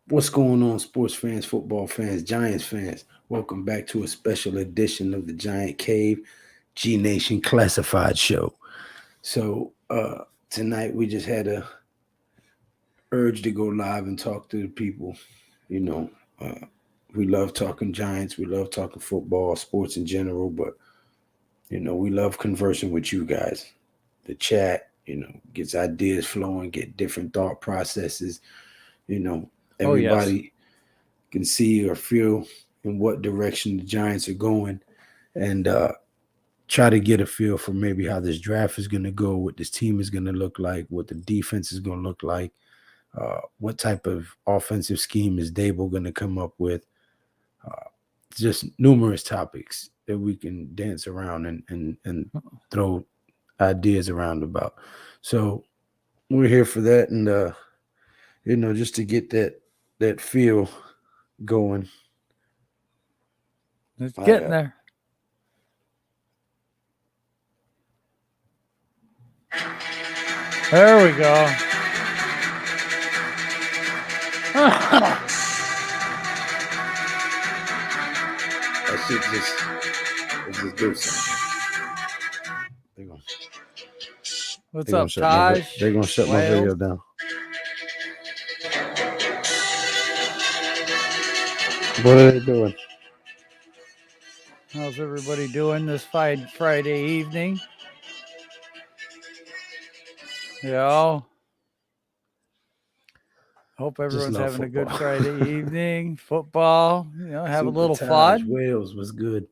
What's going on, sports fans, football fans, Giants fans? Welcome back to a special edition of the Giant Cave Gnation Classified Show. Tonight we just had a urge to go live and talk to the people. You know, uh, we love talking Giants, we love talking football, sports in general, but we love conversing with you guys. The chat, gets ideas flowing, get different thought processes. You know, Oh, yes. everybody can see or feel in what direction the Giants are going, and try to get a feel for maybe how this draft is going to go, what this team is going to look like, what the defense is going to look like, what type of offensive scheme is Dable going to come up with. Uh, just numerous topics that we can dance around and throw ideas around about. So we're here for that, and just to get that feel going. It's I getting there. There we go. I should just do something. They're gonna, What's they're gonna up, shut my Taj? they're gonna shut my video Wales? down. What are they doing? How's everybody doing this fine Friday evening? Yeah. Hope everyone's having a good Friday evening. Football, have a little fun. Wales was good.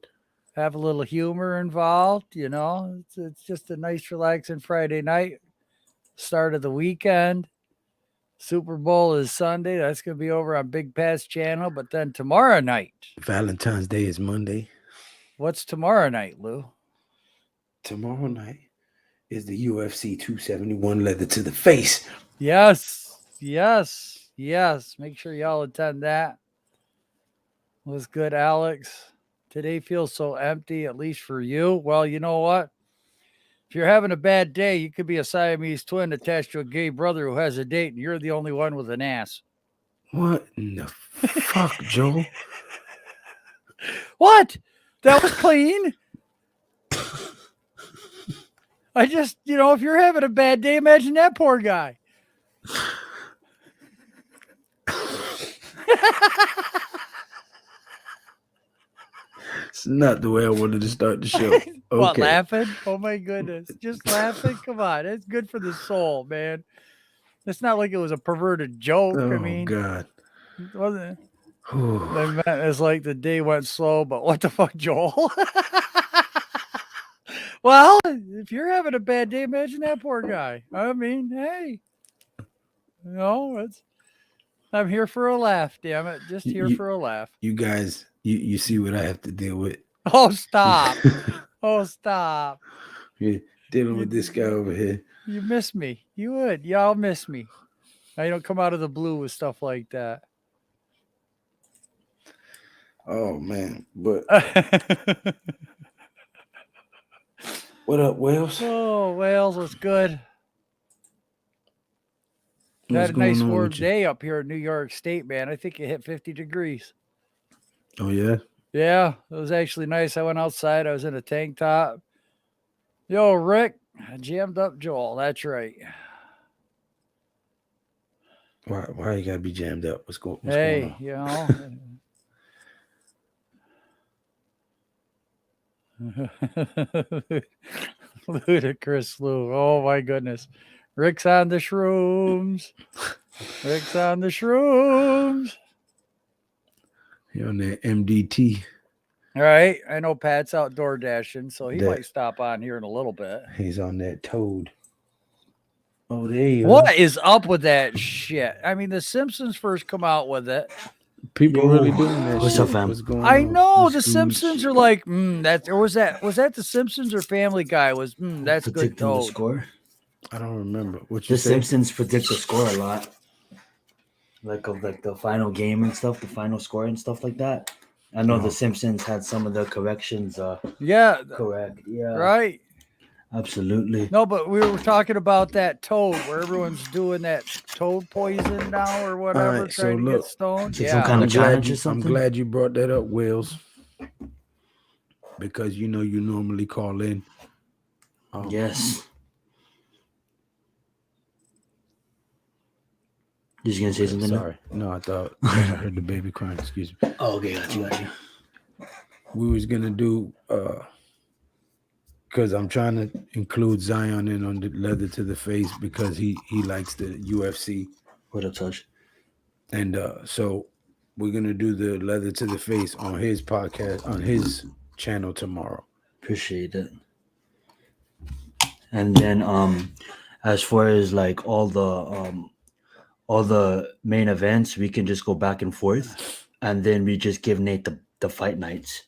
Have a little humor involved. It's just a nice, relaxing Friday night. Start of the weekend. Super Bowl is Sunday. That's going to be over on Big Pat's channel. But then tomorrow night. Valentine's Day is Monday. What's tomorrow night, Lou? Tomorrow night is the UFC 271 leather to the face. Yes. Make sure y'all attend that. Was good, Alex. Today feels so empty, at least for you. Well, you know what? If you're having a bad day, you could be a Siamese twin attached to a gay brother who has a date, and you're the only one with an ass. What in the fuck, Joel? What? That was clean. I just, if you're having a bad day, imagine that poor guy. It's not the way I wanted to start the show. Okay. What, laughing? Oh my goodness. Just laughing? Come on. It's good for the soul, man. It's not like it was a perverted joke. Oh, I mean, God. It wasn't. It's like the day went slow, but what the fuck, Joel? Well, if you're having a bad day, imagine that poor guy. I mean, hey. I'm here for a laugh, damn it. Just here for a laugh. You guys, you see what I have to deal with. Oh, stop. Stop. You're dealing with this guy over here. You miss me. You would. Y'all miss me. I don't come out of the blue with stuff like that. Oh, man. But what up, Wales? Oh, Wales was good. Had a nice warm day up here in New York State, man. I think it hit 50 degrees. Oh, yeah? Yeah, it was actually nice. I went outside. I was in a tank top. Yo, Rick, I jammed up Joel. That's right. Why you got to be jammed up? What's going on? Hey, Ludicrous Lou. Oh, my goodness. Rick's on the shrooms. Rick's on the shrooms. You're on that MDT. All right. I know Pat's outdoor dashing, so he might stop on here in a little bit. He's on that toad. Oh, there you What is up with that shit? I mean, The Simpsons first come out with it. People really doing that. What's shit. up, fam? What's going I on? know the Simpsons are like, that. Or was that The Simpsons or Family Guy? Was that's good. The score. I don't remember. What you The Simpsons predict the score a lot, like the final game and stuff, the final score and stuff like that. I know The Simpsons had some of the corrections. Yeah. Correct. Yeah. Right. Absolutely. No, but we were talking about that toad where everyone's doing that toad poison now or whatever, right, so trying to get look, stoned. Is it some Yeah. kind I'm of glad challenge or you. I'm something? glad you brought that up, Wills, because you know you normally call in. Yes. You just gonna say Okay, something? sorry. No, I thought I heard the baby crying. Excuse me. Oh, okay, got you. We was gonna do because I'm trying to include Zion in on the leather to the face because he likes the UFC, What up, Touch? and so we're gonna do the leather to the face on his podcast on his channel tomorrow. Appreciate it. And then as far as like all the main events, we can just go back and forth, and then we just give Nate the fight nights.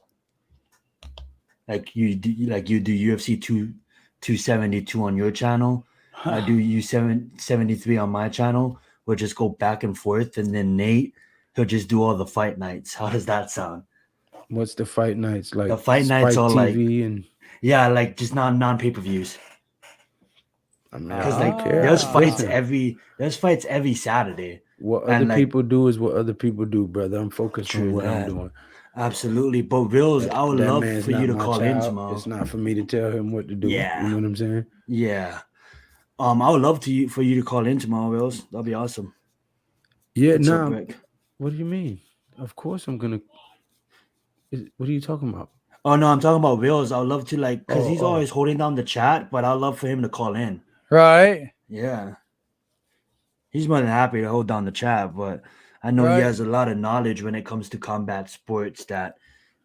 Like you do UFC 272 on your channel. I do U73 on my channel. We'll just go back and forth, and then Nate, he'll just do all the fight nights. How does that sound? What's the fight nights like? The fight nights Spike are like, TV and yeah, like just non pay-per-views. I mean, Because I don't like care. there's fights every Saturday. What other And like, people do is what other people do, brother. I'm focused on true what I'm that. doing. Absolutely. But Wills, I would That love man's for you not to my call in child. tomorrow. It's not for me to tell him what to do. Yeah. You know what I'm saying? Yeah. I would love for you to call in tomorrow, Wills. That'd be awesome. Yeah, What's up, no. Rick? What do you mean? Of course I'm gonna. What are you talking about? Oh no, I'm talking about Wills. I would love to because he's Oh. always holding down the chat, but I'd love for him to call in. Right. Yeah. He's more than happy to hold down the chat, but I know he Right. has a lot of knowledge when it comes to combat sports that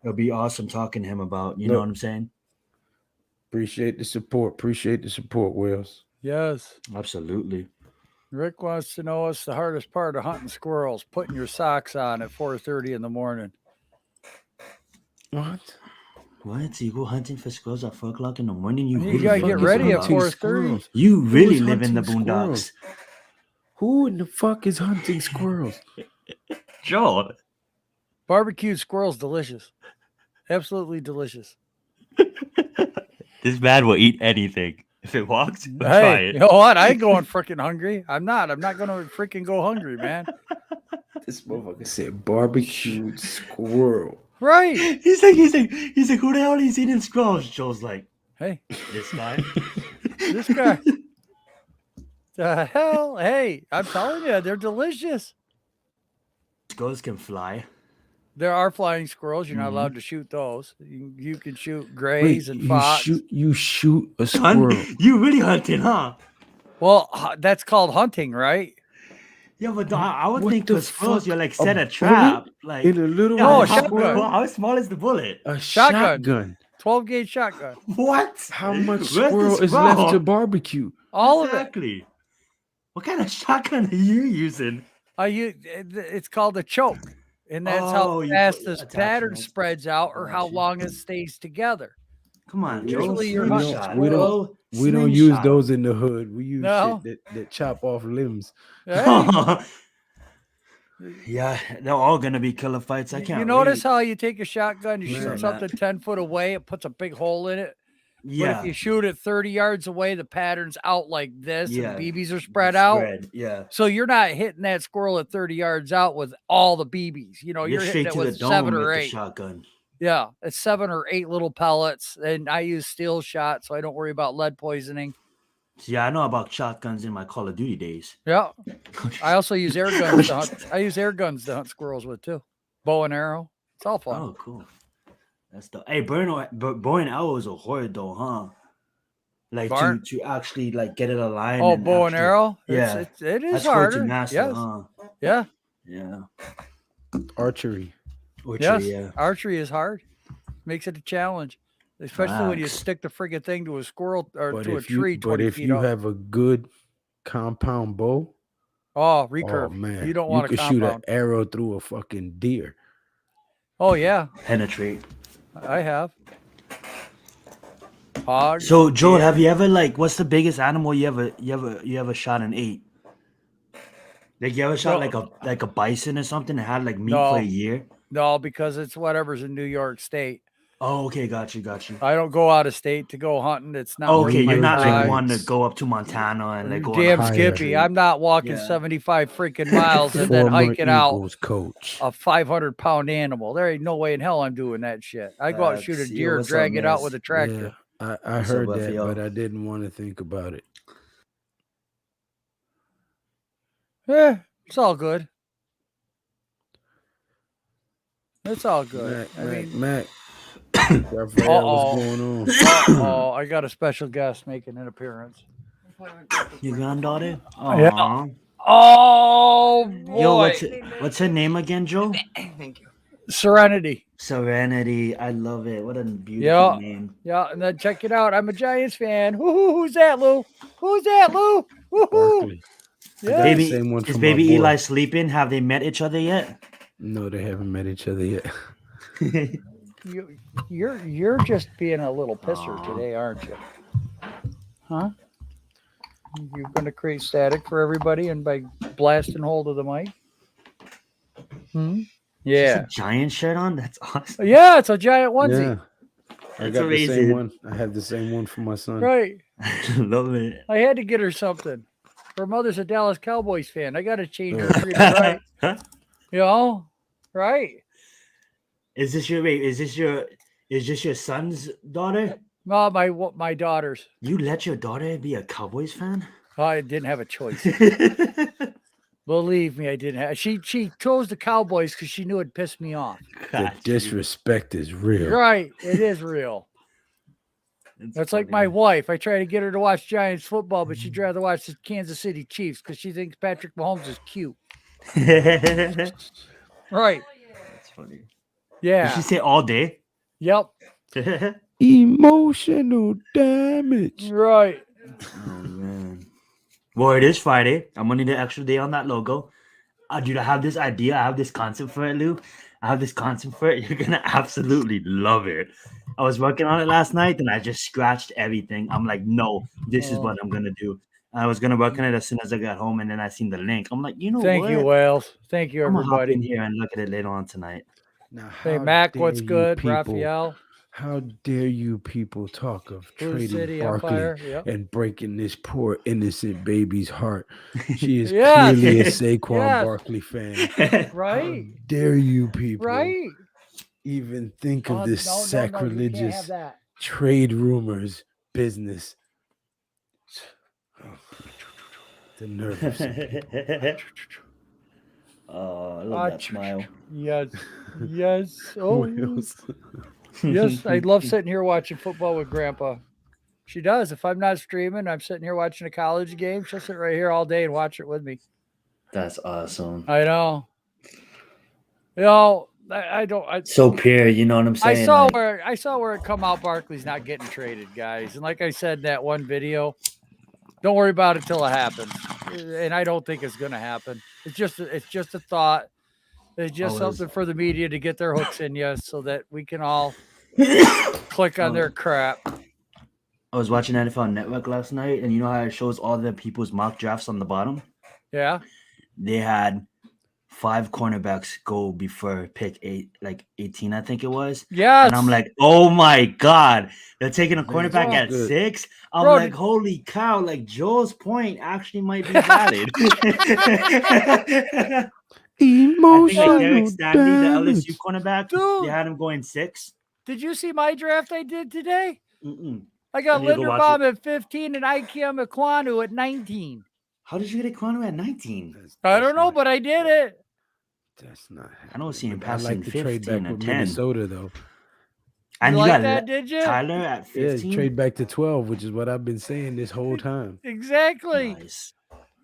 it'll be awesome talking to him about. You know Look. what I'm saying? Appreciate the support. Appreciate the support, Wills. Yes. Absolutely. Rick wants to know what's the hardest part of hunting squirrels? Putting your socks on at 4:30 in the morning. What? What? So you go hunting for squirrels at 4 o'clock in the morning? You You really gotta live get in the ready at boondocks. 4:30. Squirrels? You Who really is live in the hunting boondocks. squirrels? Who in the fuck is hunting squirrels? Joe. Barbecued squirrel's delicious. Absolutely delicious. This man will eat anything. If it walks, we'll try Hey, it. you know what? I ain't going freaking hungry. I'm not gonna freaking go hungry, man. This motherfucker said barbecued squirrel. Right. He's like, who the hell is eating squirrels? Joe's like, Hey, this guy. this guy. The hell? Hey, I'm telling you, they're delicious. Squirrels can fly. There are flying squirrels. You're not Mhm. allowed to shoot those. You can shoot grays and you fox. shoot a squirrel. You really hunting, huh? Well, that's called hunting, right? Yeah, but I would What think the for squirrels, fuck? you're like A set a bullet trap. Like, in a little No, ass shotgun. squirrel? How small is the bullet? A Shotgun. shotgun. 12 gauge shotgun. What? How much Where's the squirrel is left to squirrel? barbecue? All of it. Exactly. What kind of shotgun are you using? It's called a choke, and that's how Oh, you fast put this attachments. pattern spreads out, or how Gotcha. long it stays together. Come on, We Joe. don't- Usually you're we hunting don't- squirrels. We don't use those in the hood. We use No. shit that chop off limbs. Hey, Yeah, they're all gonna be killer fights. I can't. you notice wait. how you take a shotgun, you Man. shoot something 10 foot away, it puts a big hole in it. But Yeah. if you shoot it 30 yards away, the pattern's out like this, Yeah. and BBs are spread out. Yeah. So you're not hitting that squirrel at 30 yards out with all the BBs. You know, You're you're straight hitting it to the with dome 7 with or the 8. shotgun. Yeah, it's 7 or 8 little pellets, and I use steel shot, so I don't worry about lead poisoning. Yeah, I know about shotguns in my Call of Duty days. Yeah, I also use air guns to hunt. I use air guns to hunt squirrels with too. Bow and arrow. It's all fun. Oh, cool. That's the bow and arrow is a horde though, huh? Like Barn- to actually like get it aligned. Oh, bow and actually- arrow. Yeah, It is that's hard to harder. master, Yes. huh? Yeah. Yeah. Archery. Which, Yes. yeah. Archery is hard. Makes it a challenge, especially when you Facts. stick the friggin' thing to a squirrel or But to a if tree. you but 20 if feet you up. have a good compound bow, Oh, oh recurve. man, You don't want a could shoot an compound. arrow through a fucking deer. Oh yeah, Penetrate. I have. Hog. So, Joel, deer. have you ever what's the biggest animal you ever shot and ate? Like you ever shot No. like a bison or something and had like meat No. for a year? No, because it's whatever's in New York State. Oh, okay, got you. I don't go out of state to go hunting. It's not Oh, worth okay, my you're not like time. one to Giants. go up to Montana and like You go on a damn hunting higher. Skippy. trip. I'm not walking Yeah. 75 freaking miles and then Former hiking out Eagles coach. a 500-pound animal. There ain't no way in hell I'm doing that shit. I go out and shoot a Facts. Yo, deer, what's drag up, it out Miz? with a Yeah, tractor. I What's up, heard that, Raphael? but I didn't want to think about it. It's all good. It's all good. Mac. Raphael, what's going on? Uh-oh, I got a special guest making an appearance. Your granddaughter? Yeah. Aww. Oh boy. Yo, what's her name again, Joe? Thank you. Serenity. Serenity. I love it. What a beautiful Yeah. name. Yeah, and then check it out. I'm a Giants fan. Who's that, Lou? Who's that, Lou? Woohoo! Barkley. I got Yeah. the Baby, same one is for baby my boy. Eli sleeping? Have they met each other yet? No, they haven't met each other yet. You're just being a little pisser Aw. today, aren't you? Huh? You're going to create static for everybody and by blasting hold of the mic? Yeah. Just a giant shirt on? That's awesome. Yeah, it's a giant onesie. Yeah, I That's got the same amazing. one. I have the same one for my son. Right. Love it. I had to get her something. Her mother's a Dallas Cowboys fan. I got to change her treat her right. You know? Right. Is this your son's daughter? No, my daughters. You let your daughter be a Cowboys fan? I didn't have a choice. Believe me, I didn't have. She chose the Cowboys because she knew it'd piss me off. The disrespect is real. Right, it is real. That's like my wife. I try to get her to watch Giants football, but she'd rather watch the Kansas City Chiefs because she thinks Patrick Mahomes is cute. That's Right. funny. Yeah. Did she say all day? Yep. Emotional damage. Right. Oh man. Well, it is Friday. I'm gonna need an extra day on that logo. Dude, I have this idea. I have this concept for it, Lou. I have this concept for it. You're gonna absolutely love it. I was working on it last night and I just scratched everything. I'm like, no, this is what I'm gonna do. I was gonna work on it as soon as I got home, and then I seen the link. I'm like, you know Thank what? you, Wales. Thank you, I'm gonna hop in everybody. here and look at it later on tonight. Now, Hey, how Mac, dare what's you good? people- Raphael, How dare you people talk of Blue trading City Barkley Empire. Yep. and breaking this poor innocent baby's heart? She is Yes. clearly a Saquon Yes. Barkley fan. Right. How dare you people Right. even think of Oh, this no, you can't have sacrilegious that. trade rumors business? The nerve of some people. Oh, I love that smile. Yes. Yes. Oh, Wales. yes. I love sitting here watching football with Grandpa. She does. If I'm not streaming, I'm sitting here watching a college game. She'll sit right here all day and watch it with me. That's awesome. I know. You know, I don't. So pure, you know what I'm I saying? saw Like, where it come out. Barkley's not getting traded, guys. And like I said in that one video, don't worry about it till it happens. And I don't think it's going to happen. It's just a thought. It's just something for the media to get their hooks in you, so that we can all click on their crap. I was watching NFL Network last night, and you know how it shows all the people's mock drafts on the bottom? Yeah. They had 5 cornerbacks go before pick 18, I think it was. Yes. And I'm like, oh my God, they're taking a cornerback at good. 6. I'm Bro, like, holy cow, like Joe's point actually might be valid. I think like Emotional Derek Stanley, the damage. LSU cornerback, Dude. they had him going 6. Did you see my draft I did today? Mm-mm. I got I need to go watch Linderbaum at 15 and Ikem Ekwonu at 19. How did you get a corner at 19? I don't know, but I did it. That's not. I don't see him happening. I passing like the trade 15 back or with 10. Minnesota though. And You you like got that, did you? Tyler at Yeah, 15. trade back to 12, which is what I've been saying this whole time. Exactly. Nice.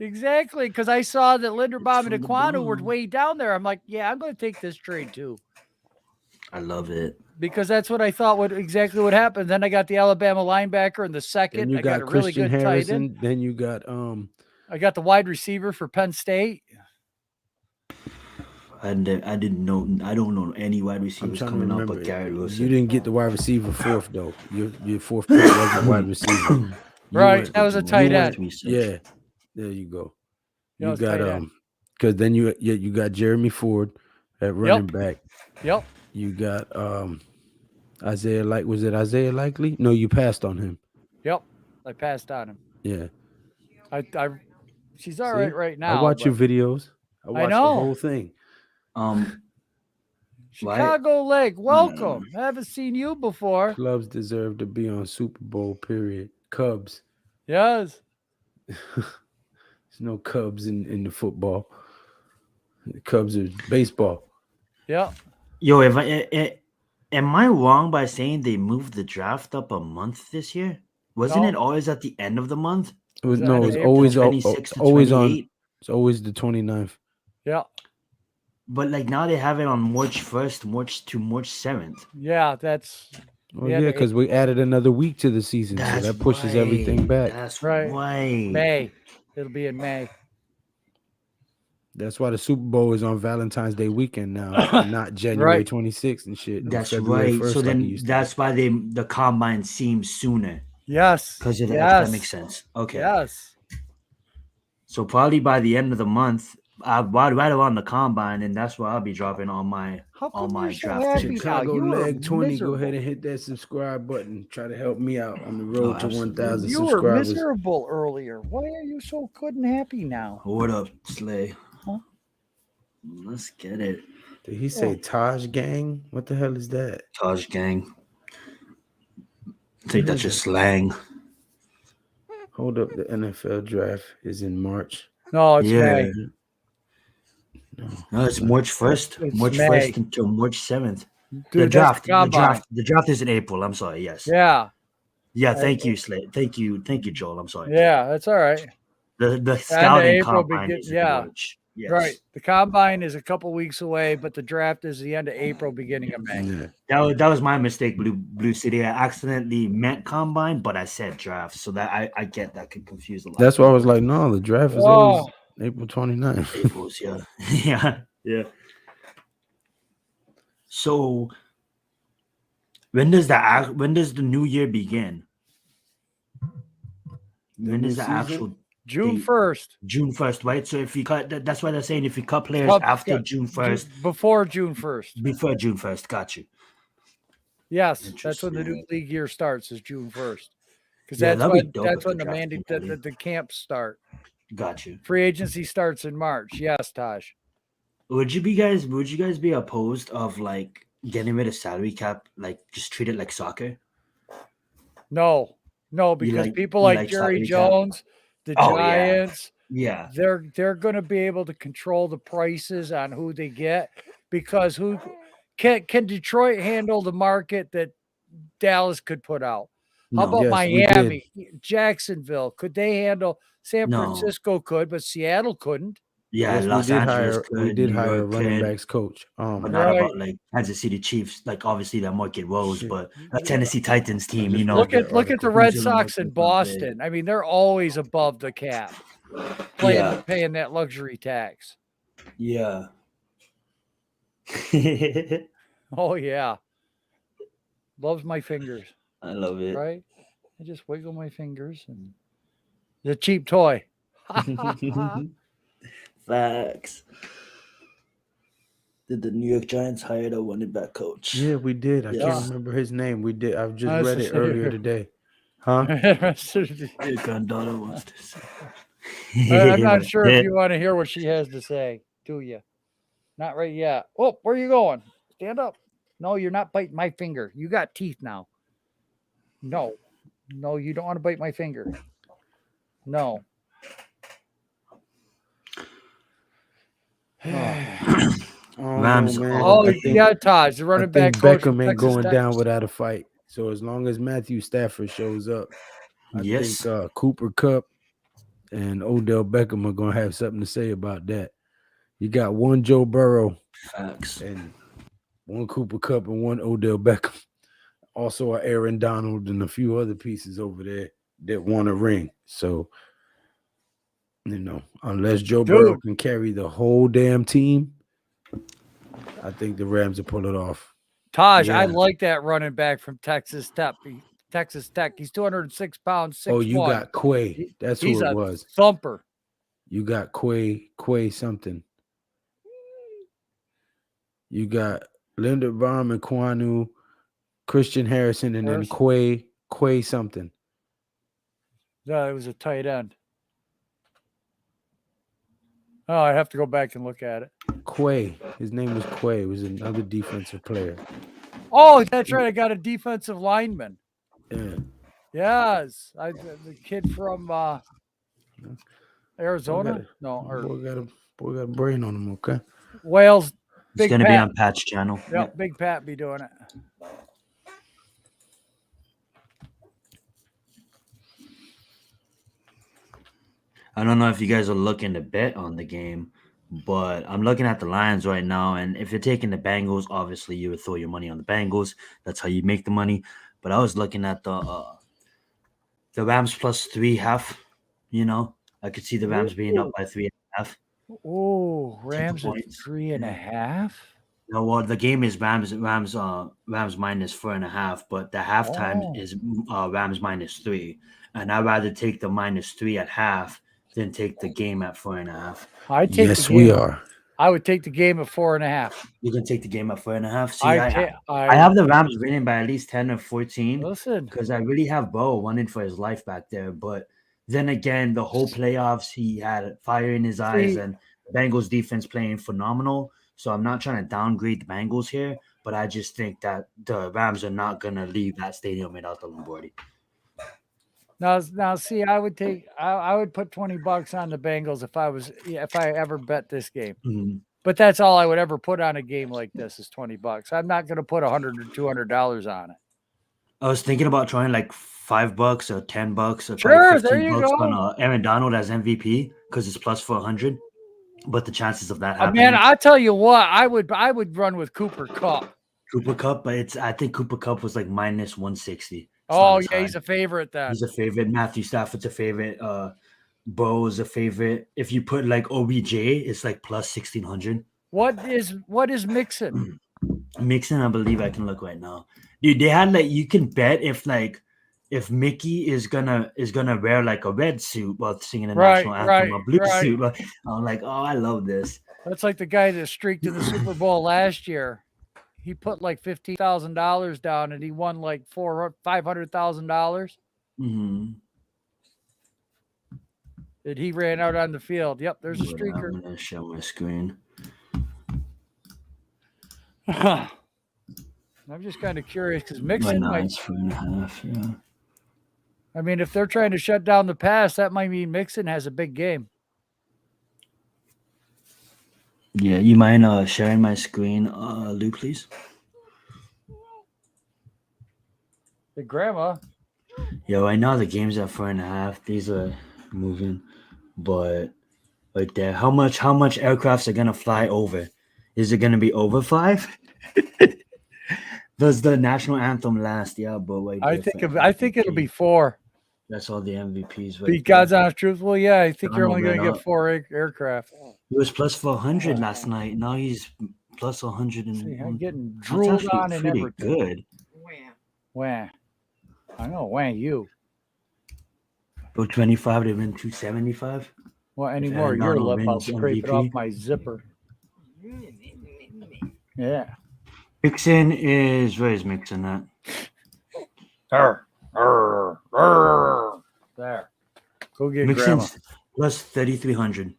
Exactly. Because I saw that Linderbaum from and the Ekwonu were bone. way down there. I'm like, yeah, I'm going to take this trade too. I love it. Because that's what I thought would happen. Then I got the Alabama linebacker in the Then second. you I got got a really Christian good tight end. Harrison. Then you got I got the wide receiver for Penn State. I didn't know. I don't know any wide I'm receivers trying to coming up remember. but Garrett You Wilson. didn't get the wide receiver fourth though. Your fourth pick wasn't wide receiver. You Right. went- That was a you tight went- end. Yeah, there you go. That You was got tight end. because then you got Jeremy Ford at running back. Yep. You got Was it Isaiah Likely? No, you passed on him. Yep, I passed on him. Yeah. I she's all See, right I now, watch your but videos. I I watched the know. whole thing. Why? Chicago Lake, welcome. Haven't seen you before. Clubs deserve to be on Super Bowl. Period. Cubs. Yes. There's no Cubs in the football. The Cubs are baseball. Yep. Yo, if am I wrong by saying they moved the draft up a month this year? Wasn't No. it always at the end of the month? It was, the no, end it of was April. always 26 to always on. 28. It's always the 29th. Yeah. But like now they have it on March 1st, March 7th. Yeah, that's Oh the end yeah, of because we added another week to the season, so That's that pushes everything right. back. That's Right. right. May. It'll be in May. That's why the Super Bowl is on Valentine's Day weekend now, and not January Right. 26th and shit. Or That's February right. 1st, So like it then used to be. that's why the combine seems sooner Yes. because of that. Yes. That makes sense. Okay. Yes. So probably by the end of the month, right around the combine, and that's where I'll be dropping all my How come my you're so draft happy picks. now? Chicago You were Leg 20. miserable. Go ahead and hit that subscribe button. Try to help me out on the road to absolutely. 1,000 You were subscribers. miserable earlier. Why are you so good and happy now? What up, Slay? Huh? Let's get it. Did he say Taj Gang? What the hell is that? Taj Gang. I think that's just slang. Hold up, the NFL draft is in March. No, it's Yeah. May. No, it's March 1st. It's March May. 1st until March 7th. Dude, that's the combine. The draft is in April. I'm sorry. Yes. Yeah. Yeah. Thank you, Slay. Thank you, Joel. I'm sorry. Yeah, that's all right. The scouting April combine begin- is in yeah. March. Yes. Right. The combine is a couple weeks away, but the draft is the end of April, beginning of May. Yeah. That was my mistake, Blue City. I accidentally meant combine, but I said draft, so that I get that could confuse a lot. That's why I was like, no, the draft is always April 29th. April's, yeah. yeah. So when does the new year begin? When new is the season? actual June date? 1st. June 1st, right? So if you cut, that's why they're saying if you cut players Cut- after cut- June 1st, Before June 1st. before June 1st, got you. Yes, that's when the new Interesting. league year starts, is June 1st. Because Yeah, that's that'd be when dope that's if when the the draft mandate came early. the camps start. Got you. Free agency starts in March. Yes, Taj. Would you guys be opposed of like getting rid of salary cap, like just treat it like soccer? No, because like- people you like like Jerry salary cap? Jones, the Oh, yeah. Giants, Yeah. they're going to be able to control the prices on who they get, because who can Detroit handle the market that Dallas could put out? How No. about Yes, we did. Miami, Jacksonville? Could they handle? San No. Francisco could, but Seattle couldn't. Yeah, Yes, Los Angeles we could, did New hire a York running could, backs coach. but not Right. about like Kansas City Chiefs. Like obviously that market rose, Shit. but a Tennessee Titans team, just you know, read that Look at the article. Red Who's in the Sox in market about big? Boston. I mean, they're always above the cap, paying that luxury tax. Yeah. Oh yeah, loves my fingers. I love it. Right? I just wiggle my fingers and the cheap toy. Facts. Did the New York Giants hire a running back coach? Yeah, we did. I Yes. can't remember his name. We did. I just That's read the it same earlier here. today. Huh? Your granddaughter wants to say. I'm not sure if you want to hear what she has to say, do you? Not right yet. Oh, where are you going? Stand up. No, you're not biting my finger. You got teeth now. No, you don't want to bite my finger. No. Rams. Man. Oh, I think, yeah, Taj, the I running think back coach. Beckham from ain't Texas going Tech. down without a fight. So as long as Matthew Stafford shows up, I Yes. think Cooper Cup and Odell Beckham are gonna have something to say about that. You got one Joe Burrow Facts. and one Cooper Cup and one Odell Beckham. Also, Aaron Donald and a few other pieces over there that want a ring. So, unless Joe Burrow can carry the whole damn team, I think the Rams will pull it off. Taj, Yeah. I like that running back from Texas Tech. He's 206 pounds, 6'1". Oh, you got Quay. That's He's who it a was. thumper. You got Quay something. You got Linderbaum and Kwanu Christian Harrison, and then Harrison? Quay something. No, it was a tight end. Oh, I have to go back and look at it. Quay. His name was Quay. He was another defensive player. Oh, that's right. I got a defensive lineman. Yeah. Yes, the kid from Arizona. Boy got a brain on him. Okay. Wales. It's going to be on Pat's channel. Yep, Big Pat be doing it. I don't know if you guys are looking to bet on the game, but I'm looking at the lines right now. And if you're taking the Bengals, obviously you would throw your money on the Bengals. That's how you make the money. But I was looking at the Rams plus 3.5. You know, I could see the Rams being up by 3.5. Oh, Rams at 3.5. No, well, the game is Rams minus 4.5, but the halftime is Rams minus 3, and I'd rather take the minus 3 at half than take the game at 4.5. Yes, we are. I would take the game at 4.5. You can take the game at 4.5. See, I have the Rams winning by at least 10 or 14. Listen, because I really have Bo running for his life back there, but then again, the whole playoffs he had fire in his eyes, and Bengals defense playing phenomenal. So I'm not trying to downgrade the Bengals here, but I just think that the Rams are not going to leave that stadium without the Lombardi. Now, see, I would put $20 on the Bengals if I ever bet this game. Mm-hmm. But that's all I would ever put on a game like this is $20. I'm not going to put $100 or $200 on it. I was thinking about trying like $5 or $10 or sure, there you go. on Aaron Donald as MVP because it's plus 400. But the chances of that happening. Man, I'll tell you what, I would run with Cooper Kupp. But I think Cooper Kupp was like minus 160. Oh yeah, he's a favorite then. He's a favorite. Matthew Stafford's a favorite. Bo is a favorite. If you put like OBJ, it's like plus 1,600. What is Mixon? Mixon, I believe I can look right now. Dude, they had like you can bet if Mickey is gonna wear like a red suit while singing the national anthem, a blue suit. I'm like, oh, I love this. That's like the guy that streaked in the Super Bowl last year. He put like $15,000 down and he won like $500,000. Mm-hmm. And he ran out on the field. Yep, there's a streaker. I'm gonna show my screen. I'm just kind of curious because Mixon might. 4.5, yeah. I mean, if they're trying to shut down the pass, that might mean Mixon has a big game. Yeah, you mind sharing my screen, Lou, please? The grandma. Yeah, right now the game's at 4.5. These are moving, but right there, how much aircrafts are gonna fly over? Is it gonna be over 5? Does the national anthem last? Yeah, but wait. I think it'll be 4. That's all the MVPs. Right. Be God's honest truth. Well, yeah, I think you're only going to get 4 aircraft. He was plus 400 last night. Now he's plus 100. I'm getting drooled on and everything. Good. Wah. I know. Wah, you. Go 25 to win 275. Well, anymore. Your lip. I'll scrape it off my zipper. Yeah. Mixon is where is Mixon at? There. Go get Mixon's grandma. plus 3,300.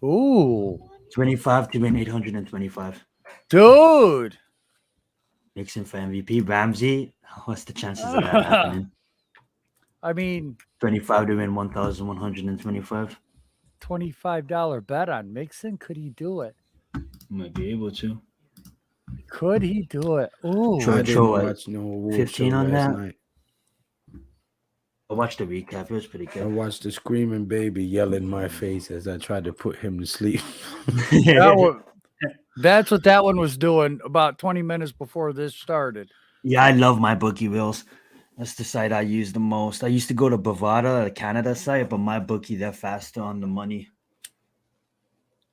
Ooh. 25 to win 825. Dude. Mixon for MVP. Ramsey, what's the chances of that happening? I mean, 25 to win 1,125. $25 bet on Mixon. Could he do it? Might be able to. Could he do it? Ooh. I didn't watch no 15 on last that. night. I watched the recap. It was pretty good. I watched the screaming baby yell in my face as I tried to put him to sleep. That's what that one was doing about 20 minutes before this started. Yeah, I love my bookie wheels. That's the site I use the most. I used to go to Bovada, a Canada site, but my bookie, they're faster on the money.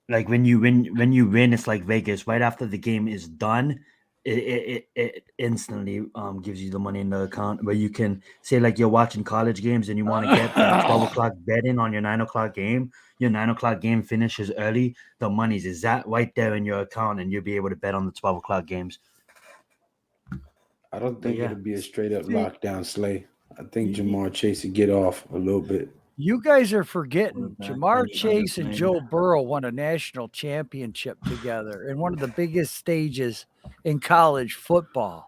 Like when you win, it's like Vegas. Right after the game is done, it instantly gives you the money in the account. Where you can say like you're watching college games and you want to get that 12 o'clock bet in on your 9 o'clock game. Your 9 o'clock game finishes early. The money's is that right there in your account, and you'll be able to bet on the 12 o'clock games. I don't But think yeah, it'll be a straight up See, lockdown slay. I think y- Jamar Chase would get off a little bit. you guys are forgetting quarterback Jamar any other Chase and player. Joe Burrow won a national championship together in one of the biggest stages in college football.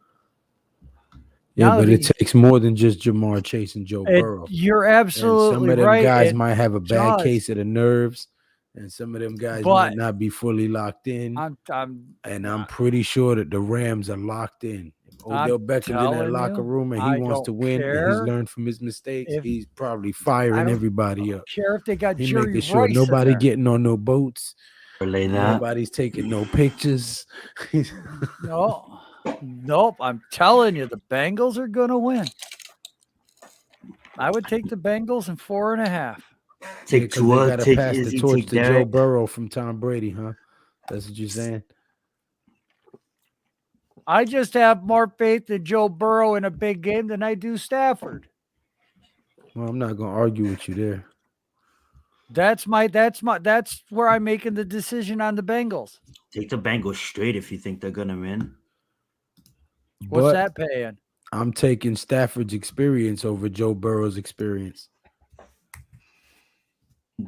Yeah, Now but it the takes more than just Jamar Chase and Joe Burrow. you're And some absolutely of them right. guys It might have a bad does, case of the nerves, and some of them guys might but not be fully locked in. I'm And I'm pretty sure that the Rams are locked in. If I'm Odell Beckham's in that telling locker you, room and he I wants don't to win and he's care learned from his mistakes, if he's probably I firing don't everybody up. care if they got He Jerry making sure Rice in nobody there. getting on no boats, Relay that. nobody's taking no pictures. No, nope. I'm telling you, the Bengals are going to win. I would take the Bengals in 4.5. Take Because they Tua, got to take pass the Izzy, torch take to Joe Derek. Burrow from Tom Brady, huh? That's what you're saying? I just have more faith in Joe Burrow in a big game than I do Stafford. Well, I'm not going to argue with you there. That's where I'm making the decision on the Bengals. Take the Bengals straight if you think they're gonna win. What's But that paying? I'm taking Stafford's experience over Joe Burrow's experience.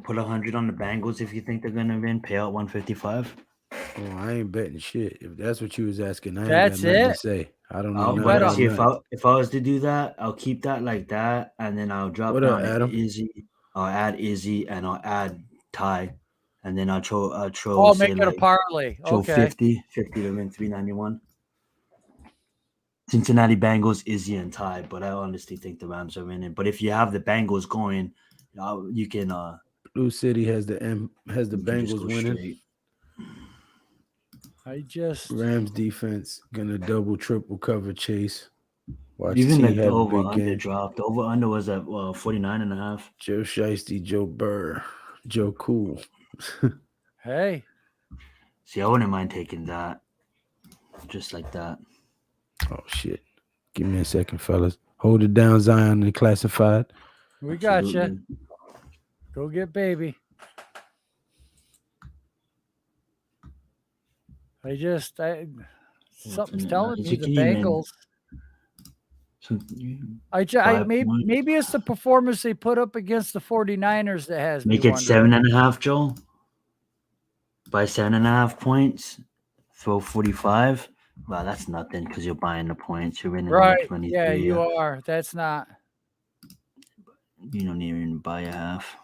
Put 100 on the Bengals if you think they're gonna win. Pay out 155. Oh, I ain't betting shit. If that's what you was asking, I ain't That's got nothing to it? say. I don't know I'll nothing bet about see nothing. if I was to do that, I'll keep that like that, and then I'll drop What up, down to Adam? Izzy. I'll add Izzy and I'll add Ty, and then I'll throw Oh, say make it a like parlay. throw Okay. 50 to win 391. Cincinnati Bengals, Izzy and Ty, but I honestly think the Rams are winning. But if you have the Bengals going, you can Blue City has the you can just Bengals go winning. straight. I just Rams defense gonna double triple cover Chase. Watch Even T like the have a over big under game. dropped. The over under was at 49.5. Joe Shiesty, Joe Burr, Joe Cool. hey, See, I wouldn't mind taking that, just like that. Oh shit! Give me a second, fellas. Hold it down, Zion and classified. we got you. Absolutely. Go get baby. Something's telling me the Bengals. Maybe it's the performance they put up against the 49ers that has Make me it wondering. 7.5, Joel. By 7.5 points, throw 45. Wow, that's nothing because you're buying the points. You're winning Right. 123. Yeah, you are. That's not. You don't even buy a half.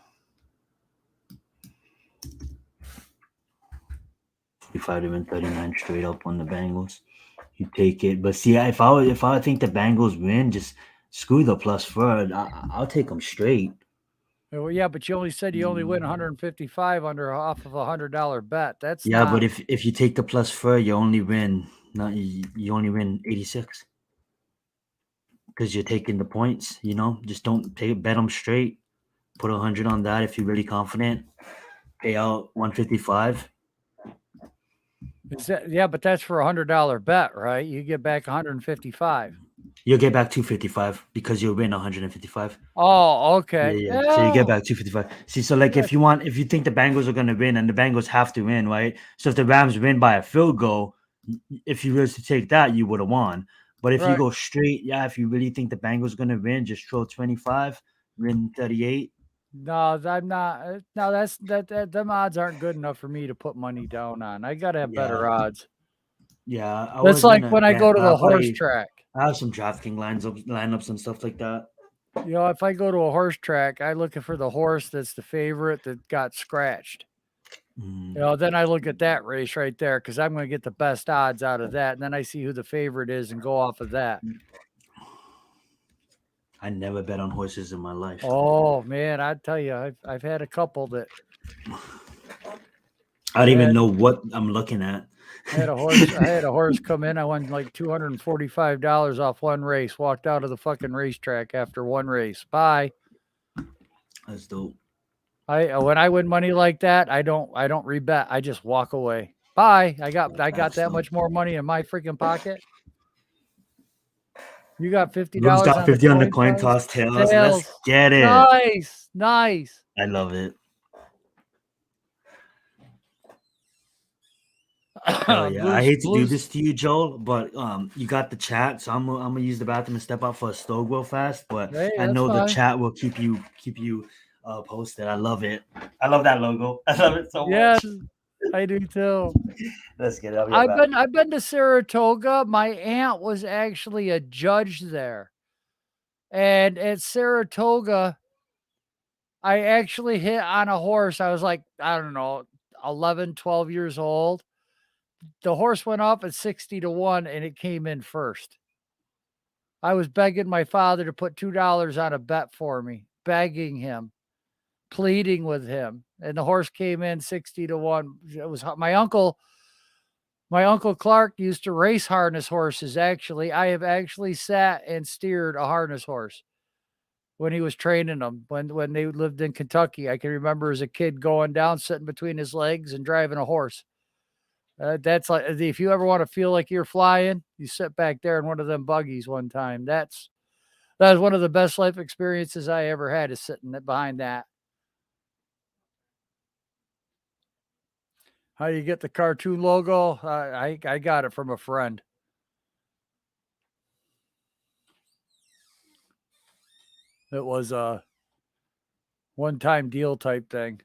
45 to win 39 straight up on the Bengals. You take it. But see, if I think the Bengals win, just screw the plus third. I'll take them straight. Well, yeah, but you only said you only win 155 off of $100 bet. That's Yeah, not, but if you take the plus third, you only win. You only win 86 because you're taking the points. Just don't bet them straight. Put 100 on that if you're really confident. Pay out 155. yeah, but that's for $100 bet, right? You get back 155. You'll get back 255 because you'll win 155. Oh, okay. Yeah. So you get back 255. See, so like if you think the Bengals are gonna win and the Bengals have to win, right? So if the Rams win by a field goal, if you were to take that, you would have won. But if you go straight, if you really think the Bengals are gonna win, just throw 25, win 38. No, I'm not. No, that them odds aren't good enough for me to put money down on. I gotta have better odds. Yeah, That's like when I go to the horse track. I have some DraftKings lineups and stuff like that. If I go to a horse track, I look for the horse that's the favorite that got scratched. Then I look at that race right there because I'm going to get the best odds out of that. And then I see who the favorite is and go off of that. I never bet on horses in my life. Oh, man, I tell you, I've had a couple that. I don't even know what I'm looking at. I had a horse come in. I won like $245 off one race. Walked out of the fucking racetrack after one race. Bye. That's dope. When I win money like that, I don't rebet. I just walk away. Bye. I got that much more money in my freaking pocket. You got $50. Got 50 on the coin toss tails. Let's get it. Nice. I love it. Hell yeah! I hate to do Blues. this to you, Joel, but you got the chat, so I'm gonna use the bathroom and step out for a stove real fast. But Hey, I that's know the fine. chat will keep you posted. I love it. I love that logo. I love it so Yes, much. I do too. Let's get it. I'll be right back. I've been to Saratoga. My aunt was actually a judge there. And at Saratoga, I actually hit on a horse. I was like, I don't know, 11, 12 years old. The horse went up at 60 to 1 and it came in first. I was begging my father to put $2 on a bet for me, begging him, pleading with him. And the horse came in 60 to 1. It was my uncle Clark used to race harness horses. Actually, I have actually sat and steered a harness horse when he was training them when they lived in Kentucky. I can remember as a kid going down, sitting between his legs and driving a horse. That's like if you ever want to feel like you're flying, you sit back there in one of them buggies one time. That was one of the best life experiences I ever had is sitting behind that. How you get the cartoon logo? I got it from a friend. It was a one-time deal type thing.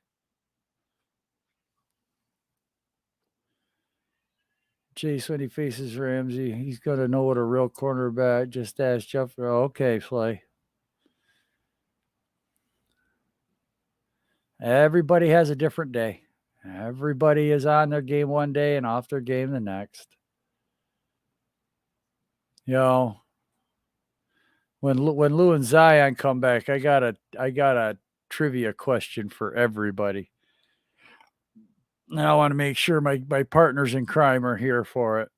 Chase, when he faces Ramsey, he's going to know what a real cornerback. Just ask Jeff. Oh, okay, Slay. Everybody has a different day. Everybody is on their game one day and off their game the next. You know, when Lou and Zion come back, I got a trivia question for everybody. And I want to make sure my partners in crime are here for it.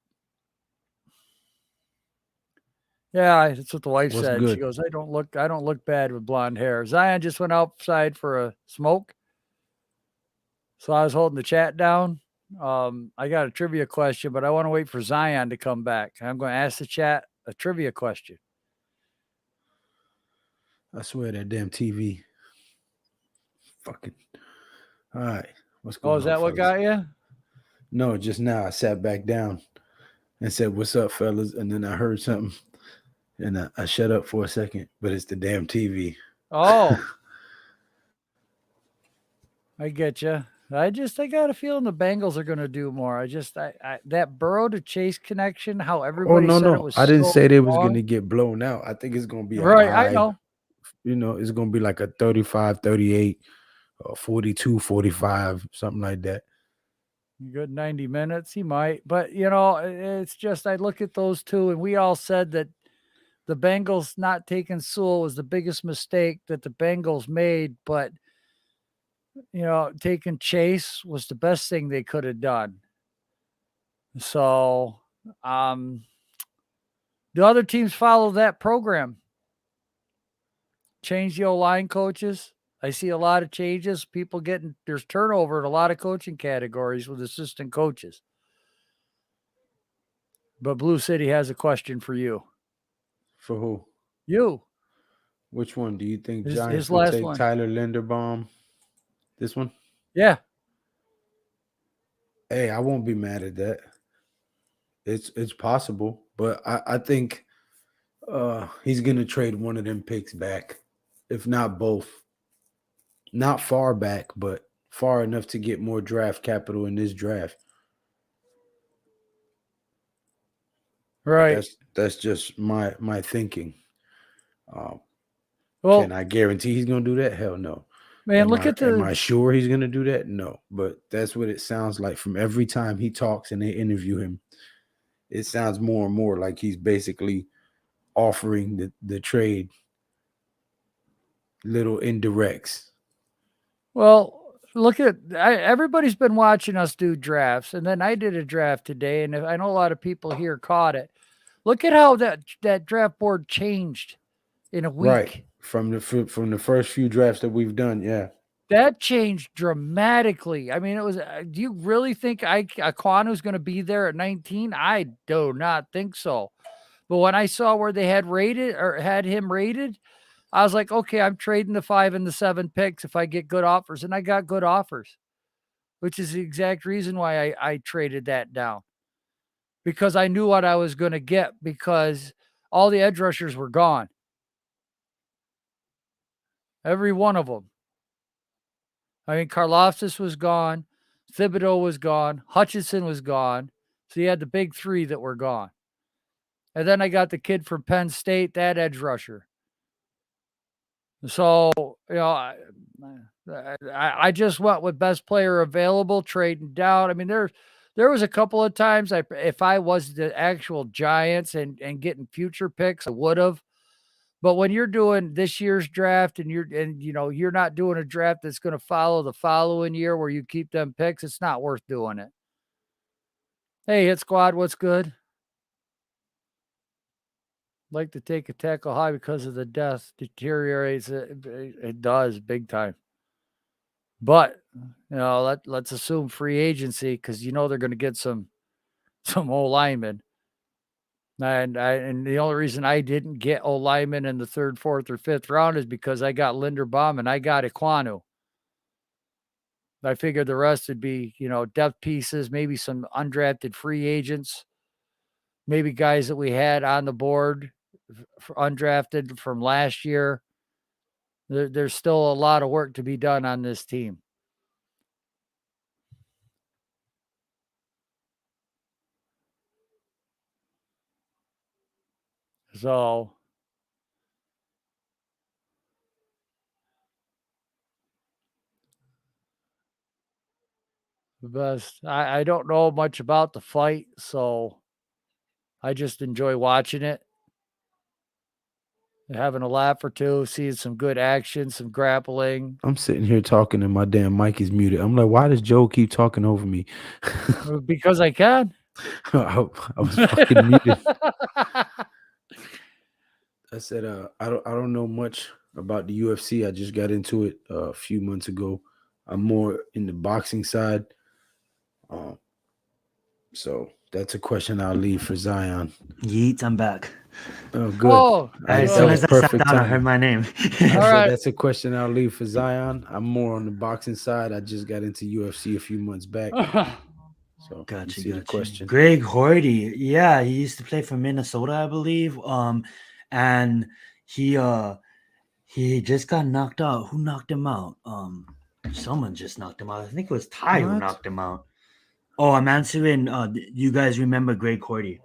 Yeah, that's what the wife What's said. She good? goes, I don't look bad with blonde hair. Zion just went outside for a smoke. So I was holding the chat down. I got a trivia question, but I want to wait for Zion to come back. I'm going to ask the chat a trivia question. I swear that damn TV. Fucking. All right. What's Oh, going is on, that what fellas? got you? No, just now I sat back down and said, "What's up, fellas?" And then I heard something, and I shut up for a second. But it's the damn TV. Oh, I get you. I got a feeling the Bengals are going to do more. I that Burrow to Chase connection, how Oh everybody no, said it no, was I didn't so say they was gonna wrong. get blown out. I think it's gonna be a Right, I high. know. It's gonna be like a 35, 38, 42, 45, something like that. Good 90 minutes, he might. But, it's just I look at those two, and we all said that the Bengals not taking Sewell was the biggest mistake that the Bengals made, but, taking Chase was the best thing they could have done. So, um, the other teams follow that program. Change the O-line coaches. I see a lot of changes. There's turnover in a lot of coaching categories with assistant coaches. But Blue City has a question for you. For who? You, Which one do you think his Giants will last take? one. Tyler Linderbaum? This one? Yeah. Hey, I won't be mad at that. It's possible, but I think he's gonna trade one of them picks back, if not both. Not far back, but far enough to get more draft capital in this draft. Right. That's just my thinking. Can Well, I guarantee he's gonna do that? Hell no. man, look at Am the I sure he's gonna do that? No. But that's what it sounds like from every time he talks and they interview him. It sounds more and more like he's basically offering the trade little indirects. well, everybody's been watching us do drafts, and then I did a draft today, and I know a lot of people here caught it. Look at how that draft board changed in a Right. week. From the first few drafts that we've done, yeah. That changed dramatically. I mean, it was. Do you really think Aquanu's going to be there at 19? I do not think so. But when I saw where they had him rated, I was like, okay, I'm trading the 5 and the 7 picks if I get good offers, and I got good offers. which is the exact reason why I traded that down, because I knew what I was going to get because all the edge rushers were gone. Every one of them. I mean, Karloftis was gone. Thibodeau was gone. Hutchinson was gone. So you had the big three that were gone. And then I got the kid from Penn State, that edge rusher. So, I just went with best player available, trading down. I mean, there was a couple of times if I was the actual Giants and getting future picks, I would have. But when you're doing this year's draft and you're not doing a draft that's going to follow the following year where you keep them picks, it's not worth doing it. Hey, Hit Squad, what's good? Like to take a tackle high because of the death deteriorates. It does big time. But let's assume free agency because they're going to get some O linemen. And the only reason I didn't get O linemen in the 3rd, 4th, or 5th round is because I got Linderbaum and I got Iquanu. I figured the rest would be, depth pieces, maybe some undrafted free agents, maybe guys that we had on the board undrafted from last year. There's still a lot of work to be done on this team. So the best. I don't know much about the fight, so I just enjoy watching it. Having a laugh or two, seeing some good action, some grappling. I'm sitting here talking and my damn mic is muted. I'm like, why does Joe keep talking over me? Because I can. I was fucking muted. I said, I don't know much about the UFC. I just got into it a few months ago. I'm more in the boxing side. So that's a question I'll leave for Zion. Yeet, I'm back. Oh, good. Oh, As soon as I sat down, I heard my name. All right. That's a question I'll leave for Zion. I'm more on the boxing side. I just got into UFC a few months back. So Gotcha. the question. Greg Horty, yeah, he used to play for Minnesota, I believe. And he just got knocked out. Who knocked him out? Someone just knocked him out. I think it was Ty who knocked him out. Oh, I'm answering. You guys remember Greg Horty?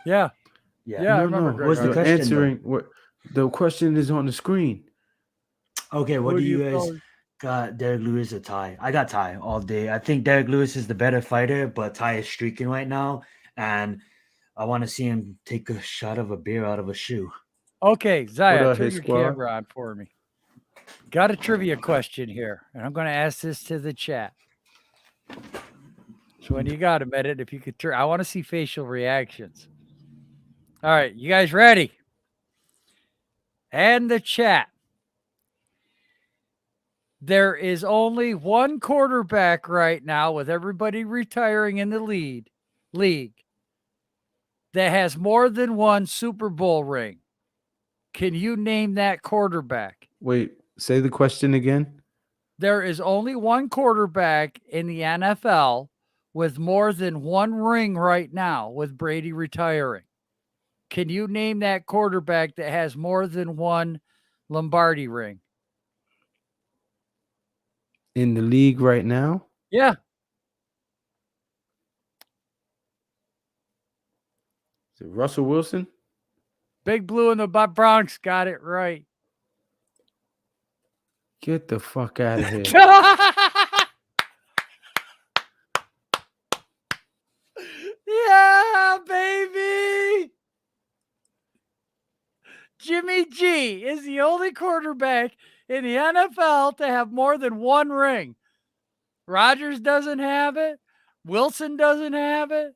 Yeah. I remember. No. What's the question? Answering what the question is on the screen. Okay, what do you guys got? Derek Lewis or Ty? I got Ty all day. I think Derek Lewis is the better fighter, but Ty is streaking right now, and I want to see him take a shot of a beer out of a shoe. Okay, Zaya, turn your camera on for me. Got a trivia question here, and I'm going to ask this to the chat. So when you got a minute, if you could turn, I want to see facial reactions. All right, you guys ready? And the chat. There is only one quarterback right now with everybody retiring in the league that has more than one Super Bowl ring. Can you name that quarterback? Wait, say the question again. There is only one quarterback in the NFL with more than one ring right now with Brady retiring. Can you name that quarterback that has more than one Lombardi ring? In the league right now? Yeah. Is it Russell Wilson? Big Blue in the Bronx got it right. Get the fuck out of here. Yeah, baby. Jimmy G is the only quarterback in the NFL to have more than one ring. Rodgers doesn't have it. Wilson doesn't have it.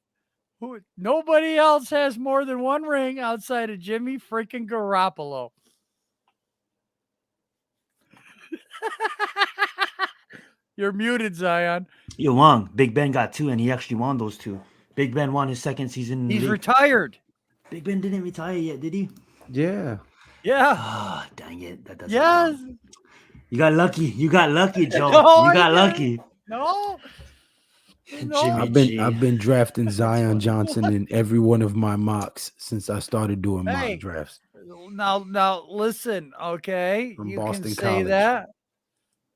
Nobody else has more than one ring outside of Jimmy freaking Garoppolo. You're muted, Zion. You're wrong. Big Ben got 2, and he actually won those 2. Big Ben won his second season in the He's league. retired. Big Ben didn't retire yet, did he? Yeah. Ah, dang it. That doesn't count. You got lucky. You got lucky, Joe. No, you got lucky. No. Jimmy No. G. I've been drafting Zion funny. Johnson in every one of my mocks since I started doing mock Hey, drafts now, listen. Okay, from you can Boston say College. that,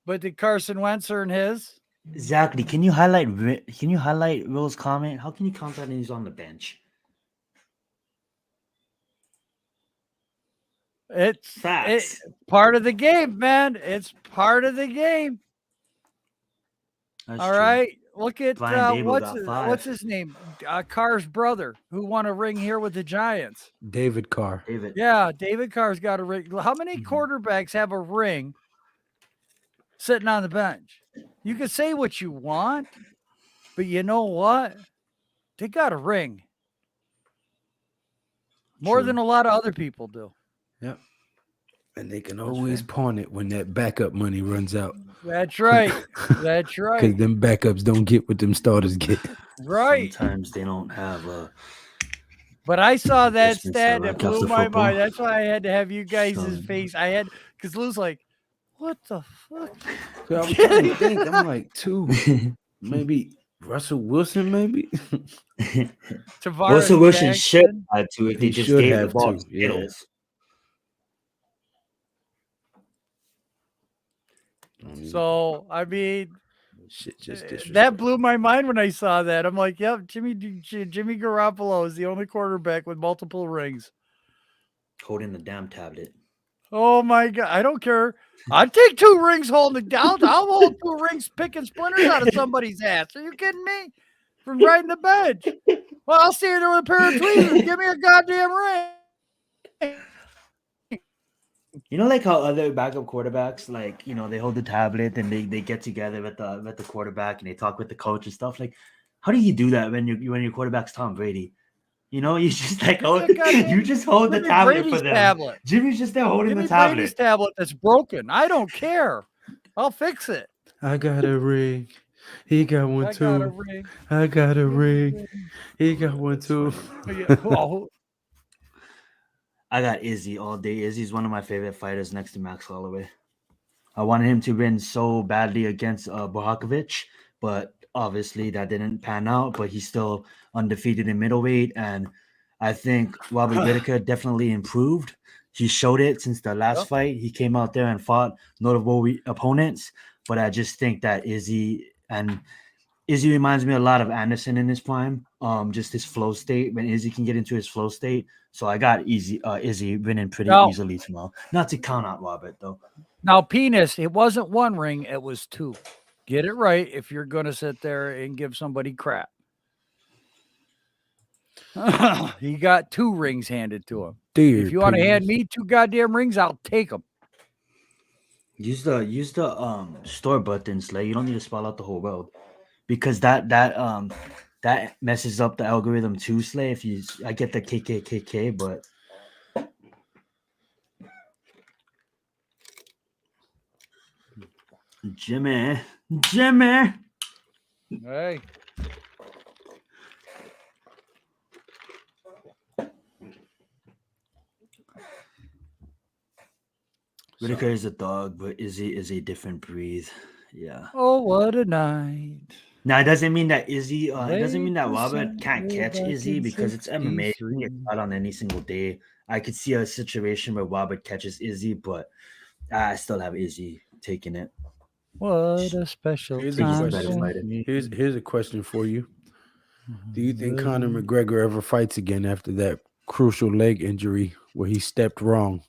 but did Carson Wentz earn his? Exactly. Can you highlight Will's comment? How can you count that he's on the bench? It's Facts. part of the game, man. It's part of the game. That's All true. right. Look at Brian Dable got 5. what's his name? Carr's brother, who won a ring here with the Giants. David Carr. David. Yeah, David Carr's got a ring. How many Mhm. quarterbacks have a ring sitting on the bench? You can say what you want, but you know what? They got a ring more True. than a lot of other people do. Yep. And they can That's always fair. pawn it when that backup money runs out. That's right. That's Because right. them backups don't get what them starters get. Right. Sometimes they don't have But I saw that Christmas stat that like blew after my football. mind. That's why I had to have you guys' So- face. I had because Lou's like, "What the fuck?" So I'm trying to think. I'm like, 2, maybe Russell Wilson, maybe. Tavares Russell Wilson should Jackson. have to if He they just should gave the have ball to, to yeah. Skittles. So I mean, Shit, just disrespect. that blew my mind when I saw that. I'm like, "Yep, Jimmy Garoppolo is the only quarterback with multiple rings." Holding the damn tablet. Oh my god, I don't care. I'd take 2 rings holding down. I'll hold 2 rings picking splinters out of somebody's ass. Are you kidding me? From riding the bench. Well, I'll stay there with a pair of tweezers. Give me a goddamn ring. You know, like how other backup quarterbacks, like they hold the tablet and they get together with the quarterback and they talk with the coach and stuff. Like, how do you do that when your quarterback's Tom Brady? You just like Give me a goddamn- you just hold the Give me tablet Brady's for them. tablet. Jimmy's just there holding Give the me tablet. Brady's tablet that's broken. I don't care. I'll fix it. I got a ring. He got one I too. got a ring. I got a ring. He got one That's too. funny. Oh, I got Izzy all day. Izzy's one of my favorite fighters next to Max Holloway. I wanted him to win so badly against Bohakovic, but obviously that didn't pan out. But he's still undefeated in middleweight, and I think Robert Whitaker definitely improved. He showed it since the last Yep. fight. He came out there and fought notable opponents, but I just think that Izzy reminds me a lot of Anderson in his prime. Just his flow state when Izzy can get into his flow state. So I got Izzy winning pretty No. easily tomorrow. Not to count out Robert though. now, penis, it wasn't 1 ring, it was 2. Get it right if you're going to sit there and give somebody crap. He got 2 rings handed to him. Dear If you want to hand penis. me 2 goddamn rings, I'll take them. Use the store button, Slay. You don't need to spell out the whole world because that messes up the algorithm too, Slay. I get the KKKK, but Jimmy. Hey. Whitaker is a dog, but Izzy is a different breed. Yeah. Oh, what a night. Now it doesn't mean that Izzy. It doesn't mean that Late Robert can't December catch back Izzy in because it's MMA. He can 63. get caught on any single day. I could see a situation where Robert catches Izzy, but I still have Izzy taking it. What a special Here's a time. better question. fighter. Here's a question for you. Do you think Conor McGregor ever fights again after that crucial leg injury where he stepped wrong?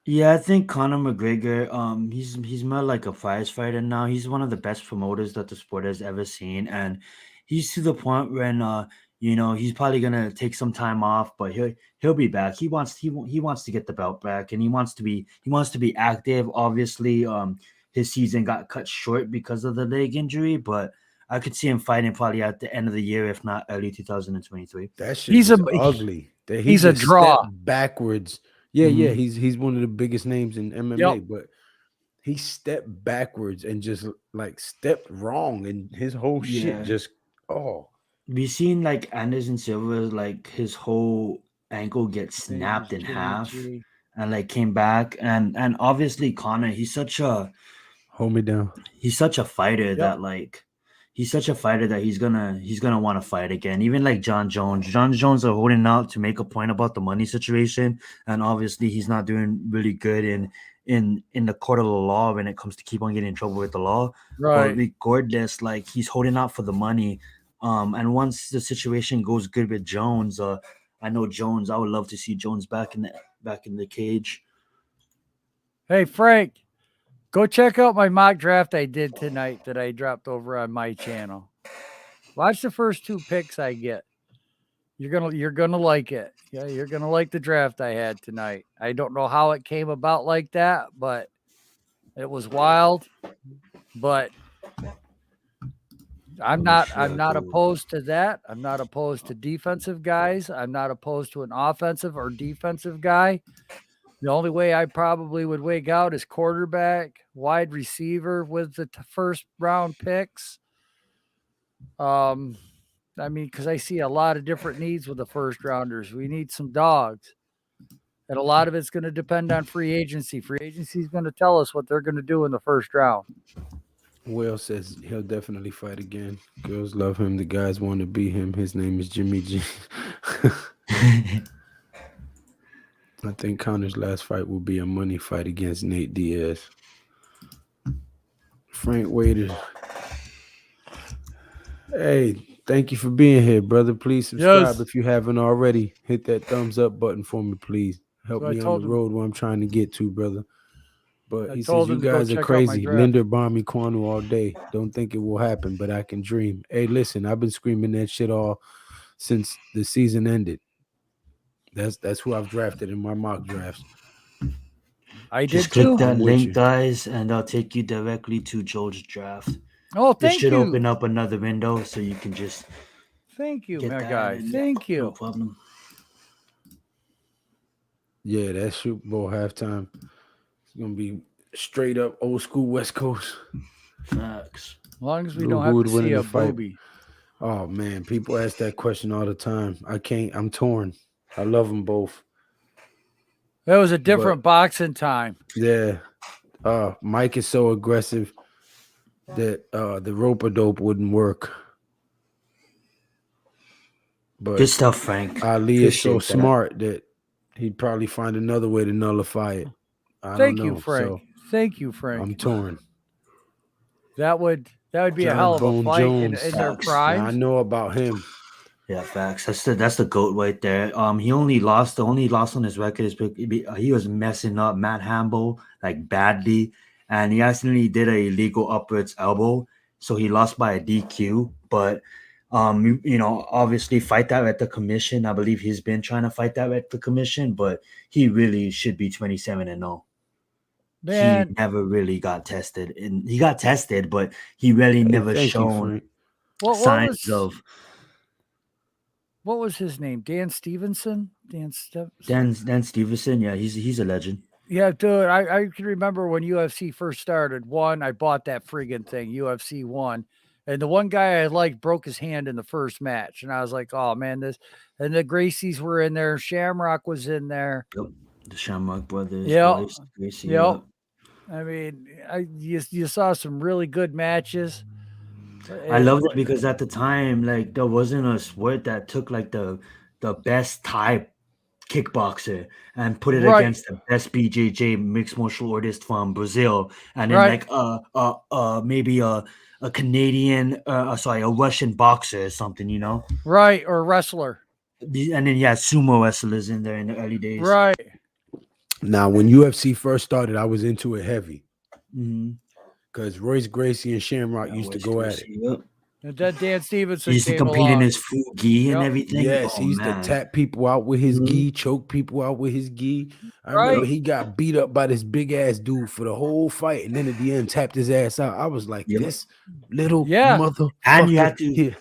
Yeah, I think Conor McGregor. He's more like a prize fighter now. He's one of the best promoters that the sport has ever seen, and he's to the point when he's probably gonna take some time off, but he'll be back. He wants to get the belt back, and he wants to be active. Obviously, his season got cut short because of the leg injury, but I could see him fighting probably at the end of the year, if not early 2023. That shit He's was a- ugly. That he's a just draw. stepped backwards. Yeah, Mhm. he's one of the biggest names in MMA, Yep. but he stepped backwards and just like stepped wrong, and his whole Yeah. shit just We seen like Anderson Silva's like his whole ankle get snapped in Jimmy half G. and like came back and obviously Conor he's such a hold me down. fighter that like he's such a fighter that he's gonna want to fight again. Even like John Jones. John Jones are holding out to make a point about the money situation, and obviously he's not doing really good in the court of the law when it comes to keep on getting in trouble with the law. But Right. regardless, like he's holding out for the money. And once the situation goes good with Jones, I know Jones. I would love to see Jones back in the cage. Hey, Frank, go check out my mock draft I did tonight that I dropped over on my channel. Watch the first 2 picks I get. You're gonna like it. Yeah, you're gonna like the draft I had tonight. I don't know how it came about like that, but it was wild. But I'm For not sure, I'm not dude. opposed to that. I'm not opposed to defensive guys. I'm not opposed to an offensive or defensive guy. The only way I probably would wig out is quarterback, wide receiver with the first round picks. Um, I mean, because I see a lot of different needs with the first rounders. We need some dogs. And a lot of it's going to depend on free agency. Free agency is going to tell us what they're going to do in the first round. Will says he'll definitely fight again. Girls love him. The guys want to be him. His name is Jimmy G. I think Connor's last fight will be a money fight against Nate Diaz. Frank Waiter. Hey, thank you for being here, brother. Please subscribe Yes. if you haven't already. Hit that thumbs up button for me, please. Help So I me on the told him, road where I'm trying to get to, brother. But I he says, told you him to go guys are check out my crazy. draft. Linder Barmy Kwanu all day. Don't think it will happen, but I can dream. Hey, listen, I've been screaming that shit all since the season ended. That's who I've drafted in my mock drafts. I Just did click too. I'm that with link, you. guys, and I'll take you directly to Joe's draft. Oh, This thank should you. open up another window so you can just Thank you, get my that. guy. And yeah, Thank no you. problem. Yeah, that Super Bowl halftime. It's gonna be straight up old school West Coast. Facts. As long as we don't Who have would to win see in the a fight? booby. Oh man, people ask that question all the time. I can't. I'm torn. I love them both, That was a but different boxing time. yeah, Mike is so aggressive that the rope a dope wouldn't work. Good But stuff, Frank. Ali is so Appreciate that. smart that he'd probably find another way to nullify it. I don't Thank you, know. Frank. So Thank you, Frank. I'm torn. That would be a hell John of a Bone fight in Jones. their Facts. Now I primes. know about him. Yeah, facts. That's the goat right there. He only lost. The only loss on his record is he was messing up Matt Hamble like badly, and he accidentally did a illegal upwards elbow, so he lost by a DQ. But obviously fight that at the commission. I believe he's been trying to fight that at the commission, but he really should be 27-0. He Man, never really got tested, and he got tested, but he really Hey, never thank you, shown Frank. what signs was of. what was his name? Dan Stevenson? Dan Stevenson? Dan Stevenson. Yeah, he's a legend. Yeah, dude. I can remember when UFC first started. One, I bought that friggin' thing, UFC one. And the one guy I liked broke his hand in the first match. And I was like, oh man, this and the Gracies were in there. Shamrock was in there. Yep. The Shamrock Brothers, Yeah. Royce Gracie. Yep. Yep. I mean, you saw some really good matches. I Eh, loved it but because at the time, like there wasn't a sport that took like the best Thai kickboxer and put it right, against the best BJJ mixed martial artist from Brazil, and then right, like maybe a Canadian, sorry, a Russian boxer or something, right, or wrestler. and then yeah, sumo wrestlers in there in the early days. Right. Now, when UFC first started, I was into it heavy Mm-hmm. because Royce Gracie and Shamrock Yeah, used to Royce go at it. Gracie. Yep. And then Dan He Stevenson used to came compete in along. his fugi and Yep. everything. Yes, Oh he used to man. tap people out with his Mhm. gi, choke people out with his gi. I remember Right. he got beat up by this big ass dude for the whole fight, and then at the end tapped his ass out. I was like, Yep. this little Yeah. And you motherfucker had to here.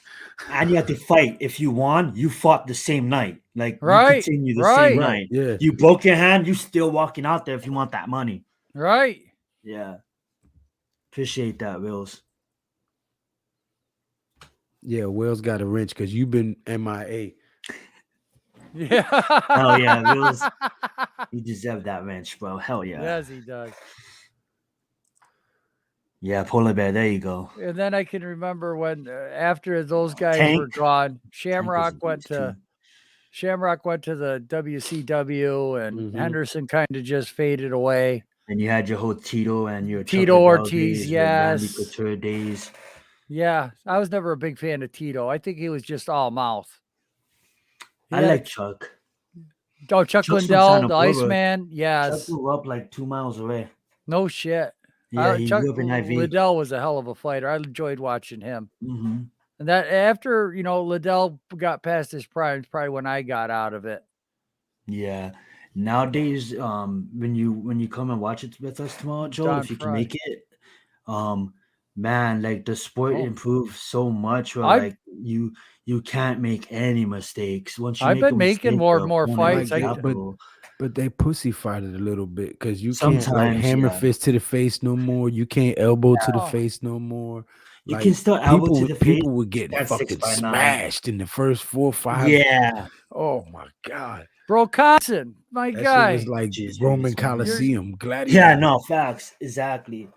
and you had to fight. If you won, you fought the same night. Like you Right. continue the same Right. Right, night. yeah. You broke your hand, you still walking out there if you want that money. Right. Yeah. Appreciate that, Wills. Yeah, Will's got a wrench because you've been MIA. Yeah. Hell yeah, Wills. You deserve that wrench, bro. Hell yeah. Yes, he does. Yeah, polar bear. There you go. And then I can remember when after those guys Tank. were gone, Tank was a Shamrock went beast too. to the WCW, and Mhm. Henderson kind of just faded away. And you had your whole Tito and your Chuck Tito Liddell Ortiz, days, your Randy yes. Couture days. Yeah, I was never a big fan of Tito. I think he was just all mouth. He I had like a Chuck. Chuck Chuck's from Lindell, Santa the Barbara. Iceman. Chuck Yes, grew up like 2 miles away. no shit. Yeah, he Chuck grew up in IV. Liddell was a hell of a fighter. I enjoyed watching him. Hmm. And that after Liddell got past his prime, is probably when I got out of it. Yeah. Nowadays, when you come and watch it with us tomorrow, Joel, Don if you can Fry. make it, um, man, like the sport Oh, improved so much where I've like you can't make any mistakes. Once you I've make a been making mistake, more the and more opponent Like fights. is I they, capital. but they pussyfied it a little bit because you can't like Sometimes, hammer yeah. fist to the face no more. You can't elbow to the oh, face no more. You can Like still elbow to the face. people would You get can't six fucking by nine. smashed in the first 4 or 5. Yeah. Oh my god, Bro Constant, my that shit was guy, like Jeez, Roman Louise, man. you're Coliseum, Yeah, gladiator. no, facts. Exactly.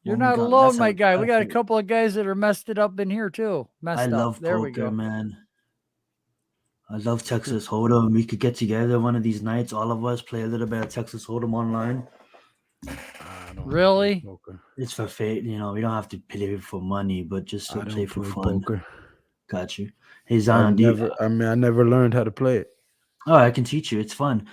you're Woman not got that alone, my sounds guy. We got a perfect. couple of guys that are messed it up in here too. I Messed up. love There we poker, go. man. I love Texas Hold'em. We could get together one of these nights, all of us, play a little bit of Texas Hold'em online. I don't play Really? poker. It's for fate, we don't have to play for money, but just to I play don't for play fun. poker. Got you. Hey I've Zion, never. I mean, I never learned how to play it. oh, I can teach you. It's fun.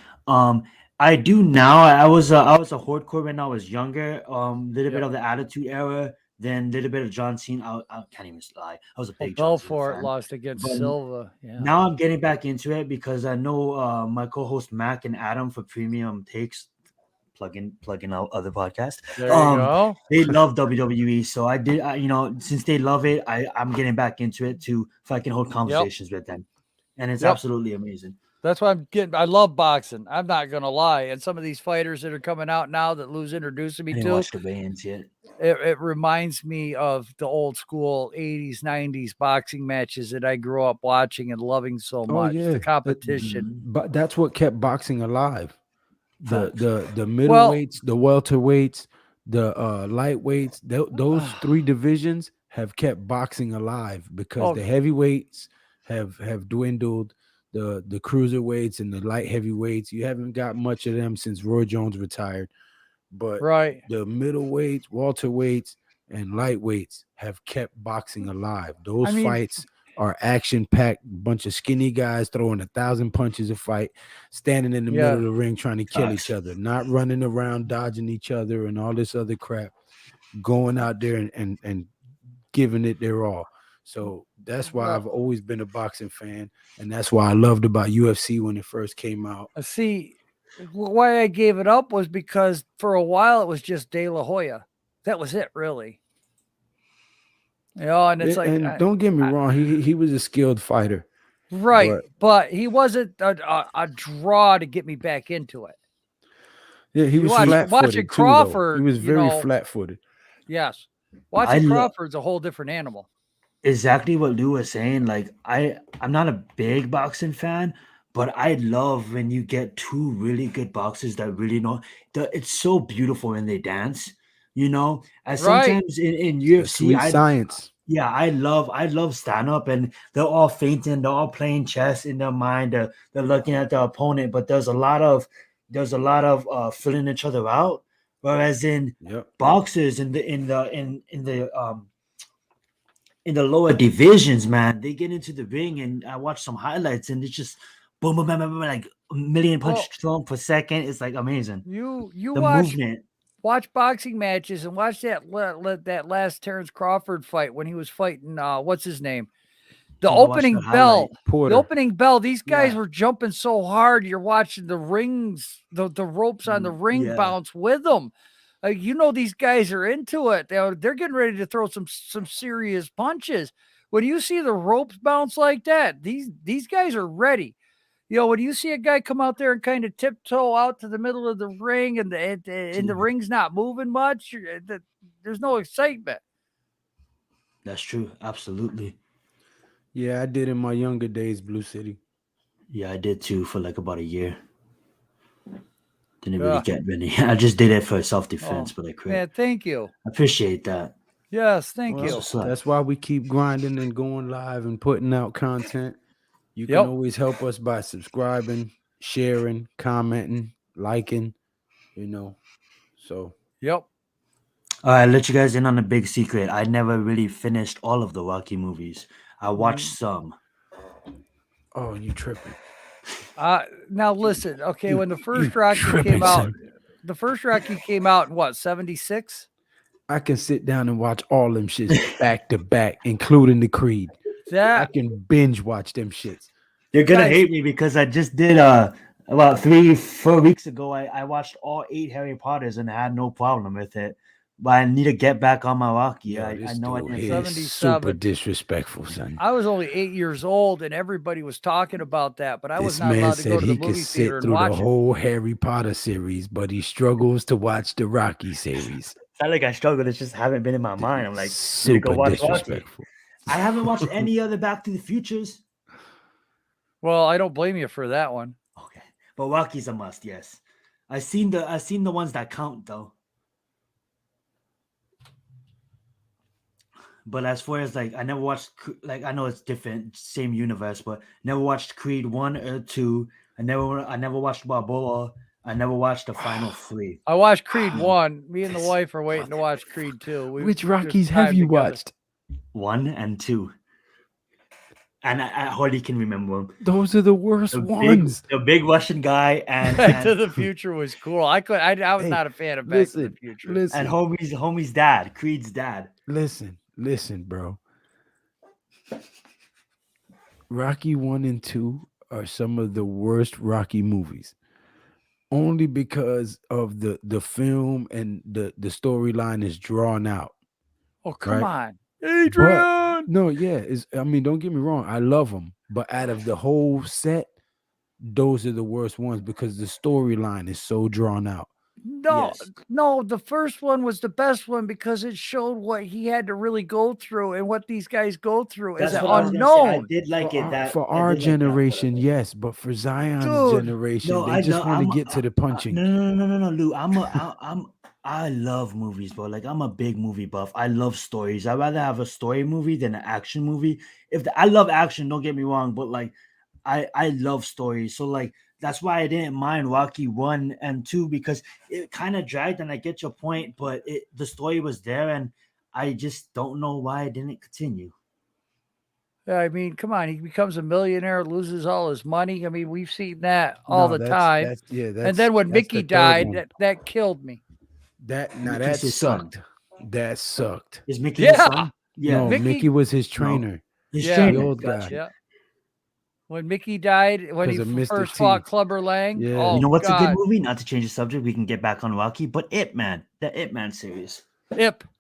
I do now. I was a hardcore when I was younger. Little bit Yep. of the Attitude Era, then little bit of John Cena. I can't even lie. I was a Well, big John Cena Belfort fan, lost against but Silva. Yeah. now I'm getting back into it because I know my co-host Mac and Adam for Premium Takes plug in out other podcast. There you go. They love WWE, so I did. Since they love it, I'm getting back into it too, if I can hold Yep. conversations with them, and it's Yep. absolutely amazing. That's why I'm getting. I love boxing. I'm not gonna lie. And some of these fighters that are coming out now that Lou's introducing I me didn't to, watch the weigh-ins yet. it reminds me of the old school 80s, 90s boxing matches that I grew up watching and loving so Oh much. yeah, The competition. Mhm. but that's what kept boxing alive. The Facts. the the Well, middleweights, the welterweights, the lightweights, those three divisions have kept boxing alive because oh, the heavyweights have dwindled. The cruiserweights and the light heavyweights, you haven't got much of them since Roy Jones retired. But right. the middleweights, welterweights, and lightweights have kept boxing alive. I Those mean, fights are action packed, bunch of skinny guys throwing 1,000 punches a fight, standing in the middle yeah. of the ring trying to kill each Facts. other, not running around dodging each other and all this other crap, going out there and giving it their all. So that's why I've Well, always been a boxing fan, and that's why I loved about UFC when it first came out. see, why I gave it up was because for a while it was just De La Hoya. That was it, really. And it's like, And don't get me wrong, he was a skilled fighter, right, but but he wasn't a draw to get me back into it. yeah, he You was See, flat watching footed too, though. He Crawford, was very flat footed. yes, I watching lo- Crawford's a whole different animal. exactly what Lou was saying. Like I'm not a big boxing fan, but I love when you get two really good boxers that really know. It's so beautiful when they dance. As Right. sometimes in It's the UFC, sweet science. yeah, I love stand up, and they're all fainting, they're all playing chess in their mind. They're looking at the opponent, but there's a lot of filling each other out. Whereas in Yep. boxers in the lower divisions, man, they get into the ring, and I watch some highlights, and it's just boom, boom, boom, boom, boom, like a million punches Well, thrown per second. It's like amazing. you The watch movement. boxing matches and watch that last Terrence Crawford fight when he was fighting what's his name? The I watched the opening bell. highlight. The Porter. opening bell, these guys Yeah. were jumping so hard. You're watching the rings, the ropes on the ring Yeah. bounce with them. These guys are into it. They're getting ready to throw some serious punches. When you see the ropes bounce like that, these guys are ready. When you see a guy come out there and kind of tiptoe out to the middle of the ring and the ring's not moving much, there's no excitement. That's true. Absolutely. Yeah, I did in my younger days, Blue City. Yeah, I did too for like about a year. Didn't really get many. I just did it for self-defense, but I quit. Man, thank you. I appreciate that. Yes, thank Well, you. what's up. that's why we keep grinding and going live and putting out content. You can Yep. always help us by subscribing, sharing, commenting, liking, you know. So Yep. All right, let you guys in on a big secret. I never really finished all of the Rocky movies. I watched some. oh, you tripping. Now listen, okay, You- when the first you Rocky tripping, came out, son. the first Rocky came out in what, 76? I can sit down and watch all them shits back to back, including the Creed. I That can binge watch them shits. You're gonna Guys- hate me because I just did about 3-4 weeks ago. I watched all 8 Harry Potters and I had no problem with it. But I need to get back on my Rocky. Yo, I this know I dude didn't here is finish. super 77. disrespectful, son. I was only 8 years old and everybody was talking about that, but I was This not man allowed to go said to the he could movie theater sit and through the watch it. whole Harry Potter series, but he struggles to watch the Rocky series. It's not like I struggled. It's just haven't been in my mind. I'm like, need to Super go watch Rocky. disrespectful. I haven't watched any other Back to the Futures. Well, I don't blame you for that one. Okay, but Rocky's a must. Yes, I seen the ones that count though. But as far as like, I never watched like I know it's different, same universe, but never watched Creed 1 or 2. I never watched Balboa. I never watched the final 3. I watched Creed 1. Me and the wife are waiting to watch Creed 2. Which there's Rockies have time you together. watched? 1 and 2. And I hardly can remember them. Those are the worst ones. The big Russian guy and Back to the Future was cool. I was Hey, not a fan of Back to the Future. Listen, homie's dad, Creed's dad. listen, bro. Rocky 1 and 2 are some of the worst Rocky movies. Only because of the film and the storyline is drawn out. Oh, come Right. on. Adrian! No, yeah, I mean, don't get me wrong, I love them, but out of the whole set, those are the worst ones because the storyline is so drawn out. No, Yes. no, the first one was the best one because it showed what he had to really go through and what these guys go through is That's what I was gonna say. I unknown. did like it that For I our did like that part of generation, it. yes, but for Zion's Dude. generation, No, they I just know. want to get to the punching. No, Lou. I love movies, bro. Like I'm a big movie buff. I love stories. I'd rather have a story movie than an action movie. I love action, don't get me wrong, but like I love stories. So like that's why I didn't mind Rocky 1 and 2 because it kind of dragged, and I get your point, but the story was there, and I just don't know why it didn't continue. Yeah, I mean, come on, he becomes a millionaire, loses all his money. I mean, we've seen that all the time. And then when Mickey died, that killed me. that Mickey's his son. sucked. That sucked. Is Mickey his Yeah. son? Yeah. No, Mickey was his trainer. His Yeah. trainer. The old Gotcha. guy. Yeah. When Mickey died, when he 'Cause of Mr. first T. fought Clubber Lang. Yeah. Oh, You know what's a good God. movie? Not to change the subject, we can get back on Rocky, but Ip Man, the Ip Man series.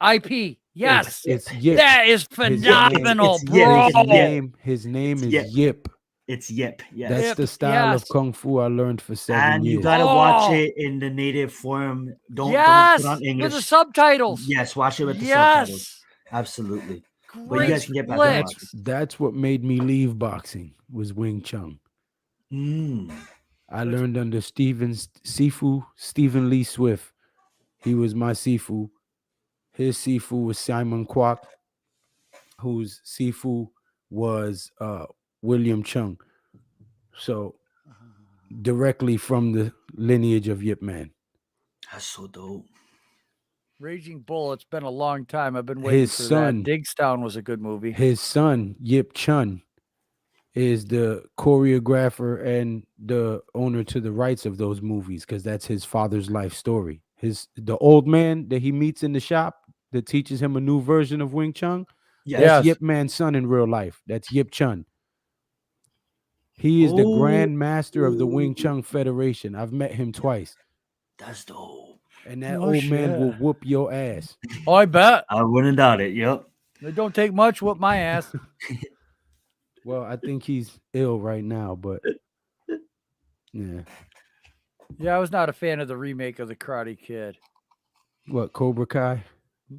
IP. Yes. It's Yip. That is phenomenal, bro. His name It's is Yip. Yip. It's Yip. Yes. That's Yip, the style yes. of kung fu I learned for 7 And years. you gotta watch Oh. it in the native form. Don't Yes. put on English. With the subtitles. Yes, watch it with the subtitles. Yes. Absolutely. But you Great guys can get back split. on Rocky. That's what made me leave boxing was Wing Chun. I learned under Stephen Lee Swift. He was my Sifu. His Sifu was Simon Kwok, whose Sifu was William Chung. So directly from the lineage of Yip Man. That's so dope. Raging Bull. It's been a long time. I've been waiting His for son- that. Digstown was a good movie. His son, Yip Chun, is the choreographer and the owner to the rights of those movies because that's his father's life story. The old man that he meets in the shop that teaches him a new version of Wing Chun. Yes. That's Yip Man's son in real life. That's Yip Chun. He is the Grand Master of the Wing Chun Federation. I've met him twice. That's dope. And that Oh, old man will shit. whoop your ass. Oh, I bet. I wouldn't doubt it. Yep. It don't take much. Whoop my ass. Well, I think he's ill right now, but yeah. Yeah, I was not a fan of the remake of The Karate Kid. What, Cobra Kai?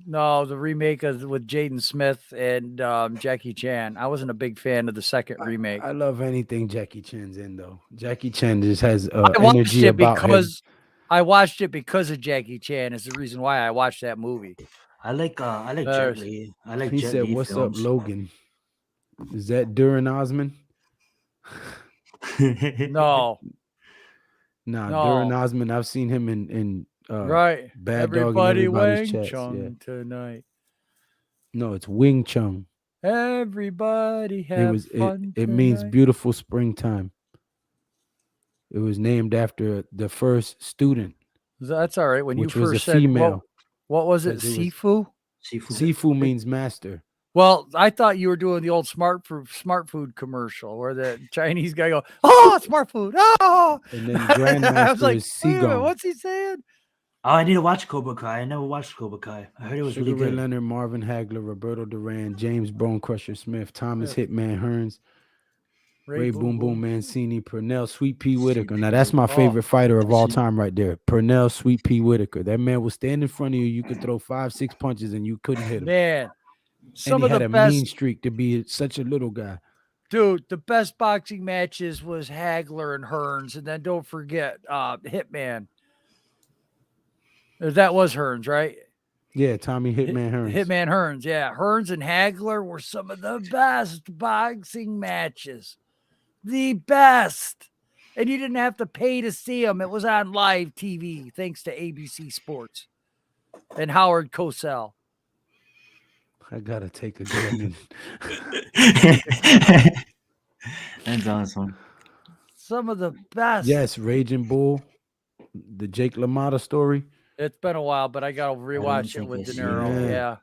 No, the remake with Jaden Smith and Jackie Chan. I wasn't a big fan of the second remake. I love anything Jackie Chan's in, though. Jackie Chan just has I watched energy it about him. because I watched it because of Jackie Chan. Is the reason why I watched that movie. I like Jet There's Li. I like He Jet said, Li "What's up, films. Logan? Is that Duran Osman?" no, Nah, Duran no, Osman. I've seen him in right. Bad Dog and Everybody Everybody's Wang Chats. Yeah, Chung tonight. no, it's Wing Chun. Everybody have fun It means tonight. beautiful springtime. It was named after the first student, That's all right. When you which was a first said female, what was it? because it was Sifu. Seafood. Sifu means master. Well, I thought you were doing the old smart food commercial where the Chinese guy go, "Oh, smart food!" Oh, And then I was Grandmaster like, is "Wait a minute, Sigong. what's he saying?" Oh, I need to watch Cobra Kai. I never watched Cobra Kai. I heard it was Sugar really Ray good. Leonard, Marvin Hagler, Roberto Duran, James Bone Crusher Smith, Thomas Hitman Hearns, Ray Boom Boom Mancini, Purnell Sweet Pea Whitaker. Now that's my favorite fighter of all time right there. Purnell Sweet Pea Whitaker. That man will stand in front of you. You could throw 5, 6 punches and you couldn't hit him. Man, And some he of the had a mean best, streak to be such a little guy. dude. The best boxing matches was Hagler and Hearns, and then don't forget Hitman. That was Hearns, right? Yeah, Tommy Hitman Hearns. Hitman Hearns, yeah. Hearns and Hagler were some of the best boxing matches. The best. And you didn't have to pay to see them. It was on live TV, thanks to ABC Sports and Howard Cosell. I gotta take a gun. That's awesome. Some of the best. Yes, Raging Bull, the Jake LaMotta story. It's been a while, but I gotta rewatch it with De Niro. Yeah.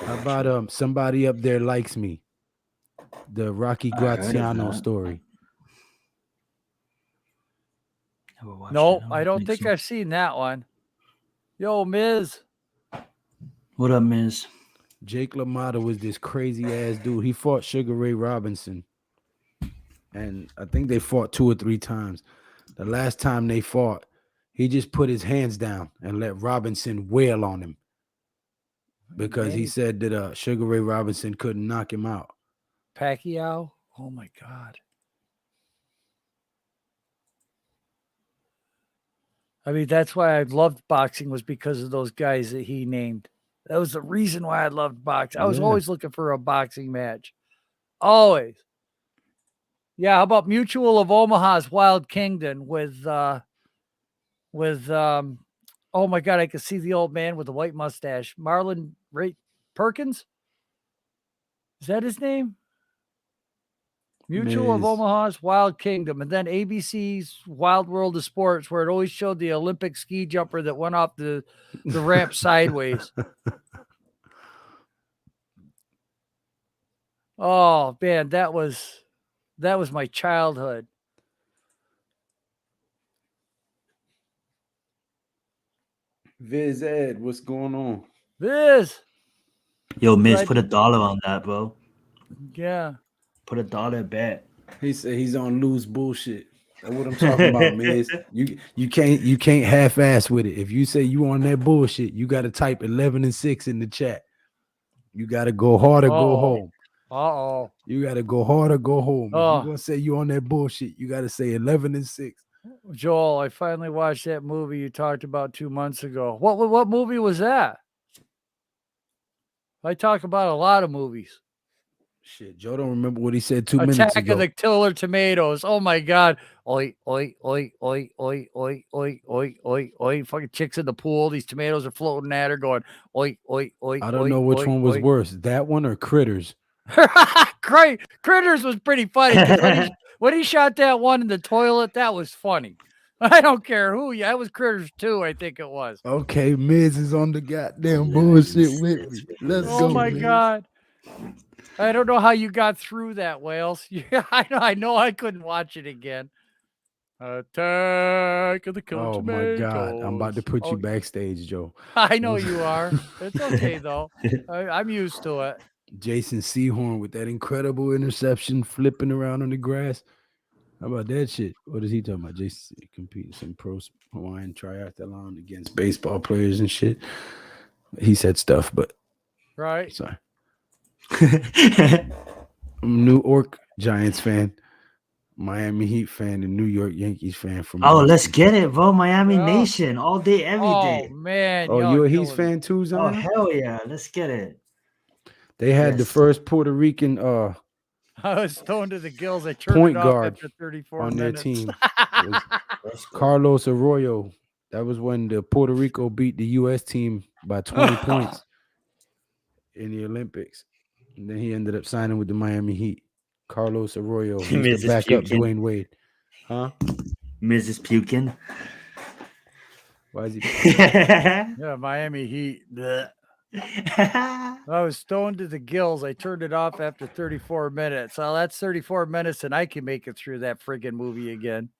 How about Somebody Up There Likes Me? The Rocky Graziano story. No, I don't think I've seen that one. Yo, Miz. What up, Miz? Jake LaMotta was this crazy ass dude. He fought Sugar Ray Robinson. And I think they fought 2 or 3 times. The last time they fought, he just put his hands down and let Robinson wail on him. Because he said that Sugar Ray Robinson couldn't knock him out. Pacquiao? Oh my God. I mean, that's why I loved boxing, was because of those guys that he named. That was the reason why I loved boxing. I was always looking for a boxing match. Always. Yeah, how about Mutual of Omaha's Wild Kingdom with oh my God, I could see the old man with the white mustache. Marlon Ray Perkins? Is that his name? Mutual of Omaha's Wild Kingdom, and then ABC's Wild World of Sports, where it always showed the Olympic ski jumper that went off the ramp sideways. Oh man, that was my childhood. Viz Ed, what's going on? Viz. Yo, Miz, put $1 on that, bro. Yeah. Put $1 bet. He said he's on loose bullshit. That's what I'm talking about, Miz. You can't half-ass with it. If you say you on that bullshit, you got to type 11 and 6 in the chat. You got to go hard or go home. Uh-oh. You got to go hard or go home. Oh. If you're going to say you on that bullshit, you got to say 11 and 6. Joel, I finally watched that movie you talked about 2 months ago. What movie was that? I talk about a lot of movies. Shit, Joe don't remember what he said 2 minutes ago. Attack of the Killer Tomatoes. Oh my God. Oi, oi, oi, oi, oi, oi, oi, oi, oi, oi. Fucking chicks in the pool. These tomatoes are floating at her going, oi, oi, oi. I don't know which one was worse, that one or Critters. Critters was pretty funny because when he shot that one in the toilet, that was funny. I don't care who. Yeah, it was Critters 2, I think it was. Okay, Miz is on the goddamn bullshit with me. Let's go. Oh my God. I don't know how you got through that, Wales. Yeah, I know I couldn't watch it again. Attack of the Killer Tomatoes. My God. I'm about to put you backstage, Joe. I know you are. It's okay, though. I'm used to it. Jason Sehorn with that incredible interception flipping around on the grass. How about that shit? What is he talking about? Jason competes in pro Hawaiian triathlon against baseball players and shit. He said stuff, but right. Sorry. I'm a New York Giants fan. Miami Heat fan and New York Yankees fan from Oh, let's Boston. get it, bro. Miami Yeah. Nation all day, every Oh day. man, Oh, y'all you are a Heat killing me. fan too, Oh, Zion? hell yeah. Let's get it. They had the Yes. first Puerto Rican I was stoned to the gills. I turned it point off guard after 34 on their minutes. team. It was Let's go. Carlos Arroyo. That was when the Puerto Rico beat the U.S. team by 20 points in the Olympics. And then he ended up signing with the Miami Heat. Carlos Arroyo. He used to Mrs. back up Pukin. Dwayne Wade. Huh? Mrs. Pukin. Why is he? Yeah, Miami Heat. Blech. I was stoned to the gills. I turned it off after 34 minutes. Well, that's 34 minutes, and I can make it through that friggin' movie again.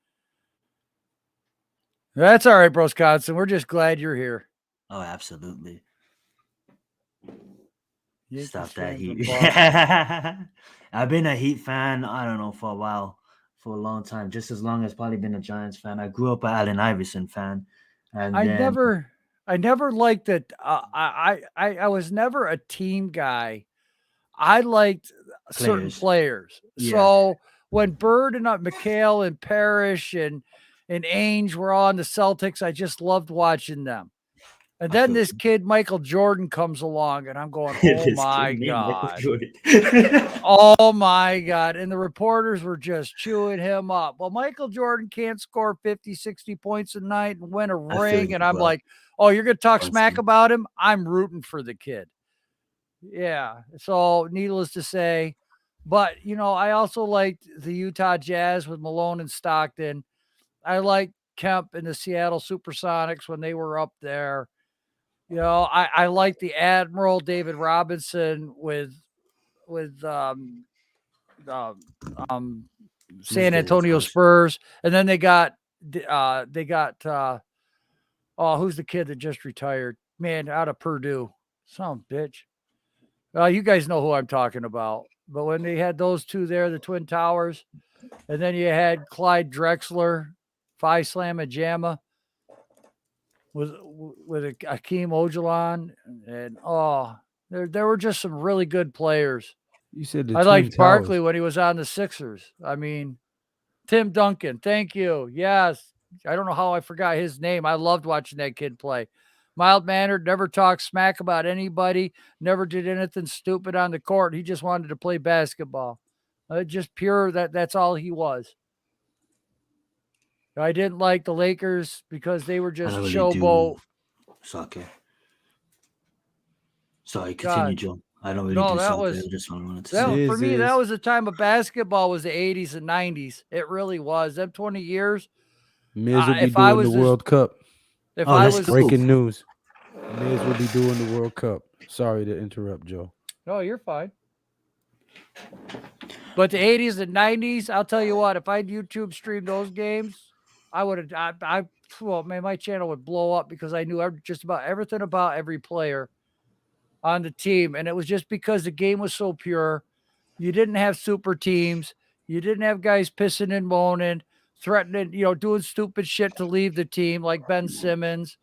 That's all right, Brosconson. We're just glad you're here. Oh, absolutely. Yankees Stop that fan from Heat. Boston. I've been a Heat fan, I don't know, for a while, for a long time, just as long as probably been a Giants fan. I grew up an Allen Iverson fan. And I then never liked it. I was never a team guy. I liked certain players. players. Yeah, So when Bird and McHale and Parrish and Ainge were on the Celtics, I just loved watching them. And I then feel this you. kid Michael Jordan comes along, and I'm going, oh This my kid named Michael god, Jordan. oh my god! And the reporters were just chewing him up. Well, Michael Jordan can't score 50, 60 points a night and win a I feel ring, you, and I'm bro. like, oh, you're gonna talk smack Honestly. about him? I'm rooting for the kid. Yeah. So needless to say, but I also liked the Utah Jazz with Malone and Stockton. I liked Kemp and the Seattle Supersonics when they were up there. I like the Admiral David Robinson with um, um, San Mr. West Antonio Coast. Spurs, and then they got oh, who's the kid that just retired? Man, out of Purdue, some bitch. You guys know who I'm talking about. But when they had those two there, the Twin Towers, and then you had Clyde Drexler, Phi Slamma Jamma with Akeem Ojalon, and there were just some really good players. You said the I Twin liked Barkley Towers. when he was on the Sixers. I mean, Tim Duncan, thank you. Yes. I don't know how I forgot his name. I loved watching that kid play. Mild mannered, never talked smack about anybody, never did anything stupid on the court. He just wanted to play basketball. Just pure that's all he was. I didn't like the Lakers because they were I just don't really do showboat. soccer. Sorry, continue, God, Joe. I don't really no, do that soccer. was That's what I wanted to that say. for Miz me. That is was the time of basketball was the 80s and 90s. It really was. Them 20 years. Miz will be If I doing the was this, World Cup. if Oh, I let's was go. Breaking news. Miz will be doing the World Cup. Sorry to interrupt, Joe. No, you're fine. But the 80s and 90s, I'll tell you what, if I'd YouTube streamed those games, I would have, well, man, my channel would blow up because I knew just about everything about every player on the team. And it was just because the game was so pure. You didn't have super teams. You didn't have guys pissing and moaning, threatening, doing stupid shit to leave the team like Ben Simmons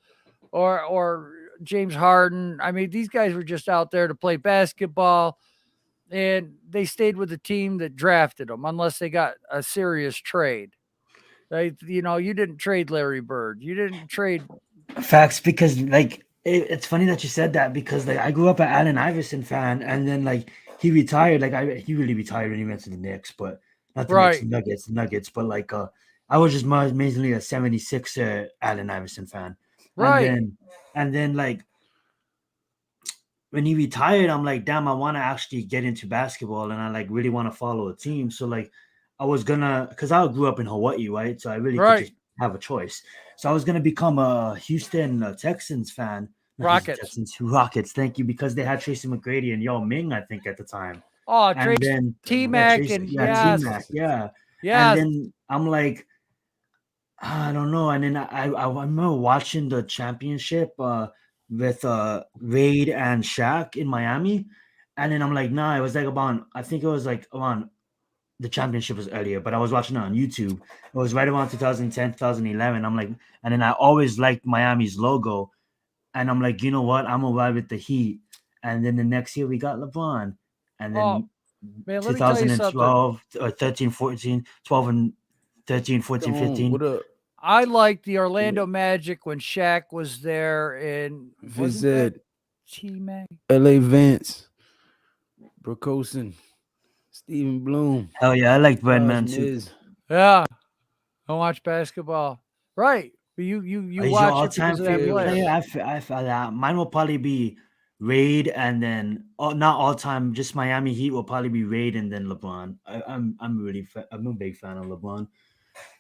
or James Harden. I mean, these guys were just out there to play basketball, and they stayed with the team that drafted them unless they got a serious trade. You didn't trade Larry Bird. You didn't trade. Facts, because like it's funny that you said that because like I grew up an Allen Iverson fan, and then like he retired. Like he really retired when he went to the Knicks, but not the Knicks, Right, Nuggets. But like I was just mainly a 76 Allen Iverson fan, and right, then like when he retired, I'm like, damn, I want to actually get into basketball, and I like really want to follow a team. So like, I was gonna, because I grew up in Hawaii, right? So I really could right. just have a choice. So I was gonna become a Houston Texans fan, not Houston Rockets. Texans, Rockets. Thank you, because they had Tracy McGrady and Yao Ming, I think, at the time. Oh, And Trace then T yeah, Mac, Tracy, and yeah, T yes, Mac, yeah. And yes. then I'm like, I don't know. And then I remember watching the championship with Wade and Shaq in Miami. And then I'm like, nah, it was like about, I think it was like around, the championship was earlier, but I was watching it on YouTube. It was right around 2010, 2011. I'm like, and then I always liked Miami's logo. And I'm like, you know what? I'm gonna ride with the Heat. And then the next year we got LeBron. And Oh, then Man, let me tell you something. 2012 or 13, 14, 12 and 13, 14, Come on, 15. what up? I liked the Orlando Magic when Shaq was there, and wasn't that Visit T-Mac? LA Vance, Brokosen, Stephen Bloom, Hell yeah, I liked Charles Redman too. Miz. Yeah, I watch basketball. Right. You He's your watch it all-time because of that favorite player. player. I feel that mine will probably be Wade, and then not all-time, just Miami Heat will probably be Wade, and then LeBron. I'm a big fan of LeBron.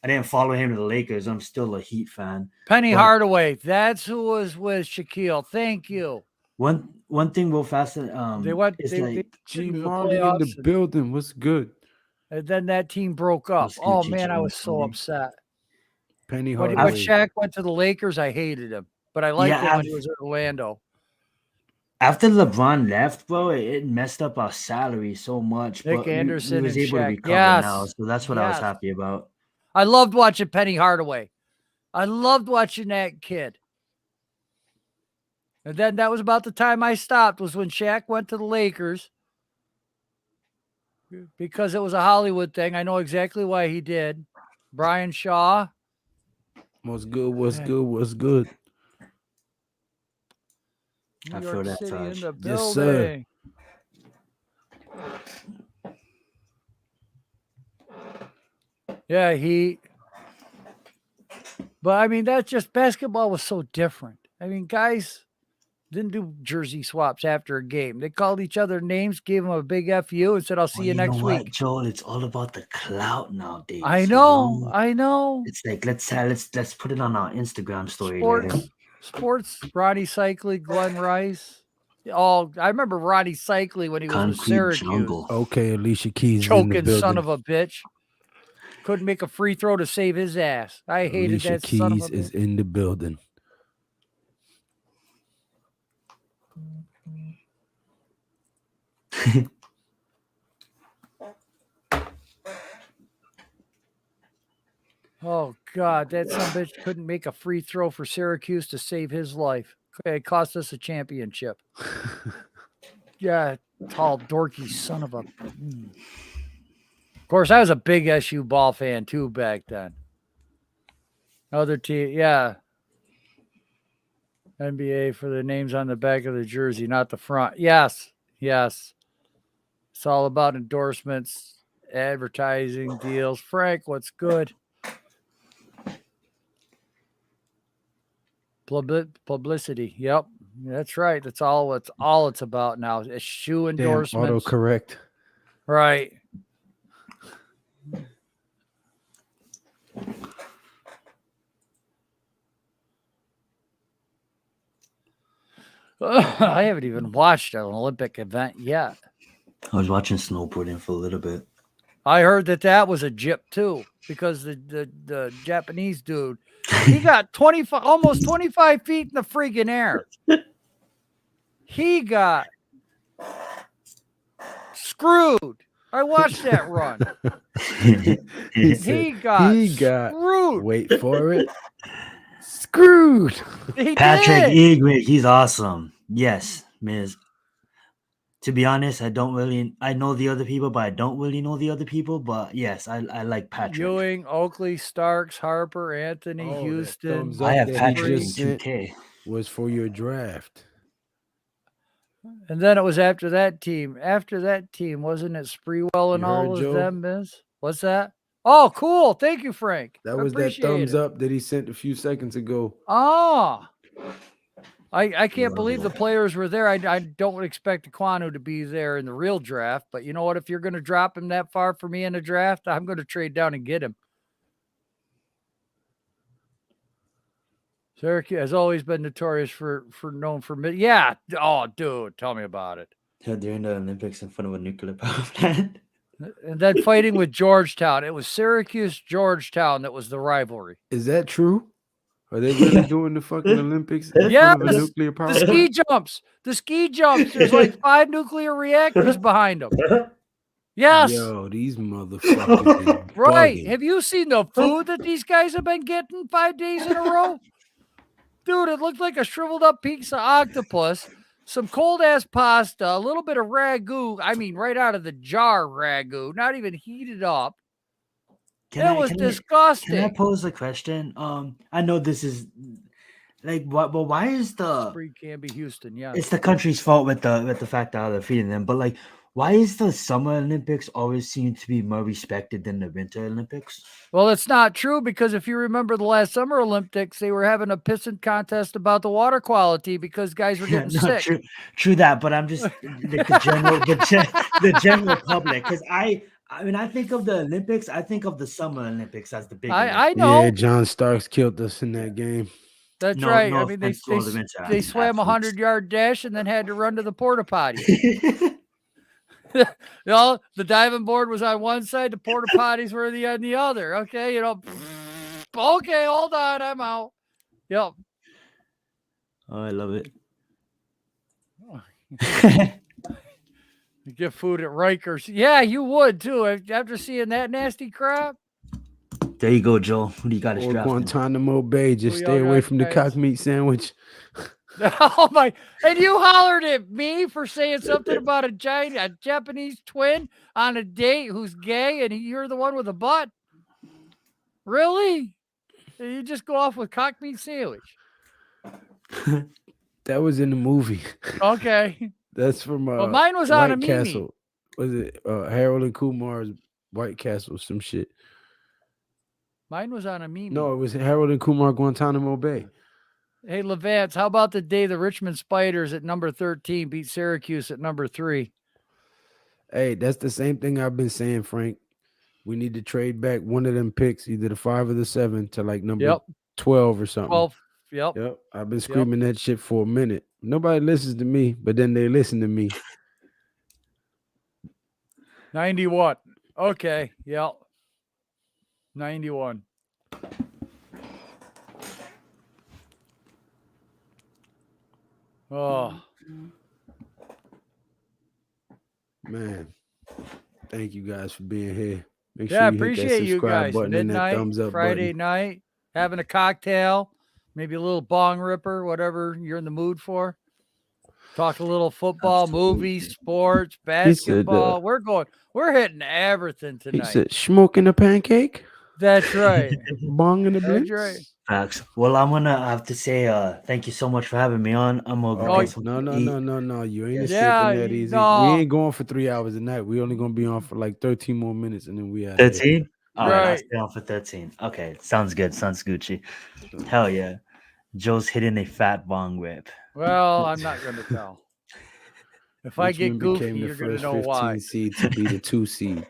I didn't follow him to the Lakers. I'm still a Heat fan. Penny But Hardaway. That's who was with Shaquille. Thank you. one thing real fast, They went. it's They like G into the Marley in the playoffs, building. What's good? and then that team broke up. What's good, Oh man, I Chicharito was so Marley? upset. Penny When Hardaway. Shaq went to the Lakers, I hated him, but I liked Yeah, him when he was in Orlando. after LeBron left, bro, it messed up our salary so much. Nick But we Anderson was and able to Shaq. recover now, Yes, so that's what I was yes. happy about. I loved watching Penny Hardaway. I loved watching that kid. And then that was about the time I stopped, was when Shaq went to the Lakers, because it was a Hollywood thing. I know exactly why he did. Brian Shaw. What's good? What's Hey. good? What's good? I New feel York that City in touch. the Yes, sir. building. Yeah, but I mean, that's just, basketball was so different. I mean, guys didn't do jersey swaps after a game. They called each other names, gave them a big FU, and said, I'll see Well, you you know next what, week. Joel? It's all about the clout nowadays. I you know. know? I know. It's like let's put it on our Instagram story later. Sports, Ronnie Cycli, Glenn Rice. Oh, I remember Ronnie Cycli when he was with Concrete Syracuse. jungle. Okay, Alicia Keys is in the Choking building. son of a bitch. Couldn't make a free throw to save his ass. I hated Alicia that son of Keys a is bitch. in the building. Oh, God, that son of a bitch couldn't make a free throw for Syracuse to save his life. It cost us a championship. Yeah, tall, dorky son of a... Of course, I was a big SU ball fan, too, back then. Other team, yeah. NBA for the names on the back of the jersey, not the front. Yes, yes. It's all about endorsements, advertising deals. Frank, what's good? Publicity. Yep, that's right. That's all. It's about now. It's shoe Damn, endorsements. autocorrect. Right. I haven't even watched an Olympic event yet. I was watching snowboarding for a little bit. I heard that was a gyp too, because the Japanese dude, he got almost 25 feet in the freaking air. He got screwed. I watched that run. He got screwed. Wait for it. Screwed. Patrick did. Egwick, he's awesome. Yes, Miz. To be honest, I know the other people, but I don't really know the other people. But yes, I like Patrick. Ewing, Oakley, Starks, Harper, Anthony, Houston. I have that Patrick in just sent 2K. was for your draft. And then it was after that team. After that team, wasn't it Spreewell and You all heard, of Joe? them, Miz? What's that? Oh, cool. Thank you, Frank. That I was that appreciate thumbs it. up that he sent a few seconds ago. Oh, I can't Love believe it. the players were there. I don't expect Aquanu to be there in the real draft, but you know what? If you're going to drop him that far for me in the draft, I'm going to trade down and get him. Syracuse has always been notorious for known for mid. Yeah. Oh, dude, tell me about it. Yeah, during the Olympics in front of a nuclear power plant. And then fighting with Georgetown. It was Syracuse, Georgetown that was the rivalry. Is that true? Are they really doing the fucking Olympics in Yeah, front of a nuclear power The plant? ski jumps. There's like 5 nuclear reactors behind them. Yes. Yo, these motherfuckers. is Right. bugging. Have you seen the food that these guys have been getting 5 days in a row? Dude, it looked like a shriveled up piece of octopus some cold ass pasta, a little bit of ragu. I mean, right out of the jar ragu, not even heated up. It was Can I disgusting. pose a question? I know this is like what, but why is Free Canby Houston, yes. it's the country's fault with the fact that they're feeding them, but like, why is the Summer Olympics always seem to be more respected than the Winter Olympics? Well, it's not true because if you remember the last Summer Olympics, they were having a pissing contest about the water quality because guys were Yeah, getting no, sick. true that, but I'm just like the general public, because I mean, I think of the Olympics, I think of the Summer Olympics as the big Olympics. I Yeah, know. John Starks killed us in that game. That's No, right. no I mean, offense to all the Winter they swam a athletes. 100-yard dash and then had to run to the porta potties. You know, the diving board was on one side, the porta potties were on the other. Okay, you know. Okay, hold on, I'm out. Yep. Oh, I love it. You get food at Rikers. Yeah, you would too. After seeing that nasty crap. There you go, Joel. Who do you got us Or drafting? Guantanamo Bay. Just Who stay y'all away got, from the guys? cock meat sandwich. Oh my! And you hollered at me for saying something about a Japanese twin on a date who's gay, and you're the one with a butt. Really? You just go off with cock meat sandwich? That was in the movie. Okay. That's from Well, mine was on a White Mimi. Castle. Was it Harold and Kumar's White Castle? Some shit. Mine was on a Mimi. No, it was Harold and Kumar Guantanamo Bay. Hey, Levance, how about the day the Richmond Spiders at number 13 beat Syracuse at number 3? Hey, that's the same thing I've been saying, Frank. We need to trade back one of them picks, either the 5 or the 7, to like number 12 or something. 12. Yep. Yep. I've been screaming that shit for a minute. Nobody listens to me, but then they listen to me. 91. Okay. Yep. 91. Oh. Man. Thank you guys for being here. Make Yeah, I sure you hit that appreciate you subscribe guys. button and that Midnight, thumbs up Friday button. night, having a cocktail, maybe a little bong ripper, whatever you're in the mood for. Talk a little football, movies, sports, basketball. We're hitting everything He tonight. said, smoking a pancake? That's right. Bong in the blitz? That's right. Facts. Well, I'm gonna have to say thank you so much for having me on. I'm gonna go get something to eat. No. You ain't escaping Yeah, that easy. no. We ain't going for 3 hours a night. We only gonna be on for like 13 more minutes and then we out. 13? All right, I'll Right. stay on for 13. Okay, sounds good. Sounds Gucci. Hell yeah. Joe's hitting a fat bong rip. Well, I'm not going to tell. If I get Richmond goofy, became the you're going to first know 15 why. seed to be the 2 seed.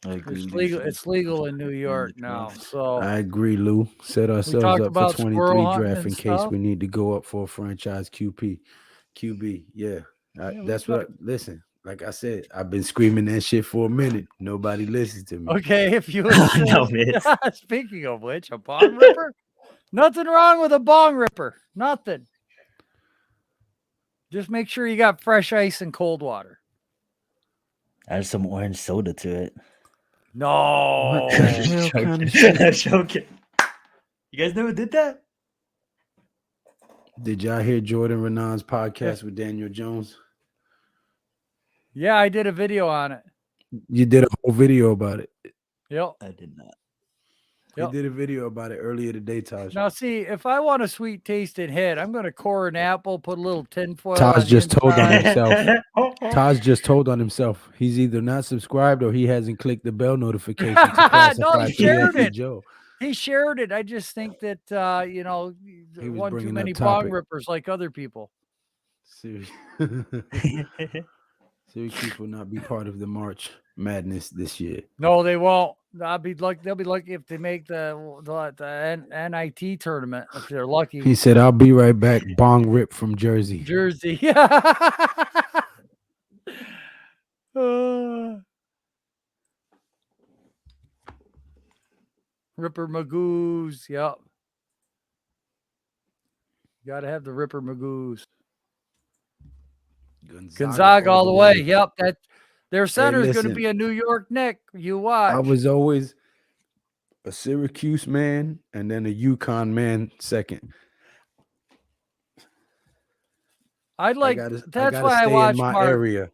I agree. It's legal in New York now. So I agree, Lou. Set ourselves talked up for about 23 squirrel hunting draft and in case stuff. we need to go up for a franchise QB. Yeah. That's what listen. Like I said, I've been screaming that shit for a minute. Nobody listens to me. Okay, if you would No, say, speaking of which, a bong ripper? Nothing wrong with a bong ripper. Nothing. Just make sure you got fresh ice and cold water. Add some orange soda to it. No. Joking. You guys never did that? Did y'all hear Jordan Renan's podcast with Daniel Jones? Yeah, I did a video on it. You did a whole video about it. Yep. I did not. You did a video about it earlier today, Taj. Now, see, if I want a sweet tasting hit, I'm going to core an apple, put a little tinfoil. Taj just told on inside. himself. Taj just told on himself. He's either not subscribed or he hasn't clicked the bell notification to classify he shared PFP it. Joe. He shared it. I just think that, He was one too bringing many up bong topic. rippers like other people. Syracuse will not be part of the March Madness this year. No, they won't. They'll be lucky if they make the NIT tournament, if they're lucky. He said, I'll be right back. Bong rip from Jersey. Jersey. Ripper Magoos. Yep. You got to have the Ripper Magoos. Gonzaga all the way. Yep. Their Hey, center is going to listen, be a New York Knick. You I watch. was always a Syracuse man and then a Yukon man second. I That's gotta why I stay in watch my March. area.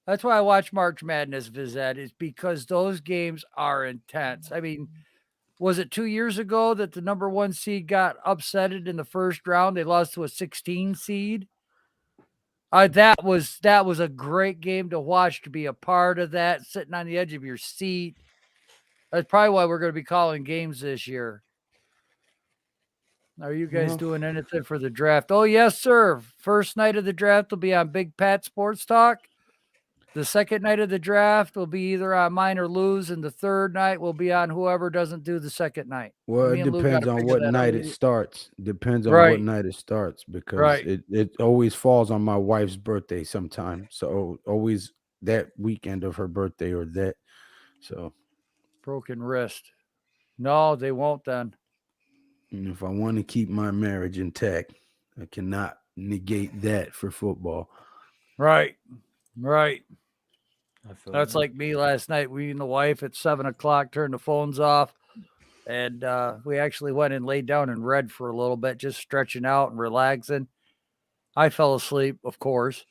That's why I watch March Madness, Vizette, is because those games are intense. I mean, was it 2 years ago that the number one seed got upsetted in the first round? They lost to a 16 seed. That was a great game to watch, to be a part of that, sitting on the edge of your seat. That's probably why we're going to be calling games this year. Are you guys Well, doing anything for the draft? Oh, yes, sir. First night of the draft will be on Big Pat Sports Talk. The second night of the draft will be either on mine or Lou's, and the third night will be on whoever doesn't do the second night. well, Me it and Lou got depends to on figure what that out. night it starts. Depends on what Right, night it starts because right. it always falls on my wife's birthday sometime. So always that weekend of her birthday or that. So Broken wrist. No, they won't then. if I want to keep my marriage intact, I cannot negate that for football. Right, right. I feel That's that. like me last night. We and the wife at 7 o'clock turned the phones off, and we actually went and laid down and read for a little bit, just stretching out and relaxing. I fell asleep, of course.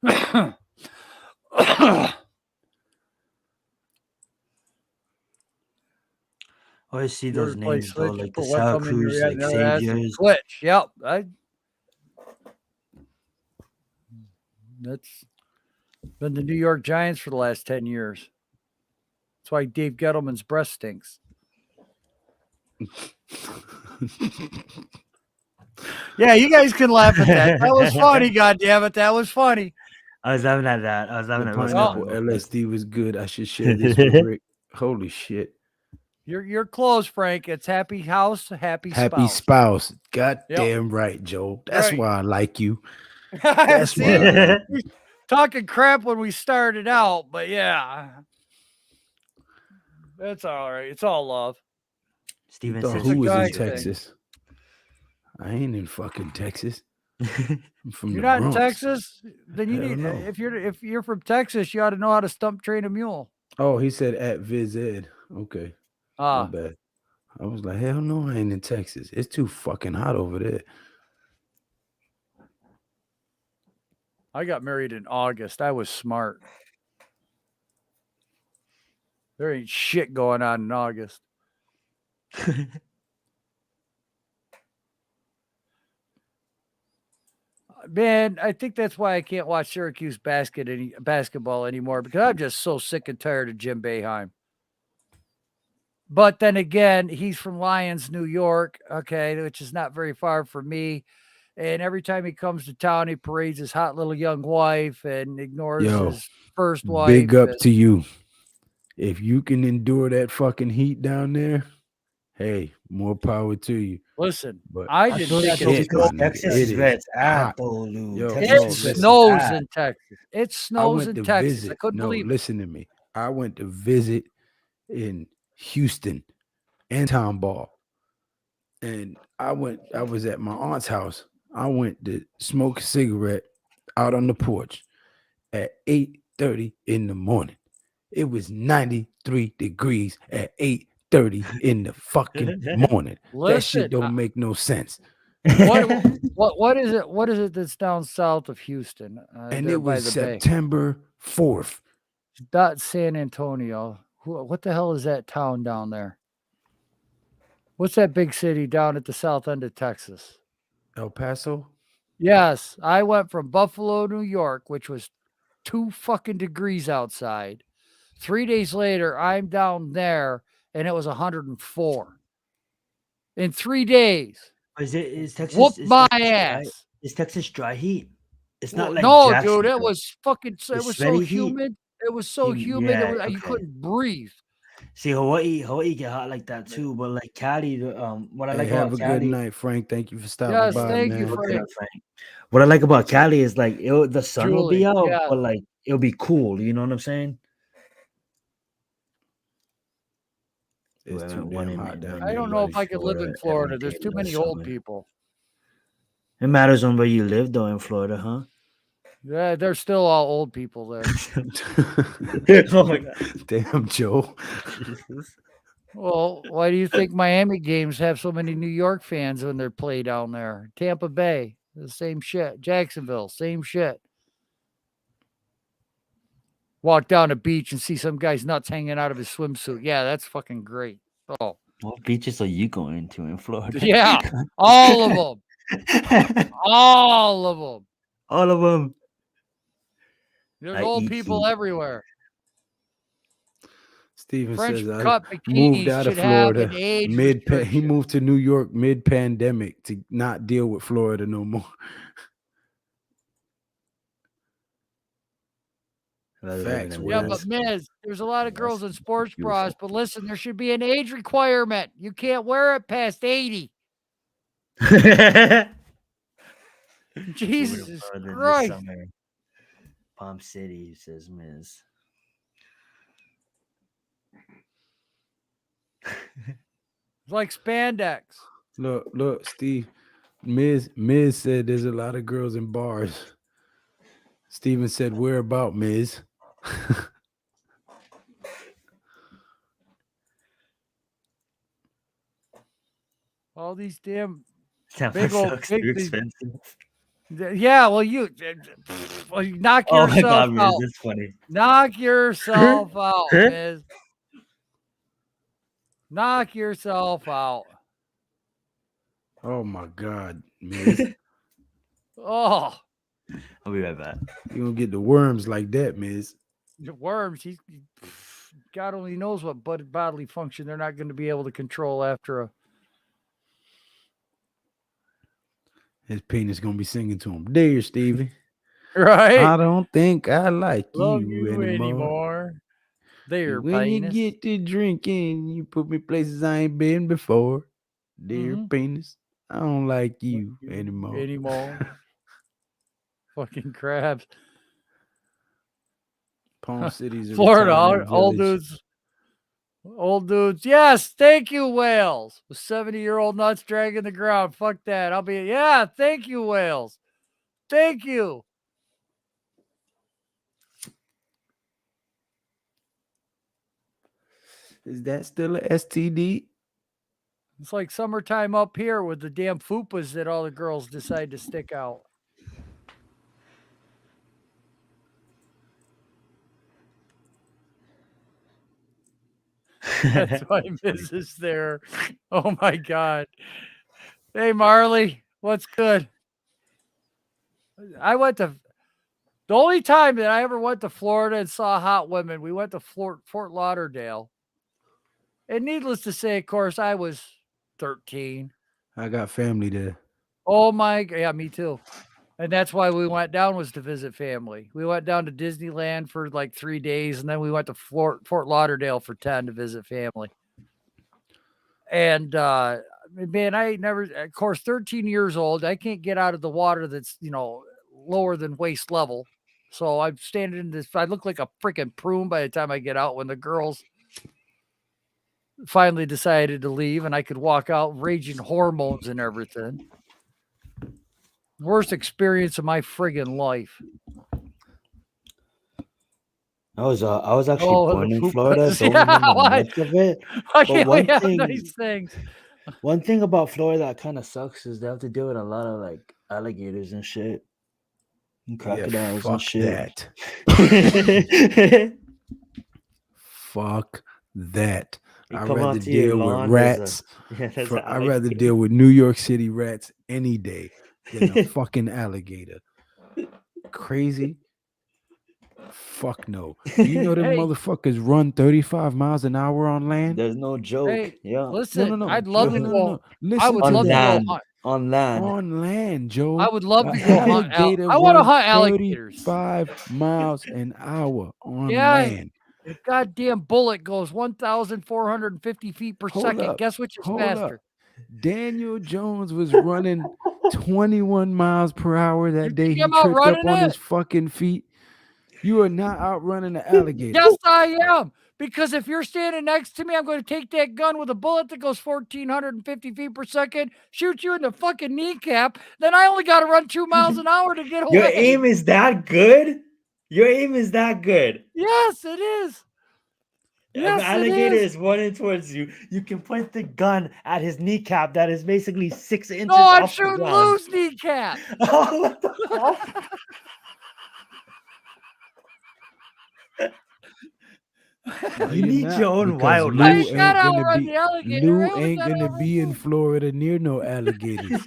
I always see You those ever play names though, Switch? like the Put one Santa thumb in your Cruz, head like and the other ass. Saviors. Switch. Yep. That's been the New York Giants for the last 10 years. That's why Dave Gettleman's breast stinks. Yeah, you guys can laugh at that. That was funny, goddammit. That was funny. I was having at that. I was having The at what's going pineapple on real quick. LSD was good. I should share this with Rick. Holy shit. You're close, Frank. It's happy house, happy Happy spouse. spouse. God damn right, Joe. That's Right. why I like you. That's why I See, like you. talking crap when we started out, but yeah, that's all right. It's all love. Steven Thought says It's a who was guy in thing. Texas? I ain't in fucking Texas. I'm from You're the not Bronx. in Texas, then you Hell need. no. If you're from Texas, you ought to know how to stump train a mule. Oh, he said at Viz Ed. Okay. My Ah, bad. I was like, hell no, I ain't in Texas. It's too fucking hot over there. I got married in August. I was smart. There ain't shit going on in August. Man, I think that's why I can't watch Syracuse basketball anymore, because I'm just so sick and tired of Jim Boeheim. But then again, he's from Lyons, New York, okay, which is not very far from me. And every time he comes to town, he parades his hot little young wife and ignores Yo, his first big wife. up to you. If you can endure that fucking heat down there, hey, more power to you. Listen, But I I did feel that not though shit, know. my because nigga, Texas it is where is it's at hot. though, Lou. Yo, Texas It no, is where it's listen. snows at. in Texas. It I snows went in to Texas. I visit. couldn't No, believe it. listen to me. I went to visit in Houston and Tomball. And I was at my aunt's house. I went to smoke a cigarette out on the porch at 8:30 in the morning. It was 93 degrees at 8:30 in the fucking morning. That shit Listen, don't make no sense. what is it? What is it that's down south of Houston, And there it by was the bay? September 4th. Not San Antonio. What the hell is that town down there? What's that big city down at the south end of Texas? El Paso. Yes, I went from Buffalo, New York, which was 2 fucking degrees outside. 3 days later, I'm down there, and it was 104 in 3 days. Is Whoop Texas my dry? ass. Is Texas dry heat? It's not Well, like no, dude, it Jacksonville. was fucking. It It's was so sweaty heat. humid. It was so humid. Yeah, You okay. couldn't breathe. See, Hawaii get hot like that too, but like Cali, what I Hey, like have about a good Cali, night, Frank. Thank you for stopping Yes, by, thank you, man. look it Frank. up, Frank. What I like about Cali is like the sun will be Julie, out, yeah. but like it'll be cool. You know what I'm saying? It's too When damn hot down I there, don't know buddy. if I could live in Florida. There's too many old people. It matters on where you live, though, in Florida, huh? Yeah, they're still all old people there. Oh my god. Damn, Joe. Jesus. Well, why do you think Miami games have so many New York fans when they're play down there? Tampa Bay, the same shit. Jacksonville, same shit. Walk down the beach and see some guy's nuts hanging out of his swimsuit. Yeah, that's fucking great. Oh, What beaches are you going to in Florida? yeah, all of them, all of them. All of them. There's I old eat people heat. everywhere. Steven French says I cut moved bikinis out of should have an Florida age he restriction. moved to New York mid-pandemic to not deal with Florida no more. Rather Facts, living in Yeah, Will. but West. Miz, there's a lot of girls in sports bras, Beautiful. but listen, there should be an age requirement. You can't wear it past 80. Jesus Florida this Christ. summer. Palm City, says Miz. It's like spandex. Look, Steve. Miz said there's a lot of girls in bars. Steven said, where about, Miz? All these damn Tampa big old sucks. big. Too expensive. Yeah, well, you knock Oh my yourself god, Miz, out. that's funny. Knock yourself out, Miz. Knock yourself out. Oh my God, Miz. Oh, I'll be right back. You don't get the worms like that, Miz. the worms. God only knows what bodily function they're not going to be able to control after a. His penis gonna be singing to him. There, Stevie. Right? I don't think I like Love you you anymore. anymore. There, When penis. you get to drinking, you put me places I ain't been before. Dear penis, I don't like you anymore. Fucking crabs. Palm City's a Florida, retirement old village. dudes. Old dudes. Yes, thank you, Wales. With 70-year-old nuts dragging the ground. Fuck that. Yeah, thank you, Wales. Thank you. Is that still a STD? It's like summertime up here with the damn fupas that all the girls decide to stick out. That's why Miz is there. Oh my God. Hey, Marley, what's good? The only time that I ever went to Florida and saw hot women, we went to Fort Lauderdale. And needless to say, of course, I was 13. I got family there. Oh my, yeah, me too. And that's why we went down, was to visit family. We went down to Disneyland for like 3 days, and then we went to Fort Lauderdale for 10 to visit family. And man, I never, of course, 13 years old, I can't get out of the water that's, lower than waist level. So I'm standing in this, I look like a freaking prune by the time I get out, when the girls finally decided to leave and I could walk out, raging hormones and everything. Worst experience of my friggin' life. I was actually Oh, born the in fupas. Florida. Don't Yeah, remember what? much of it. Okay, one we have thing- nice things. One thing about Florida that kind of sucks is they have to deal with a lot of like alligators and shit, and crocodiles fuck and shit. that. Fuck that. They I'd come rather onto your deal with lawn, rats. there's I'd rather alligator. deal with New York City rats any day than a fucking alligator. Crazy? Fuck no. You know them Hey. motherfuckers run 35 miles an hour on land? There's no joke. Hey, Yeah, listen, No. I'd love to No. go. Listen I would to love to that. go land. hunt. On land. On land, Joe. I would love A to go hunt. alligator I want to runs hunt alligators. 35 miles an hour on Yeah, land. the goddamn bullet goes 1,450 feet per Hold second. up. Guess which is Hold up. faster? Daniel Jones was running 21 miles per hour that day. He him tripped outrunning up on it? his fucking feet. You are not outrunning the alligator. Yes, I am. Because if you're standing next to me, I'm going to take that gun with a bullet that goes 1,450 feet per second, shoot you in the fucking kneecap. Then I only got to run 2 miles an hour to get Your away. aim is that good? Your aim is that good? Yes, it is. If Yes, an alligator it is. is running towards you, you can point the gun at his kneecap that is basically 6 inches No, I'm off the shooting ground. Lou's kneecap. Oh, what the fuck? No, You you're need your not, own because wildlife I Lou ain't got show. ain't to gonna outrun be the alligator. I Lou only ain't got to gonna be in outrun Florida near no alligators.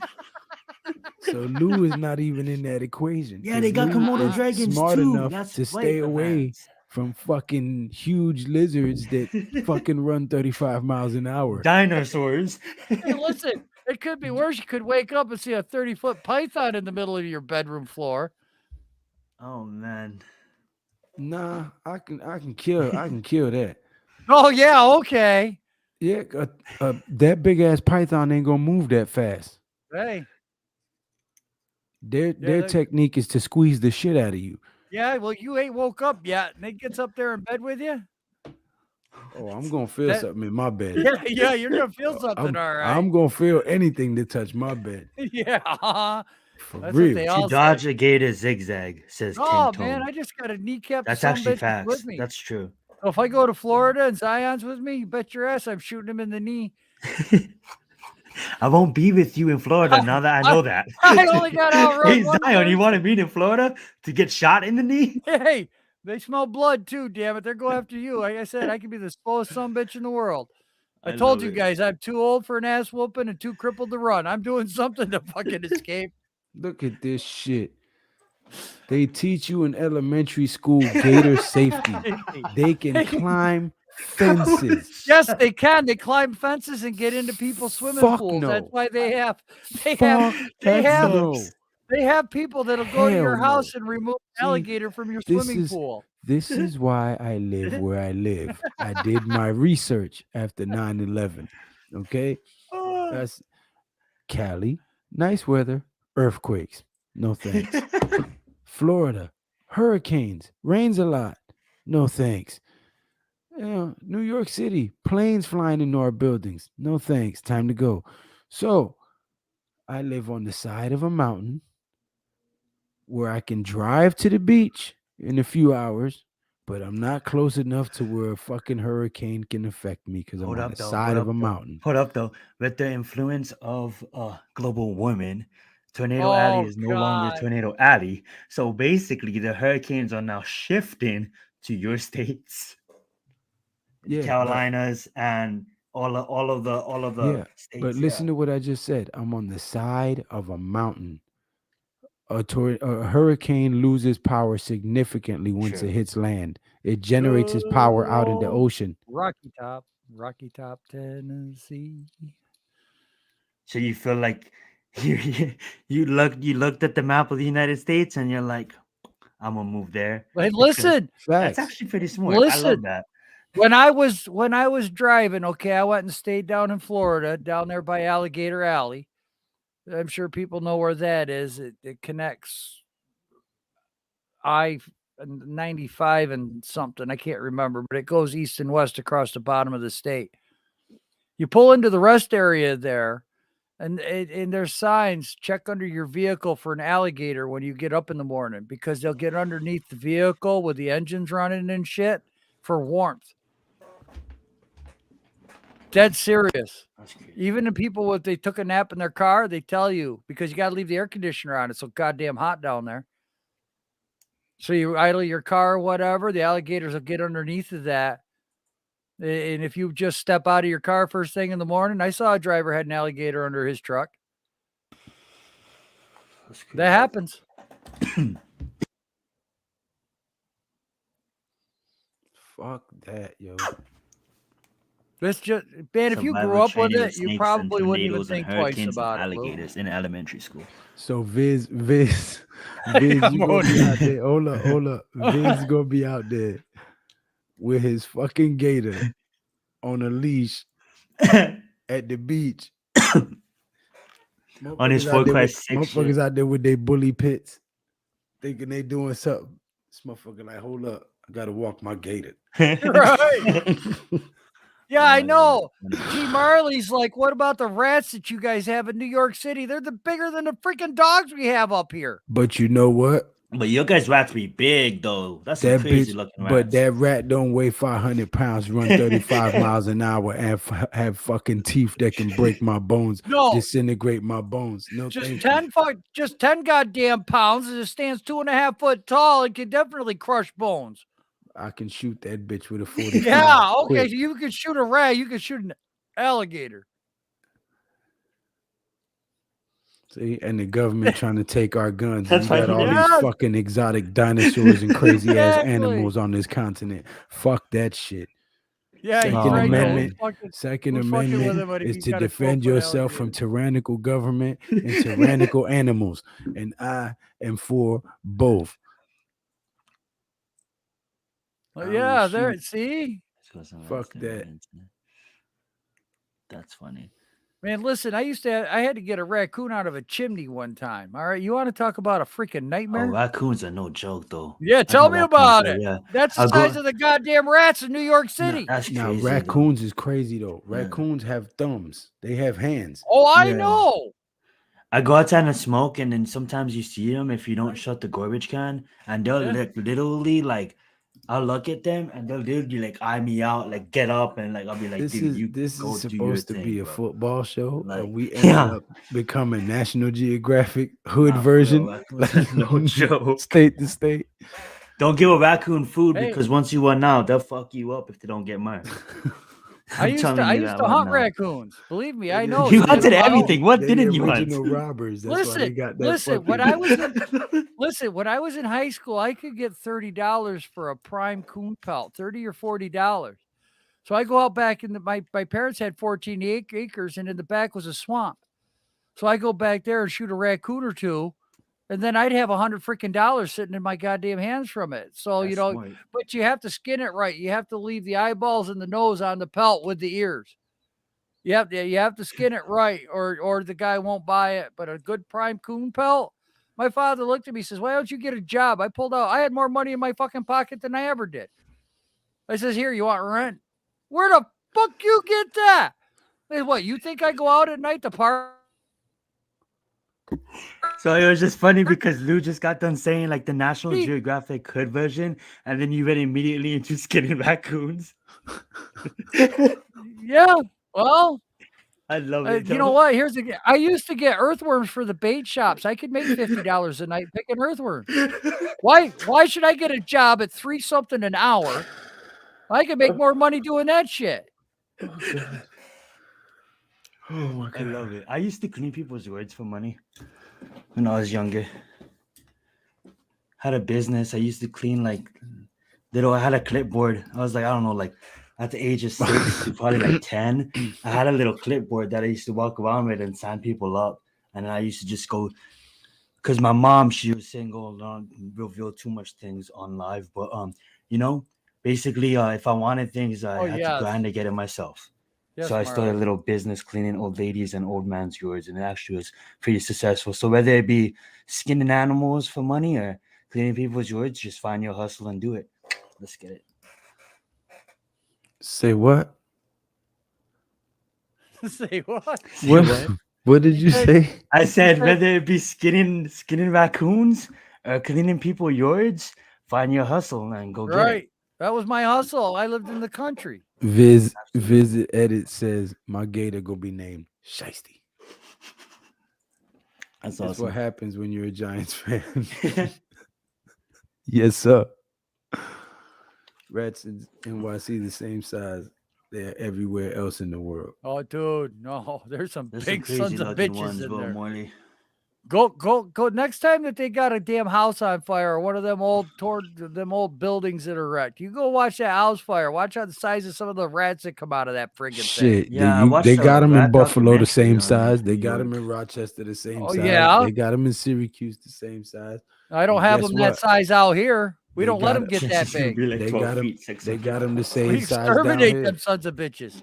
So Lou is not even in that equation. Yeah, 'cause they got Lou Komodo is dragons smart too. enough That's to right, stay my away mans. from fucking huge lizards that fucking run 35 miles an hour. Dinosaurs. Hey, listen, it could be worse. You could wake up and see a 30-foot python in the middle of your bedroom floor. Oh man. Nah, I can kill that. Oh, yeah, okay. Yeah, that big ass python ain't gonna move that fast. Hey, Their yeah, technique is to squeeze the shit out of you. yeah, well, you ain't woke up yet, and it gets up there in bed with you. Oh, I'm gonna feel That- something in my bed. Yeah, you're gonna feel something, all right. I'm gonna feel anything to touch my bed. Yeah, For that's real. what they To all say. dodge a gator zigzag, says King Oh Tone. man, I just got a kneecap. That's Some actually bitch facts. with me. That's true. So if I go to Florida and Zion's with me, you bet your ass I'm shooting him in the knee. I won't be with you in Florida now that I know that. I only got to outrun Hey one Zion, you want to person. meet in Florida to get shot in the knee? Hey, they smell blood too. Damn it, they're going after you. Like I said, I could be the slowest son bitch in the world. I told love you it. guys I'm too old for an ass whooping and too crippled to run. I'm doing something to fucking escape. Look at this shit. They teach you in elementary school gator safety. They can climb fences. Yes, they can. They climb fences and get into people's swimming Fuck pools. That's no. why they have Fuck no. they have people that'll go to your Hell house no. and remove See, an alligator from your This swimming is pool. this is why I live where I live. I did my research after 9/11. Okay? That's Cali, nice weather, earthquakes. No thanks. Florida, hurricanes, rains a lot. No thanks. New York City, planes flying into our buildings. No thanks. Time to go. So, I live on the side of a mountain where I can drive to the beach in a few hours, but I'm not close enough to where a fucking hurricane can affect me because I'm Hold on up the though. side of a mountain. Hold up though. With the influence of global warming, Tornado Alley Oh is no longer God. Tornado Alley. So basically, the hurricanes are now shifting to your states, Yeah, Carolinas, and all of the yeah, states. but listen to what I just said. I'm on the side of a mountain. A hurricane loses power significantly once True. it hits land. It generates its power out in the ocean. Rocky Top, Tennessee. So you feel like you looked at the map of the United States and you're like, I'm gonna move there. Hey, because listen, That's Facts. actually pretty smart. I love listen. that. When I was driving, okay, I went and stayed down in Florida, down there by Alligator Alley. I'm sure people know where that is. It connects I-95 and something. I can't remember, but it goes east and west across the bottom of the state. You pull into the rest area there, and there's signs, check under your vehicle for an alligator when you get up in the morning, because they'll get underneath the vehicle with the engines running and shit for warmth. Dead serious. That's crazy. Even the people what they took a nap in their car, they tell you, because you got to leave the air conditioner on. It's so goddamn hot down there. So you idle your car or whatever, the alligators will get underneath of that. And if you just step out of your car first thing in the morning, I saw a driver had an alligator under his truck. That's crazy. That happens. Fuck that, yo. That's just, man, if you grew Survival up with training it, you snakes and probably wouldn't even tornadoes and think twice hurricanes and about it, Lou. alligators in elementary school. So Viz, you gonna be out there. Hold up. Viz gonna be out there with his fucking gator on a leash at the beach. On his Motherfuckers out there with their bully pits, thinking they doing something. This motherfucker like, hold up. I gotta walk my gator. Right. Yeah, I Oh, know. that's G. funny. Marley's like, what about the rats that you guys have in New York City? They're bigger than the freaking dogs we have up here. But you know what? But your guys' rats be big though. That's some That crazy bitch, looking but rats. that rat don't weigh 500 pounds, run 35 miles an hour, and have fucking teeth that can break my bones, No, disintegrate my bones. No, just thank you. 10 goddamn pounds, and it stands 2.5 foot tall. It can definitely crush bones. I can shoot that bitch with a 45 Yeah, okay. quick. So you can shoot a rat, you can shoot an alligator. See, and the government trying to take our guns. And That's you why got he all did it. these Yes, fucking exotic dinosaurs and crazy ass exactly. animals on this continent. Fuck that shit. Yeah, he's Second Oh, right though. Amendment. man. Second Who's fucking with Amendment him when is he's to got a defend 12-foot yourself from alligator? tyrannical government and tyrannical animals. And I am for both. Well, I will yeah, there. shoot. See, Let's go some Fuck rats in that. the internet. That's funny. man. Listen, I had to get a raccoon out of a chimney one time. All right, you want to talk about a freaking Oh, nightmare? raccoons are no joke though. Yeah, I tell know me raccoons about are, it. yeah. That's the I'll size go. of the goddamn rats in New York City. That's Now, crazy though. raccoons is crazy though. Yeah. Raccoons have thumbs. They have hands. Oh, I Yeah. know. I go outside and smoke, and then sometimes you see them if you don't shut the garbage can, and they'll Yeah. literally like, I'll look at them and they'll literally like eye me out, like get up, and like I'll be like, This dude, is you this go is do your supposed to thing, be a bro. football show, Like, and we ended yeah, up becoming National Geographic hood nah, for real, version, raccoons are no joke. state to state. Don't give a raccoon food Hey. because once you run out, they'll fuck you up if they don't get mine. I I'm used telling to you that right hunt now. raccoons. Believe me, I know. You You get hunted 'em out. everything. What They didn't you hunt? original robbers. That's why they Listen, got that listen. When fucking. I was in Listen, when I was in high school, I could get $30 for a prime coon pelt, $30 or $40. So I go out back in my parents had 14 acres, and in the back was a swamp. So I go back there and shoot a raccoon or two, and then I'd have $100 sitting in my goddamn hands from it. So That's smart. but you have to skin it right. You have to leave the eyeballs and the nose on the pelt with the ears. You have to skin it right, or the guy won't buy it. But a good prime coon pelt. My father looked at me and says, "Why don't you get a job?" I pulled out. I had more money in my fucking pocket than I ever did. I says, "Here, you want rent? Where the fuck you get that?" Hey, what, you think I go out at night to park? So it was just funny because Lou just got done saying like the National Geographic hood version, and then you went immediately into skinning raccoons. Yeah. Well, I love it. you know what? I used to get earthworms for the bait shops. I could make $50 a night picking earthworms. Why should I get a job at 3 something an hour? I could make more money doing that shit. Oh my I love it. I used to clean people's words for money when I was younger. Had a business. I used to clean like I had a clipboard. I was like, I don't know, like at the age of 6 to probably like 10, I had a little clipboard that I used to walk around with and sign people up. And I used to just go, because my mom, she was single, don't reveal too much things on live, but basically, if I wanted things, I had to grind to get it myself. Yes, so I started a little business cleaning old ladies and old man's yards, and it actually was pretty successful. So whether it be skinning animals for money or cleaning people's yards, just find your hustle and do it. Let's get it. Say what? Say what? What did you say? I said whether it be skinning raccoons or cleaning people's yards, find your hustle and go get it. Right. That was my hustle. I lived in the country. Visit edit says my gator gonna be named Shiesty. That's That's awesome. what happens when you're a Giants fan. Yes, sir. Rats in NYC the same size. They're everywhere else in the world. Oh, dude, no, there's some There's big some sons crazy of looking bitches ones, in bro, there. Morley. Go next time that they got a damn house on fire or one of them old buildings that are wrecked. You go watch that house fire. Watch how the size of some of the rats that come out of that friggin' thing. Shit, Yeah, I watched they a got them in rat Buffalo the documentary same on size. They New got them York. in Rochester the same Oh, size. yeah? They got them in Syracuse the same size. I don't And have guess them that what? size out here. We They don't let got them get that big. Be like They 12 got them. feet, 6 They inches. got them the We same size down exterminate here. them sons of bitches.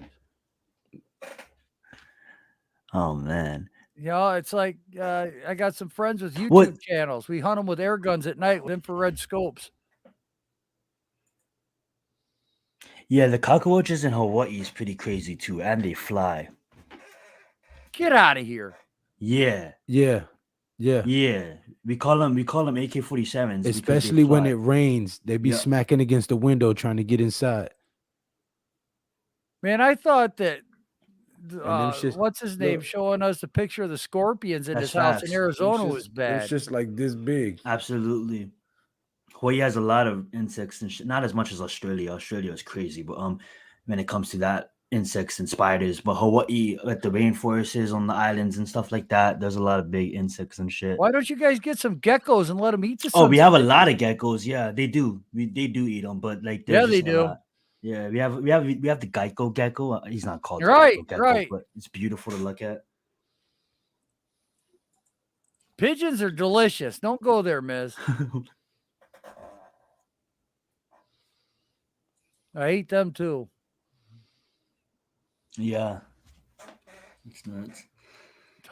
Oh man. You know, it's like I got some friends with YouTube What? channels. We hunt them with air guns at night with infrared scopes. Yeah, the cockroaches in Hawaii is pretty crazy too, and they fly. Get out of here. Yeah, Yeah, yeah. yeah. We call them AK-47s because they Especially when fly. it rains, they be Yeah. smacking against the window trying to get inside. Man, I thought that And them shits, what's his name look, showing us the picture of the scorpions in That's his house in facts. Arizona was them bad. shits like this big. Absolutely. Hawaii has a lot of insects and shit. Not as much as Australia. Australia is crazy, but when it comes to that, insects and spiders. But Hawaii, like the rainforests is on the islands and stuff like that, there's a lot of big insects and shit. Why don't you guys get some geckos and let them eat the Oh, we sunset? have a lot of geckos. Yeah, they do. They do eat them, but like Yeah, there's they just a do. lot. Yeah, we have the Geico gecko. He's not called the Right, Geico gecko, right. but it's beautiful to look at. Pigeons are delicious. Don't go there, Miz. I eat them too. Yeah, it's nuts.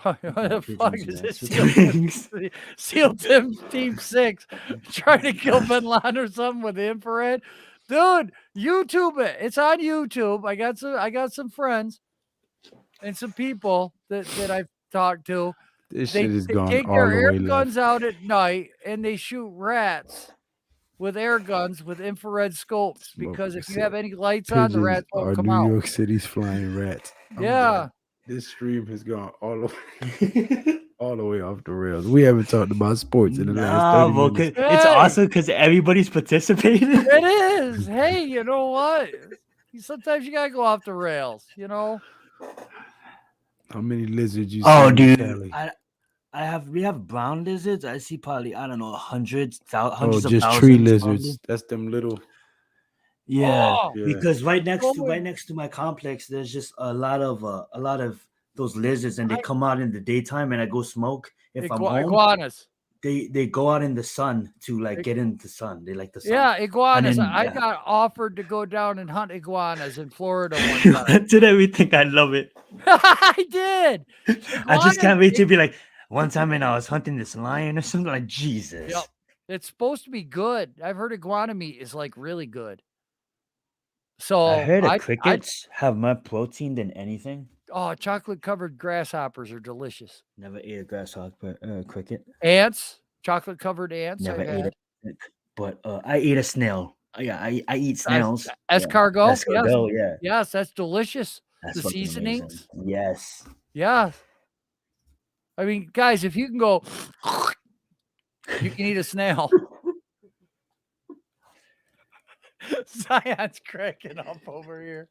What the fuck is Pigeons this? nuts. SEAL Team 6 trying to kill Bin Laden or something with the infrared? Dude, YouTube it. It's on YouTube. I got some friends and some people that I've talked to. This They shit is gone take all their the air way guns left. out at night and they shoot rats with air guns with infrared scopes because if you have any lights on, the Pigeons rats won't are come New out. York City's flying rats. I'm Yeah. done. This stream has gone all the way off the rails. We haven't talked about sports in the last Nah, 30 bro, minutes. it's Hey! awesome because everybody's participating. It is. Hey, you know what? Sometimes you gotta go off the rails, you know? How many lizards you Oh, see in dude, Cali? we have brown lizards. I see probably I don't know hundreds Oh, of just tree thousands. lizards. Probably. That's them little. Yeah, Oh, Yeah. because right next Going- to my complex, there's just a lot of those lizards, and they come out in the daytime, and I go smoke. If I'm home, iguanas. they go out in the sun to like get in the sun. They like the sun. Yeah, iguanas. then, I yeah. got offered to go down and hunt iguanas in Florida one time. That's everything. I love it. I did. I just can't Iguanas, wait to be like one time when I was hunting this lion or something like Jesus. Yep. It's supposed to be good. I've heard iguana meat is like really good. So I heard crickets have more protein than anything. oh, chocolate covered grasshoppers are delicious. Never ate a grasshopper cricket. Ants, chocolate covered ants. Never I've ate had. it. But I ate a snail. Yeah, I eat snails. Escargot. Yes. Escargot, yeah. Yes, that's delicious. That's The fucking amazing. seasonings. Yes. Yeah. I mean, guys, if you can go, you can eat a snail. Zion's cracking up over here.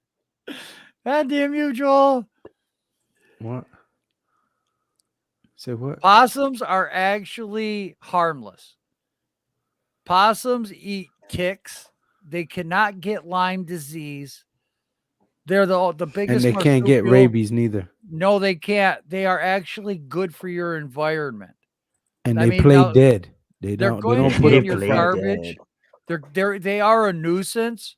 God damn you, Joel. What? Say what? Possums are actually harmless. Possums eat ticks. They cannot get Lyme disease. They're the biggest. And they can't get marsupial. rabies neither. No, they can't. They are actually good for your environment. And I they mean, play now, dead. They're They going don't to put be up in your the fight. garbage. They are a nuisance,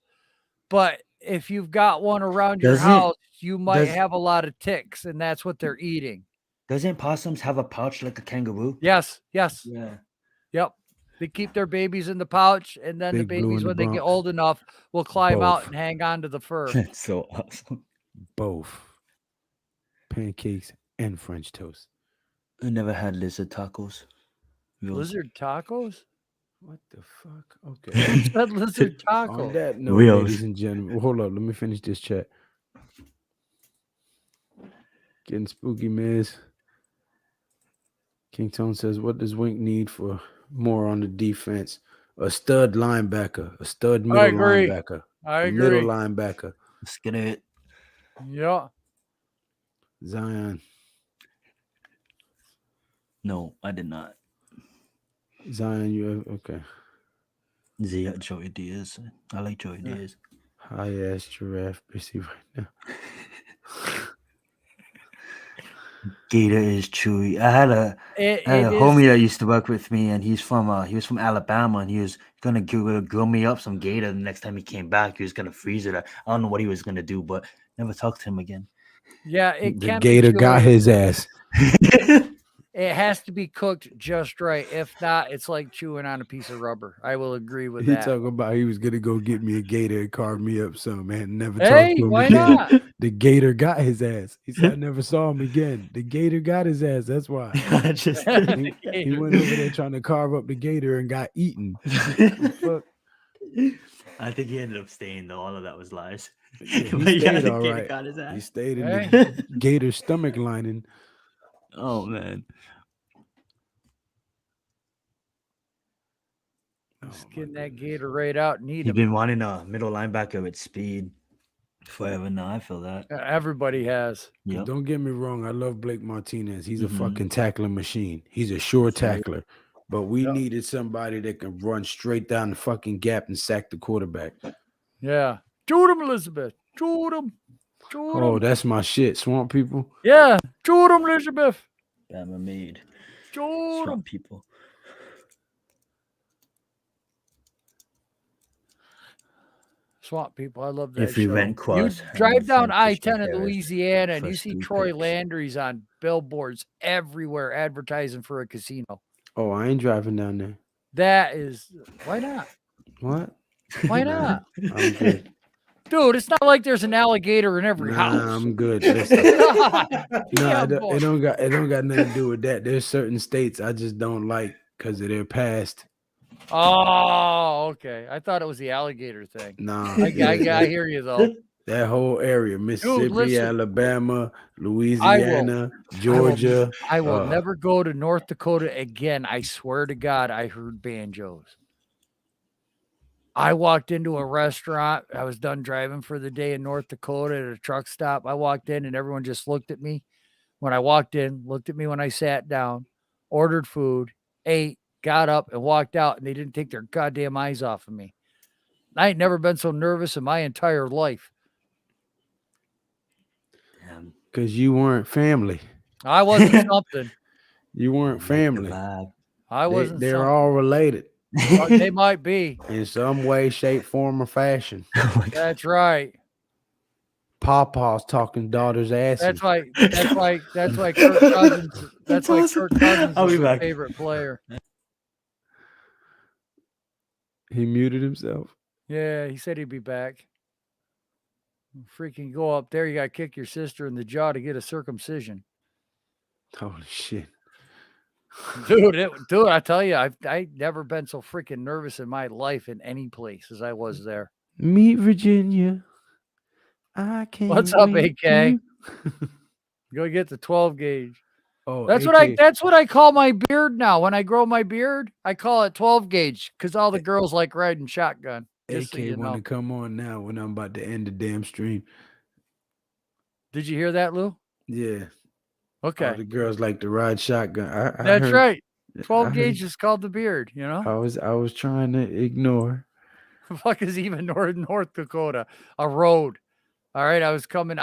but if you've got one around your house, you might have a lot of ticks, and that's what they're eating. Doesn't possums have a pouch like a kangaroo? Yes. Yeah. Yep. They keep their babies in the pouch, and then Big the Blue babies, in the when they get Bronx. old enough, will climb out Both. and hang on to the fur. That's so awesome. Both. Pancakes and French toast. I never had lizard tacos. Lizard tacos? What the fuck? Who Okay. said lizard On taco? that note, Wheels. ladies and gentlemen, well, hold up. Let me finish this chat. Getting spooky, Miz. King Tone says, what does Wink need for more on the defense? A stud linebacker, a stud middle agree. linebacker, I a middle agree. linebacker. Let's get it. Yeah. Zion. No, I did not. Zion, you have, okay. Joey Diaz. I like Joey Diaz. High ass giraffe busy right now. Gator is chewy. I had a homie that used to work with me, and he was from Alabama, and he was gonna grill me up some gator. The next time he came back, he was gonna freeze it. I don't know what he was gonna do, but never talked to him again. Yeah, it The can gator be got chewy. his ass. It has to be cooked just right. If not, it's like chewing on a piece of rubber. I will agree with He that. talking about he was gonna go get me a gator and carve me up some, man. Never talked Hey, to him why again. not? The gator got his ass. He said I never saw him again. The gator got his ass. That's why. Just He went over there trying to carve up the gator and got eaten. The fuck? I think he ended up staying though. All of that was lies. Yeah, But he yeah, stayed the all gator right. got his He ass. stayed in Hey. the gator's stomach lining. Oh man. Just Oh, my getting that goodness. gator right out and eat You've him. been wanting a middle linebacker with speed forever now. I feel that. Everybody has. 'Cause Yep. don't get me wrong, I love Blake Martinez. He's a Mhm. fucking tackling machine. He's a sure That's right. tackler. But we Yep. needed somebody that can run straight down the fucking gap and sack the quarterback. Yeah. Shoot him, Elizabeth. Shoot him. Shoot Oh, him. that's my shit. Swamp people. Yeah. Shoot him, Elizabeth. Bama made. Shoot him. Swamp people. Swamp people. I love that If we show. rent You Quas, drive down Frank Fishman I-10 in Harris, Louisiana and you first see three Troy picks. Landry's on billboards everywhere advertising for a casino. Oh, I ain't driving down there. That is, why not? What? Why Nah, not? I'm good. Dude, it's not like there's an alligator in every Nah, house. I'm good. Listen. God Nah, damn, it boy. don't got nothing to do with that. There's certain states I just don't like because of their past. Oh, okay. I thought it was the alligator thing. Nah, I yeah, hear you though. that whole area, Mississippi, listen. Alabama, Louisiana, Georgia. I will never go to North Dakota again. I swear to God, I heard banjos. I walked into a restaurant. I was done driving for the day in North Dakota at a truck stop. I walked in and everyone just looked at me when I walked in, looked at me when I sat down, ordered food, ate, got up, and walked out, and they didn't take their goddamn eyes off of me. I ain't never been so nervous in my entire life. Damn. Because you weren't family. I wasn't something. You weren't I like the family. vibe. I wasn't They're something. all related They might be. in some way, shape, form, or fashion. Oh my God. That's right. Pawpaw's talking daughter's asses. That's why Kirk Cousins. That's why awesome. Kirk Cousins I'll is be your back. favorite player. He muted himself. Yeah, he said he'd be back. Freaking go up there, you gotta kick your sister in the jaw to get a circumcision. Holy shit. Dude, I tell you, I never been so freaking nervous in my life in any place as I was there. Meet Virginia. I can't. What's up, wait AK? to- Go get the 12 gauge. Oh, That's AK, what I call my beard now. When I grow my beard, I call it 12 gauge because all the girls like riding shotgun. Just so AK you want know. to come on now when I'm about to end the damn stream. Did you hear that, Lou? Yeah. Okay. All the girls like to ride shotgun. I That's heard, right. I 12 heard- gauge is called the beard, you know? I was trying to ignore. Fuck is even North Dakota? A road. All right. I was coming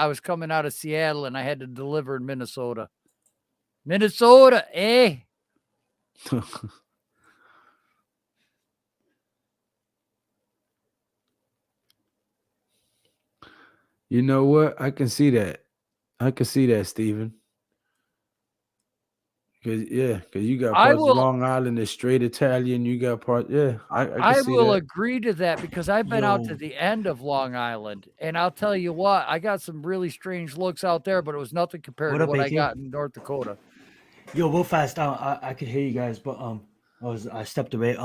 out of Seattle and I had to deliver in Minnesota. Minnesota, eh? You know what? I can see that. I can see that, Steven. Cause you got I parts will- of Long Island that's straight Italian. You got part, I can I see will that. agree to that because I've been out to Yo. the end of Long Island, and I'll tell you what, I got some really strange looks out there, but it was nothing compared What to up, what I AK? got in North Dakota. Yo, real fast. I could hear you guys, but I stepped away.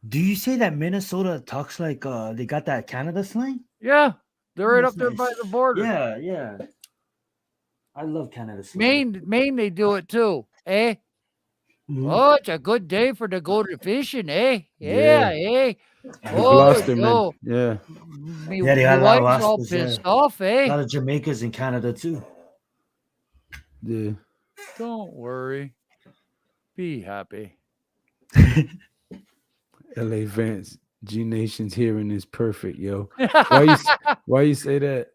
Do you say that Minnesota talks like they got that Canada slang? Yeah, they're right That's up there by nice. the border. Yeah. I love Canada slang. Maine, they do it too, eh? Mhm. Oh, it's a good day for to go to fishing, eh? Yeah. Eh? The Oh, Gloucesterman. yo. Yeah. Me, Yeah, they me got a lot of wife's all rascals, pissed yeah. off, A eh? lot of Jamaicans in Canada too. Yeah. Don't worry. Be happy. LA Vance. G Nation's hearing is perfect, yo. Why Why you say that?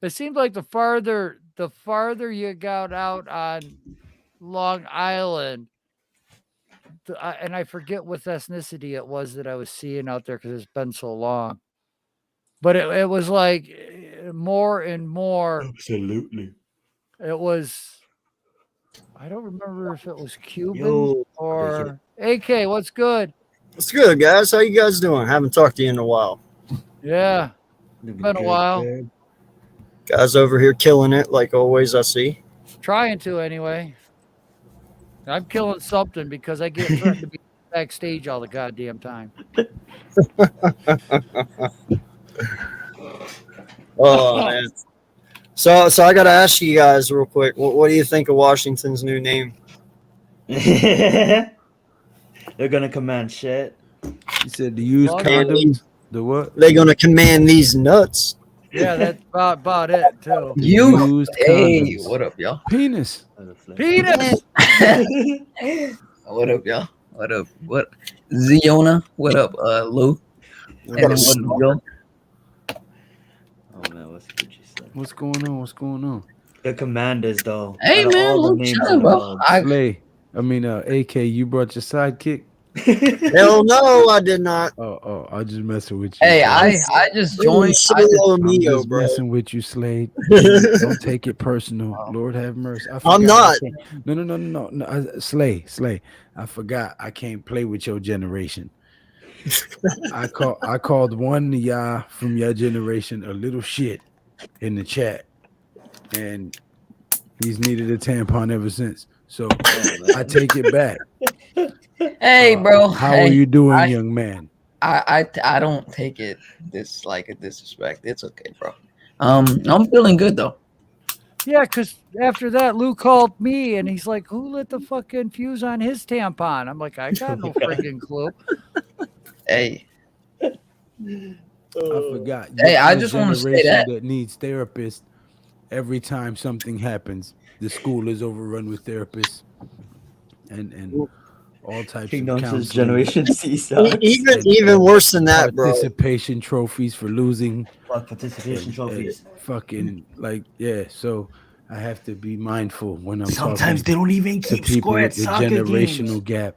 It seems like the farther you got out on Long Island, and I forget what ethnicity it was that I was seeing out there because it's been so long. But it was like more and more. Absolutely. It was. I don't remember if it was Cubans Yo, or AK. What's good? what's good, guys? How you guys doing? Haven't talked to you in a while. Yeah, been a while. Guys over here killing it like always. I see. Trying to anyway. I'm killing something because I get threatened to be backstage all the goddamn time. Oh man. So I gotta ask you guys real quick. What do you think of Washington's new name? They're gonna command shit. You said to use Well, condoms. The what? They gonna command these nuts? Yeah, that's about it too. You, Used hey, condoms. what up, y'all? Penis. Penis. What up, y'all? What up? What? Ziona? What up, Lou? And then what up, Joe? Oh man, what's good you said? What's going on? What's going on? The commanders though. Hey, out of man, all the Lou, names shut in up, the bro. world. Slay. AK, you brought your sidekick? Hell no, I did not. Oh, I'm just messing with you. Hey, bro. I just joined. Solo I'm Mio, just bro. messing with you, Slade. Don't take it personal. Lord have mercy. I I'm forgot not. I can't- No. Slay. I forgot I can't play with your generation. I called one of y'all from your generation a little shit in the chat, and he's needed a tampon ever since. So I take it back. Hey, bro. How hey, are you doing, young man? I don't take it this like a disrespect. It's okay, bro. I'm feeling good though. Yeah, because after that, Lou called me and he's like, "Who lit the fucking fuse on his tampon?" I'm like, "I got no friggin' clue." Hey, I forgot. Hey, You're I from a just wanna say generation that. needs therapists every time something happens. The school is overrun with therapists and all types of Ignorance's counseling, Generation C sucks. Even worse than that, bro. participation trophies for losing, Fuck participation and trophies. fucking like yeah. So I have to be mindful when I'm Sometimes they talking don't even to keep people score at with the soccer generational games. gap.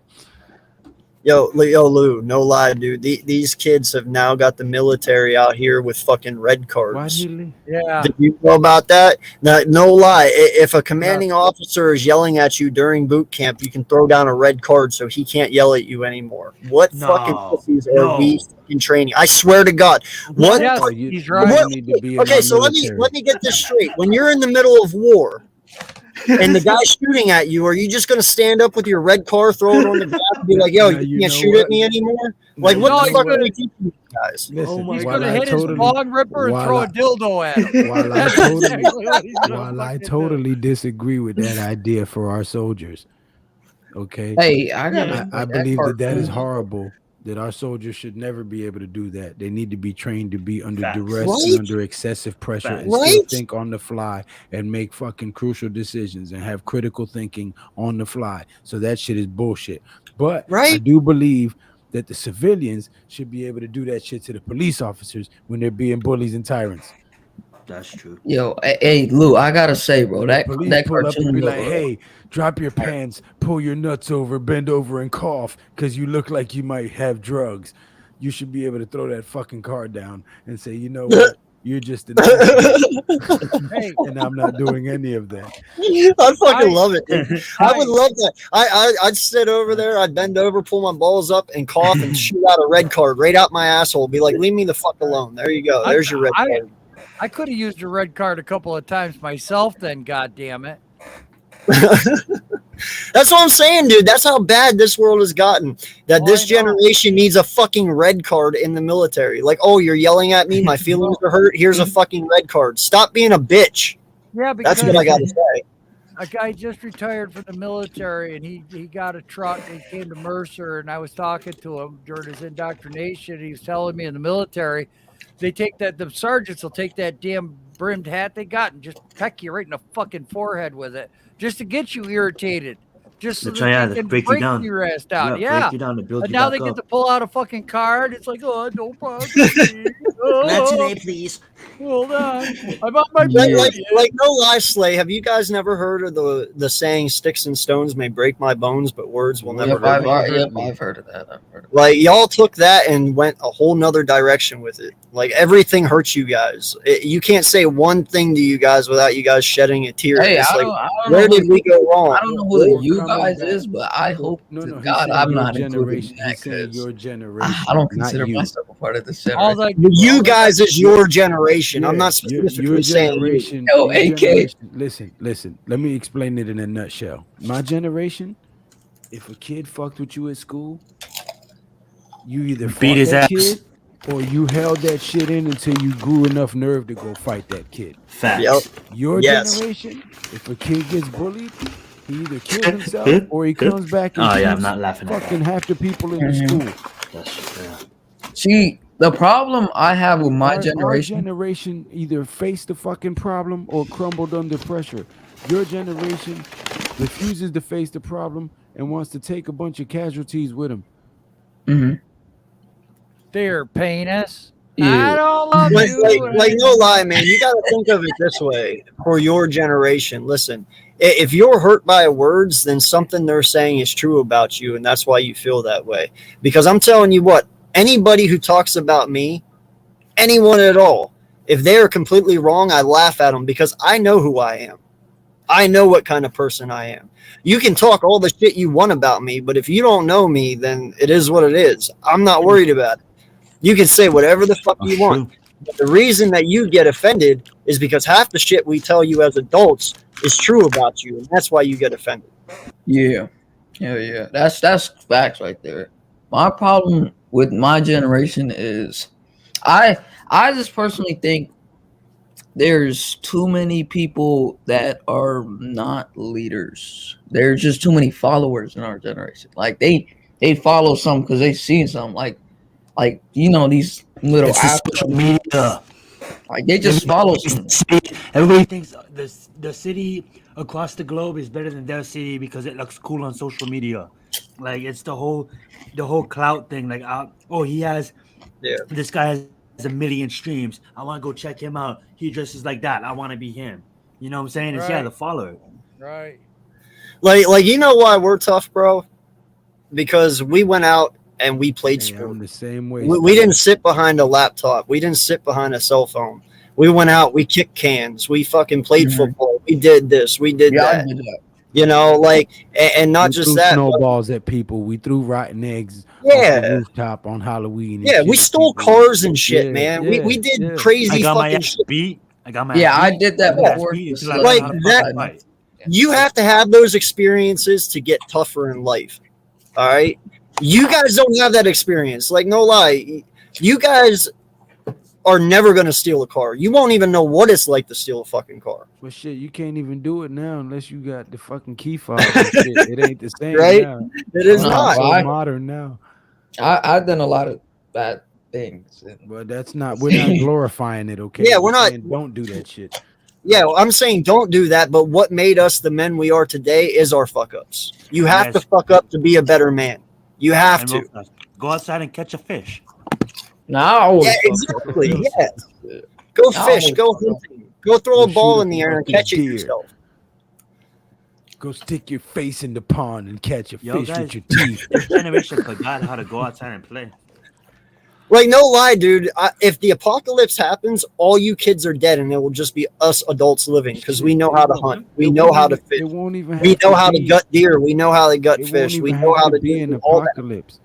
Yo, Lou, no lie, dude. These kids have now got the military out here with fucking red Why cards. he? Yeah, Did you know about that? No lie. If a commanding officer is yelling at you during boot camp, you can throw down a red card so he can't yell at you anymore. What fucking pussies are we fucking training? I swear to God. What? yes, Oh, you, he's you right. need to be in Okay, our so military. let me get this straight. When you're in the middle of war and the guy's shooting at you, are you just gonna stand up with your red car, throw it on the ground, and be like, "Yo, Now, you you can't know shoot what? at me anymore"? Like, Now, what No, the he's fuck are gonna we teaching these guys? Listen, he's while gonna I hit his totally, bong ripper and while throw I- a dildo at him. while I That's totally, exactly what he's gonna while I fucking do. totally disagree with that idea for our soldiers, okay, hey, I got I believe that is horrible. That our soldiers should never be able to do that. They need to be trained to be under Facts. duress Right? and under excessive pressure and Right? still think on the fly and make fucking crucial decisions and have critical thinking on the fly. So that shit is bullshit. But I Right? do believe that the civilians should be able to do that shit to the police officers when they're being bullies and tyrants. That's true. Yo, hey, Lou, I gotta say, bro, When the that police pull up and cartoon be though, like, "Hey, drop your pants, pull your nuts over, bend over, and cough, because you look like you might have drugs." You should be able to throw that fucking card down and say, "You know what? You're just an asshole." Hey, And I'm not doing any of that. I fucking I- love it, dude. I would love that. I'd sit over there, I'd bend over, pull my balls up, and cough and shoot out a red card right out my asshole. Be like, "Leave me the fuck alone." There you go. There's your red card. I could have used a red card a couple of times myself. Then, god damn it. That's what I'm saying, dude. That's how bad this world has gotten. That Oh, this I know. generation needs a fucking red card in the military. Like, oh, you're yelling at me. My feelings are hurt. Here's a fucking red card. Stop being a bitch. Yeah, That's because what I got to say. a guy just retired from the military and he got a truck and he came to Mercer and I was talking to him during his indoctrination. He was telling me in the military, they take the sergeants will take that damn brimmed hat they got and just peck you right in the fucking forehead with it just to get you irritated. just so That's that right, yeah, they to can break you break down. your ass down. Yeah, Yeah. break you down to build And you now back they get up. to pull out a fucking card. It's like, oh, don't bother me. Oh, please. hold on. I'm on my Like, Yeah. like, period. like no lie, Slay. Have you guys never heard of the saying "sticks and stones may break my bones, but words will never Yep, hurt me"? I've heard of that. I've heard of Like y'all took that and went a whole nother direction with it. Like everything hurts you guys. You can't say one thing to you guys without you guys shedding a tear. Hey, It's like, I don't where know did we go wrong? I don't know who the Or you coming guys back. is, but I hope No, to he's God saying I'm your not included in generation. that He's saying because your I generation, don't not consider you. myself a part of this All generation. that, You all that guys is your generation. I'm Yeah, not your specifically saying you. generation. Yo, Your AK. generation. Listen. Let me explain it in a nutshell. My generation. If a kid fucked with you at school, you either Beat fought his that ass. kid or you held that shit in until you grew enough nerve to go fight that kid. Facts. Yep. Your Yes. generation, if a kid gets bullied, he either kills himself or he comes back and Oh yeah, I'm shoots not laughing at fucking that. half the people in the Mhm. school. That's yeah. See, the problem I have with my Our generation, generation either faced the fucking problem or crumbled under pressure. Your generation refuses to face the problem and wants to take a bunch of casualties with him. Mhm. there, penis. I Yeah. don't love Like, you. like no lie, man. You got to think of it this way for your generation. Listen, if you're hurt by words, then something they're saying is true about you, and that's why you feel that way. Because I'm telling you what, anybody who talks about me, anyone at all, if they are completely wrong, I laugh at them because I know who I am. I know what kind of person I am. You can talk all the shit you want about me, but if you don't know me, then it is what it is. I'm not worried about it. You can say whatever the fuck That's you want. true. But the reason that you get offended is because half the shit we tell you as adults is true about you, and that's why you get offended. Yeah. Yeah. That's facts right there. My problem with my generation is I I just personally think there's too many people that are not leaders. There's just too many followers in our generation. Like they follow some because they seen some. Like these little It's the social media. like they just follow some. Everybody thinks the city across the globe is better than their city because it looks cool on social media. Like it's the whole clout thing. Like he has Yeah. this guy has a million streams. I want to go check him out. He dresses like that. I want to be him. You know what I'm saying? It's Right. the follower. Right. Like you know why we're tough, bro? Because we went out and we played Hey, sport. I'm the same way. We didn't sit behind a laptop. We didn't sit behind a cell phone. We went out. We kicked cans. We fucking played Mhm. football. We did this. We did Yeah, I that. did that. You know, like, and not We just threw that. But, snowballs at people. We threw rotten eggs off yeah. the rooftop on Halloween. And Yeah, we shit. stole People- cars and shit, Yeah, man. yeah, We did yeah. I crazy got my fucking ass shit. beat. I got my Yeah, ass I beat. did that I got before. beat Just until I like learned how to that- fucking fight. You have to have those experiences to get tougher in life. All right. You guys don't have that experience. Like, no lie. You guys are never going to steal a car. You won't even know what it's like to steal a fucking car. But shit, you can't even do it now unless you got the fucking key fob and shit. It ain't the same Right? now. It is No, not. So I- modern now. I've done a lot of bad things. But that's not. We're not glorifying it. Okay. Yeah, we're not- saying don't do that shit. Yeah, I'm saying don't do that. But what made us the men we are today is our fuck ups. You have Yes. to fuck up to be a better man. You have And to. go outside and catch a fish. Now, Yeah, exactly. Yeah. Go Now fish. I'm Go fucked up. hunting. Go throw a Go ball shoot in a the air and fucking catch it deer. yourself. Go stick your face in the pond and catch a Yo, fish guys, with your teeth. this generation forgot how to go outside and play. Like, no lie, dude. If the apocalypse happens, all you kids are dead, and it will just be us adults living because we know how to hunt. We It know won't how to even- fish. It won't even. We have know how to be- gut deer. We know how to gut It won't fish. We even know have how to to be an do all that. apocalypse.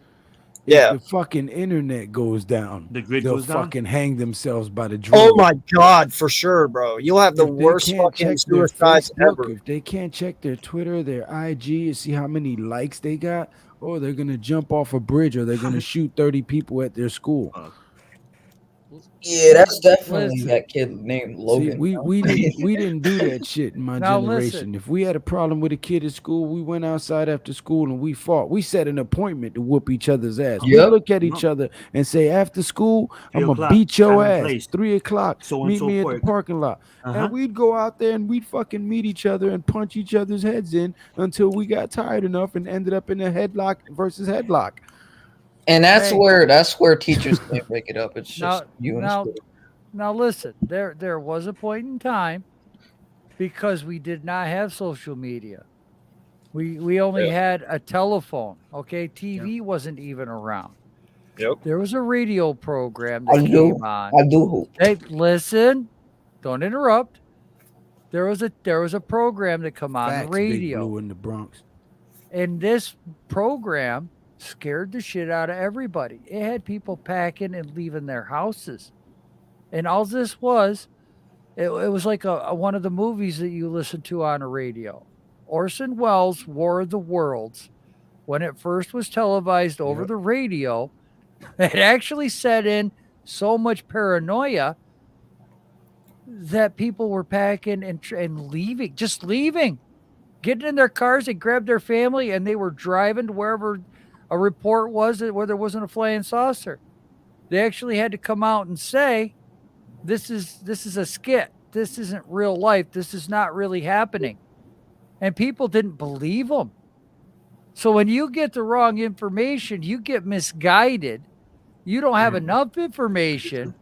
Yeah. If the fucking internet goes down, The grid they'll goes down? fucking hang themselves by the drone. Oh my god, for sure, bro. You'll have the If they worst can't fucking check their suicides Facebook, ever. if they can't check their Twitter, their IG, and see how many likes they got, or they're gonna jump off a bridge, or they're gonna shoot 30 people at their school. Yeah, that's definitely Listen. that kid named See, Logan. we didn't do that shit in my Now generation. listen. If we had a problem with a kid at school, we went outside after school and we fought. We set an appointment to whoop each other's ass. We Yep. look at each other and say, after school, I'm 3 gonna o'clock, beat your time and ass. place. 3 o'clock, So on, meet so me at the forth. parking lot. And we'd go out there and we'd fucking meet each other and punch each other's heads in until we got tired enough and ended up in a headlock versus headlock. And that's Hey. where teachers can't break it up. It's just you and now, school. now listen. There was a point in time because we did not have social media. We only had a telephone. Okay, TV wasn't even around. Yep. There was a radio program I that do. came on. I do hope. Hey, listen, don't interrupt. There was a program that come on Facts, the Big radio, Blue in the Bronx. and this program scared the shit out of everybody. It had people packing and leaving their houses, and all this was, it was like a one of the movies that you listen to on a radio. Orson Welles' War of the Worlds, when it first was televised over Yep. the radio, it actually set in so much paranoia that people were packing and leaving, just leaving, getting in their cars. They grabbed their family and they were driving to wherever a report was that where there wasn't a flying saucer. They actually had to come out and say, this is a skit. This isn't real life. This is not really happening. And people didn't believe them. So when you get the wrong information, you get misguided. You don't have enough information.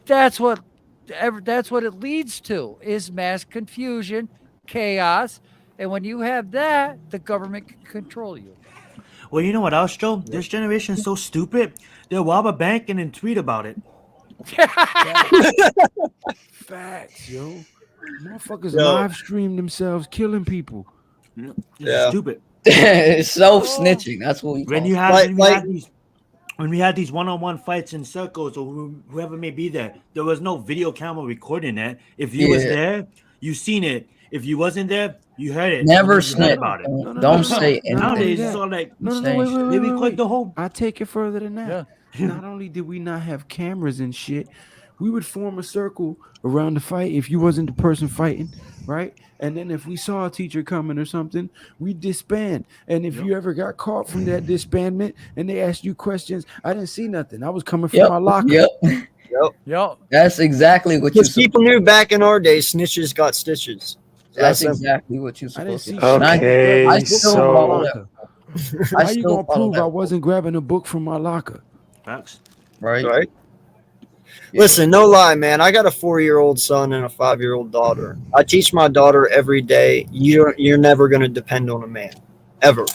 That's what it leads to, is mass confusion, chaos. And when you have that, the government can control you. Well, you know what else, Joe? This generation is so stupid. They'll rob a bank and then tweet about it. Facts, yo. Motherfuckers Yo. live stream themselves killing people. This Yeah. is stupid. Self snitching. That's what we call When you it. have Like- when we had these one-on-one fights in circles or whoever may be there, there was no video camera recording that. If you was Yeah. there, you seen it. If you wasn't there, you heard it. Never You heard snitch. about it. No, no, Don't no, say no. Nowadays, anything. it's all like No, Saying wait, shit. wait, they wait, record wait. the whole. I take it further than that. Yeah. Not only did we not have cameras and shit, we would form a circle around the fight if you wasn't the person fighting, right? And then if we saw a teacher coming or something, we disband. And if you ever got caught from that disbandment and they asked you questions, I didn't see nothing. I was coming from Yep. my locker. Yep. Yo, That's exactly what you're Because people knew back in our day, snitches got stitches. That's simple. exactly what you're I didn't supposed see to shit. do. And Okay, I still so- follow that. I How you still gonna follow prove that, I wasn't grabbing a book from my locker? Facts. right? Right? Yeah. Listen, no lie, man. I got a 4-year-old son and a 5-year-old daughter. I teach my daughter every day, you're never going to depend on a man, ever.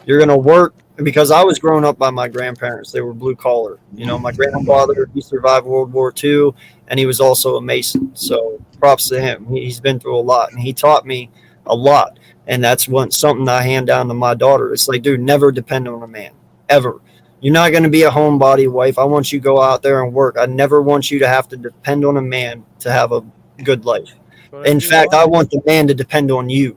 You're going to work, because I was grown up by my grandparents. They were blue collar. You know, my grandfather, he survived World War II, and he was also a Mason. So props to him. He's been through a lot, and he taught me a lot. And that's something I hand down to my daughter. It's like, dude, never depend on a man, ever. You're not going to be a homebody wife. I want you to go out there and work. I never want you to have to depend on a man to have a good life. In fact, I want the man to depend on you.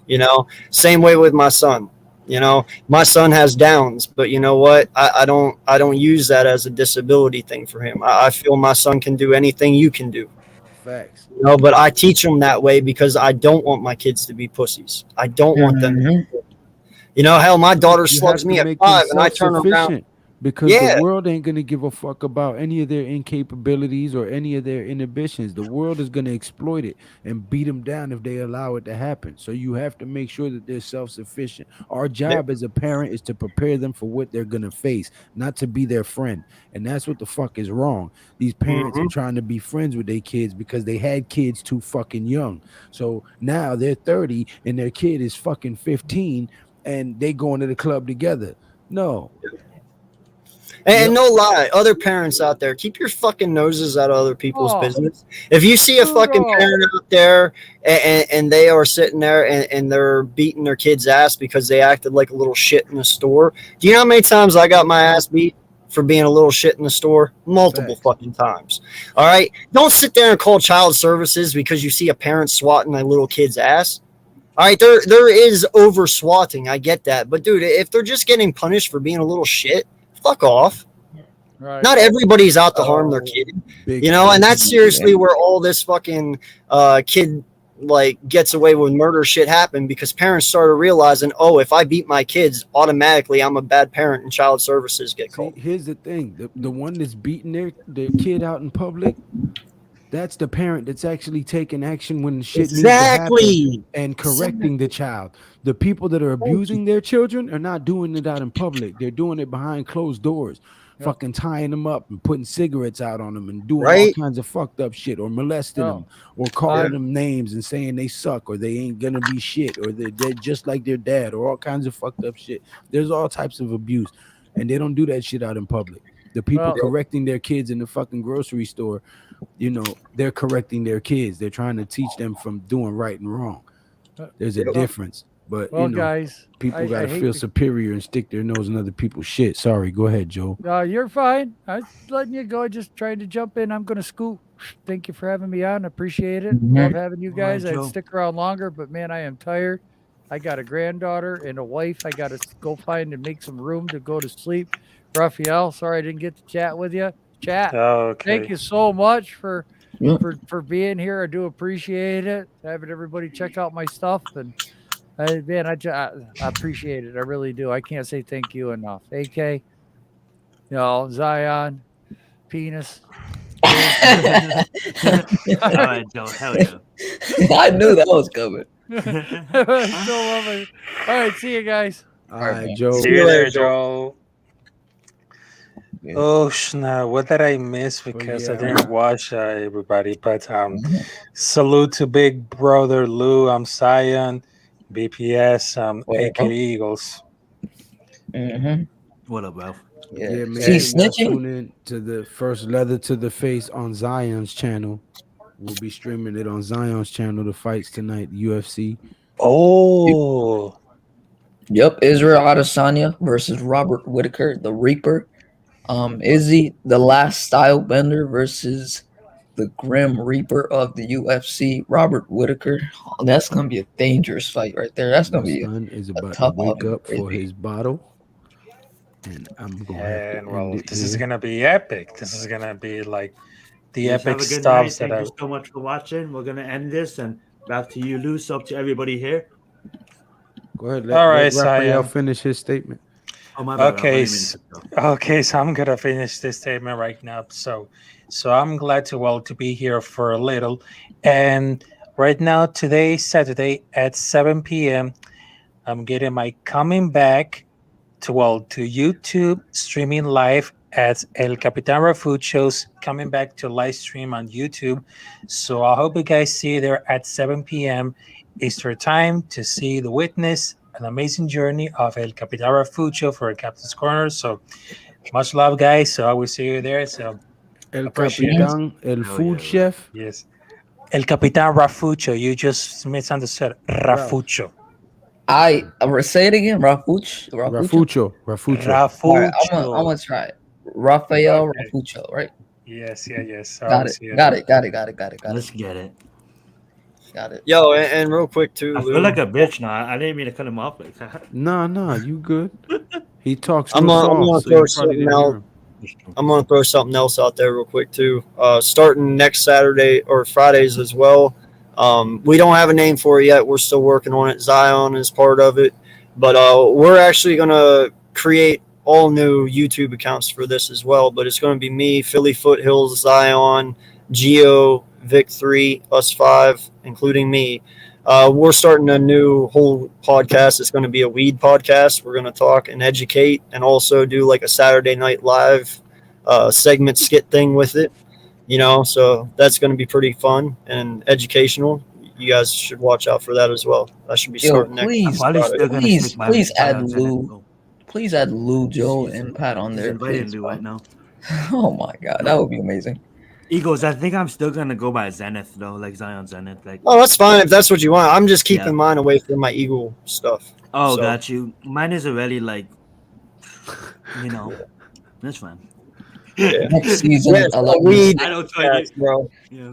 You know, same way with my son. You know, my son has Downs, but you know what? I don't use that as a disability thing for him. I feel my son can do anything you can do. Facts. You know, but I teach them that way because I don't want my kids to be pussies. I don't want them. Mhm. You know, hell, my daughter You slugs have me to at make 5, them and I turn around. self-sufficient, because Yeah. the world ain't gonna give a fuck about any of their incapabilities or any of their inhibitions. The world is gonna exploit it and beat them down if they allow it to happen. So you have to make sure that they're self-sufficient. Our job as a parent is to prepare them for what they're gonna face, not to be their friend. And that's what the fuck is wrong. These parents are trying to be friends with their kids because they had kids too fucking young. So now they're 30 and their kid is fucking 15 and they going to the club together. No. And no lie, other parents out there, keep your fucking noses out of other people's Oh. business. If you see a fucking Brutal. parent out there and they are sitting there and they're beating their kid's ass because they acted like a little shit in the store, do you know how many times I got my ass beat for being a little shit in the store? Multiple Facts. fucking times. All right? Don't sit there and call child services because you see a parent swatting a little kid's ass. All right, there is over swatting. I get that. But dude, if they're just getting punished for being a little shit, fuck off. Right. Not everybody's out to harm their kid, Big you know, and that's facts. seriously where all this fucking kid like gets away with murder shit happened because parents started realizing, oh, if I beat my kids, automatically I'm a bad parent and child services get See, called. here's the thing: the one that's beating their kid out in public, that's the parent that's actually taking action when shit needs to happen Exactly. and correcting the child. The people that are abusing their children are not doing it out in public. They're doing it behind closed doors, Yep. fucking tying them up and putting cigarettes out on them and doing all Right? kinds of fucked up shit or molesting Oh, them or calling them names and saying they suck or they ain't gonna be shit or they're dead just like their dad or all kinds of fucked up shit. There's all types of abuse and they don't do that shit out in public. The people Well- correcting their kids in the fucking grocery store, you know, they're correcting their kids. They're trying to teach them from doing right and wrong. There's a Yep. difference. But well, you know, guys, people I gotta hate feel to- superior and stick their nose in other people's shit. Sorry, go ahead, Joe. You're fine. I was letting you go. Just trying to jump in. I'm going to scoot. Thank you for having me on. Appreciate it. Mhm. Love having you All right, guys. I'd Joe. stick around longer, but man, I am tired. I got a granddaughter and a wife. I got to go find and make some room to go to sleep. Raphael, sorry I didn't get to chat with you. Chat. Thank Okay. you so much for Yeah. for being here. I do appreciate it. Having everybody check out my stuff and man, I appreciate it. I really do. I can't say thank you enough. AK, Zion, penis. All right, Joe. Hell yeah. I knew that was coming. I still love it. All right, see you guys. All All right, right, man. Joe. See you you later, there, Joe. Yeah. Oh, snap. What did I miss? Because I yeah. didn't watch everybody. But salute to Big Brother Lou. I'm Zion, BPS, What AK up? Eagles. Mhm. What up, Ralph? Yeah. Yeah, make See, sure y'all snitching. tune in to the first Leather to the Face on Zion's channel. We'll be streaming it on Zion's channel. The fights tonight, UFC. Oh, Yep. Israel Adesanya versus Robert Whitaker, the Reaper. Izzy, the last style bender versus the Grim Reaper of the UFC, Robert Whitaker. Oh, that's gonna be a dangerous fight right there. That's My gonna be son is about to tough wake out. up for his bottle, and I'm gonna have to and end well, it this is here. gonna be epic. This is gonna be like the Guys, have epic a good night. stuffs that Thank I. you so much for watching. We're gonna end this and back to you, Lou. Up to everybody here. Go ahead, All let right, Raphael Zion. finish his statement. Oh my bad, Ralph. I Okay, didn't mean to cut you off. okay, so I'm gonna finish this statement right now. So I'm glad to be here for a little, and right now today, Saturday at 7 p.m. I'm getting my coming back to YouTube streaming live at El Capitan Refucho's coming back to live stream on YouTube. So I hope you guys see you there at 7 p.m. Eastern time to see the witness an amazing journey of El Capitan Refucho for a Captain's Corner. So much love, guys. So I will see you there. So El appreciate it. Capitan, El Hell Food yeah, Chef. Yes. El Capitan Rafucho. You just misunderstood. Rafucho. I say it again, Rafuch. Rafucho. Rafucho. All right, I'm Rafucho. gonna try it. Rafael Okay. Rafucho, right? Yes, yes. So I Got will it. see you Got there. it. Got it. Got it. Got it. Got Let's it. get it. Got it. Yo, and real quick too, I Lou. feel like a bitch now. I didn't mean to cut him off like that. Nah, you good. He talks I'm real gonna soft, so throw you probably something didn't hear out. him. I'm gonna throw something else out there real quick too. Starting next Saturday or Fridays as well. We don't have a name for it yet. We're still working on it. Zion is part of it, but we're actually gonna create all new YouTube accounts for this as well. But it's gonna be me, Philly Foothills, Zion, Geo, Vic3, us five, including me. We're starting a new whole podcast. It's going to be a weed podcast. We're going to talk and educate and also do like a Saturday Night Live segment skit thing with it. You know, so that's going to be pretty fun and educational. You guys should watch out for that as well. That should be Yo, starting next please, Probably Friday. still gonna please, stick my please add Zion's in it. Lou. Please add Lou, Joe, He's- and Pat on He's there. inviting Please. Lou right now. Oh my god, that would be amazing. Eagles, I think I'm still gonna go by Zenith though, like Zion Zenith. Like, Oh, that's fine if that's what you want. I'm just keeping Yeah. mine away from my Eagle stuff. oh, so- got you. Mine is already like, that's fine. Next season, Yes, I love a weed I don't podcast, bro. Yeah.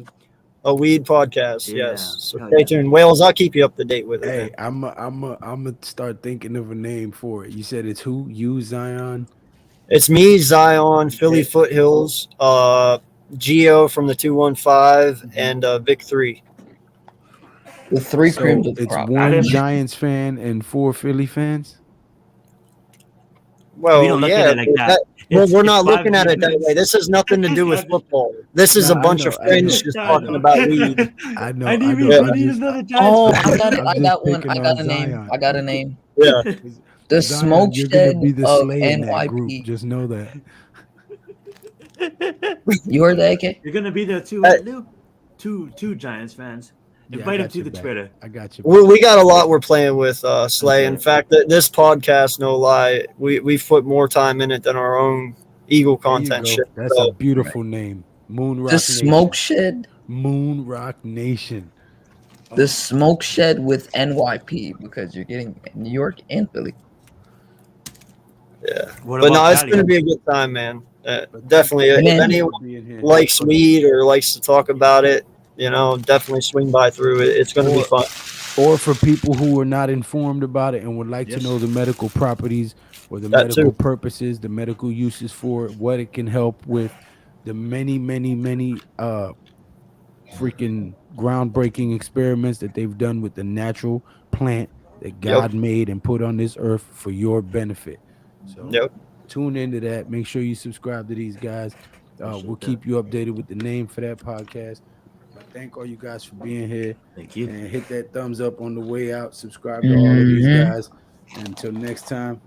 A weed podcast. Yeah, Yes. So hell stay yeah. tuned. Wales, I'll keep you up to date with it. Hey, man. I'm gonna start thinking of a name for it. You said it's who? You, Zion, It's me, Zion, Philly Foothills, Geo from the 215, and Vic 3. The three creams So of the it's crop. one Giants fan and 4 Philly fans. We Well, don't look yeah. at it like that. Well, we're It's not 5 looking at it that units. way. This has nothing to do with football. This is Nah, a I bunch know, of I friends know, just I talking know. about weed. I know, I need, I we, know. we I'm need just, another Giants. Oh, I'm I just, got it. I'm I just got one. picking I on got a name. Zion. I got a name. Yeah. The Zion, smoke you're gonna shed be the of slay in that group. NYP. Just know that. You heard that, AK? You're gonna be the two, Uh, Lou? Two Giants fans. Yeah, I Invite them got to your the back. Twitter. I got you. We got a lot we're playing with, Slay. In Okay. fact, this podcast, no lie, we've put more time in it than our own Eagle There you content go. shit. That's a So, beautiful name. Moon The Rock smoke Nation. shed. Moon Rock Nation. The smoke shed with NYP because you're getting New York and Philly. yeah. What But about no, it's Cali? going to be a good time, man. But Definitely. thank Man. If you anyone for being here. likes weed or likes to talk about it, definitely swing by through it. It's going to be Or- fun. Or for people who are not informed about it and would like to Yes. know the medical properties or the That medical too. purposes, the medical uses for it, what it can help with, the many freaking groundbreaking experiments that they've done with the natural plant that God made and put on this earth for your benefit. So Yep. tune into that. Make sure you subscribe to these guys. We'll keep you updated with the name for that podcast. But thank all you guys for being here. Thank you. And hit that thumbs up on the way out. Subscribe to all of these guys. And until next time,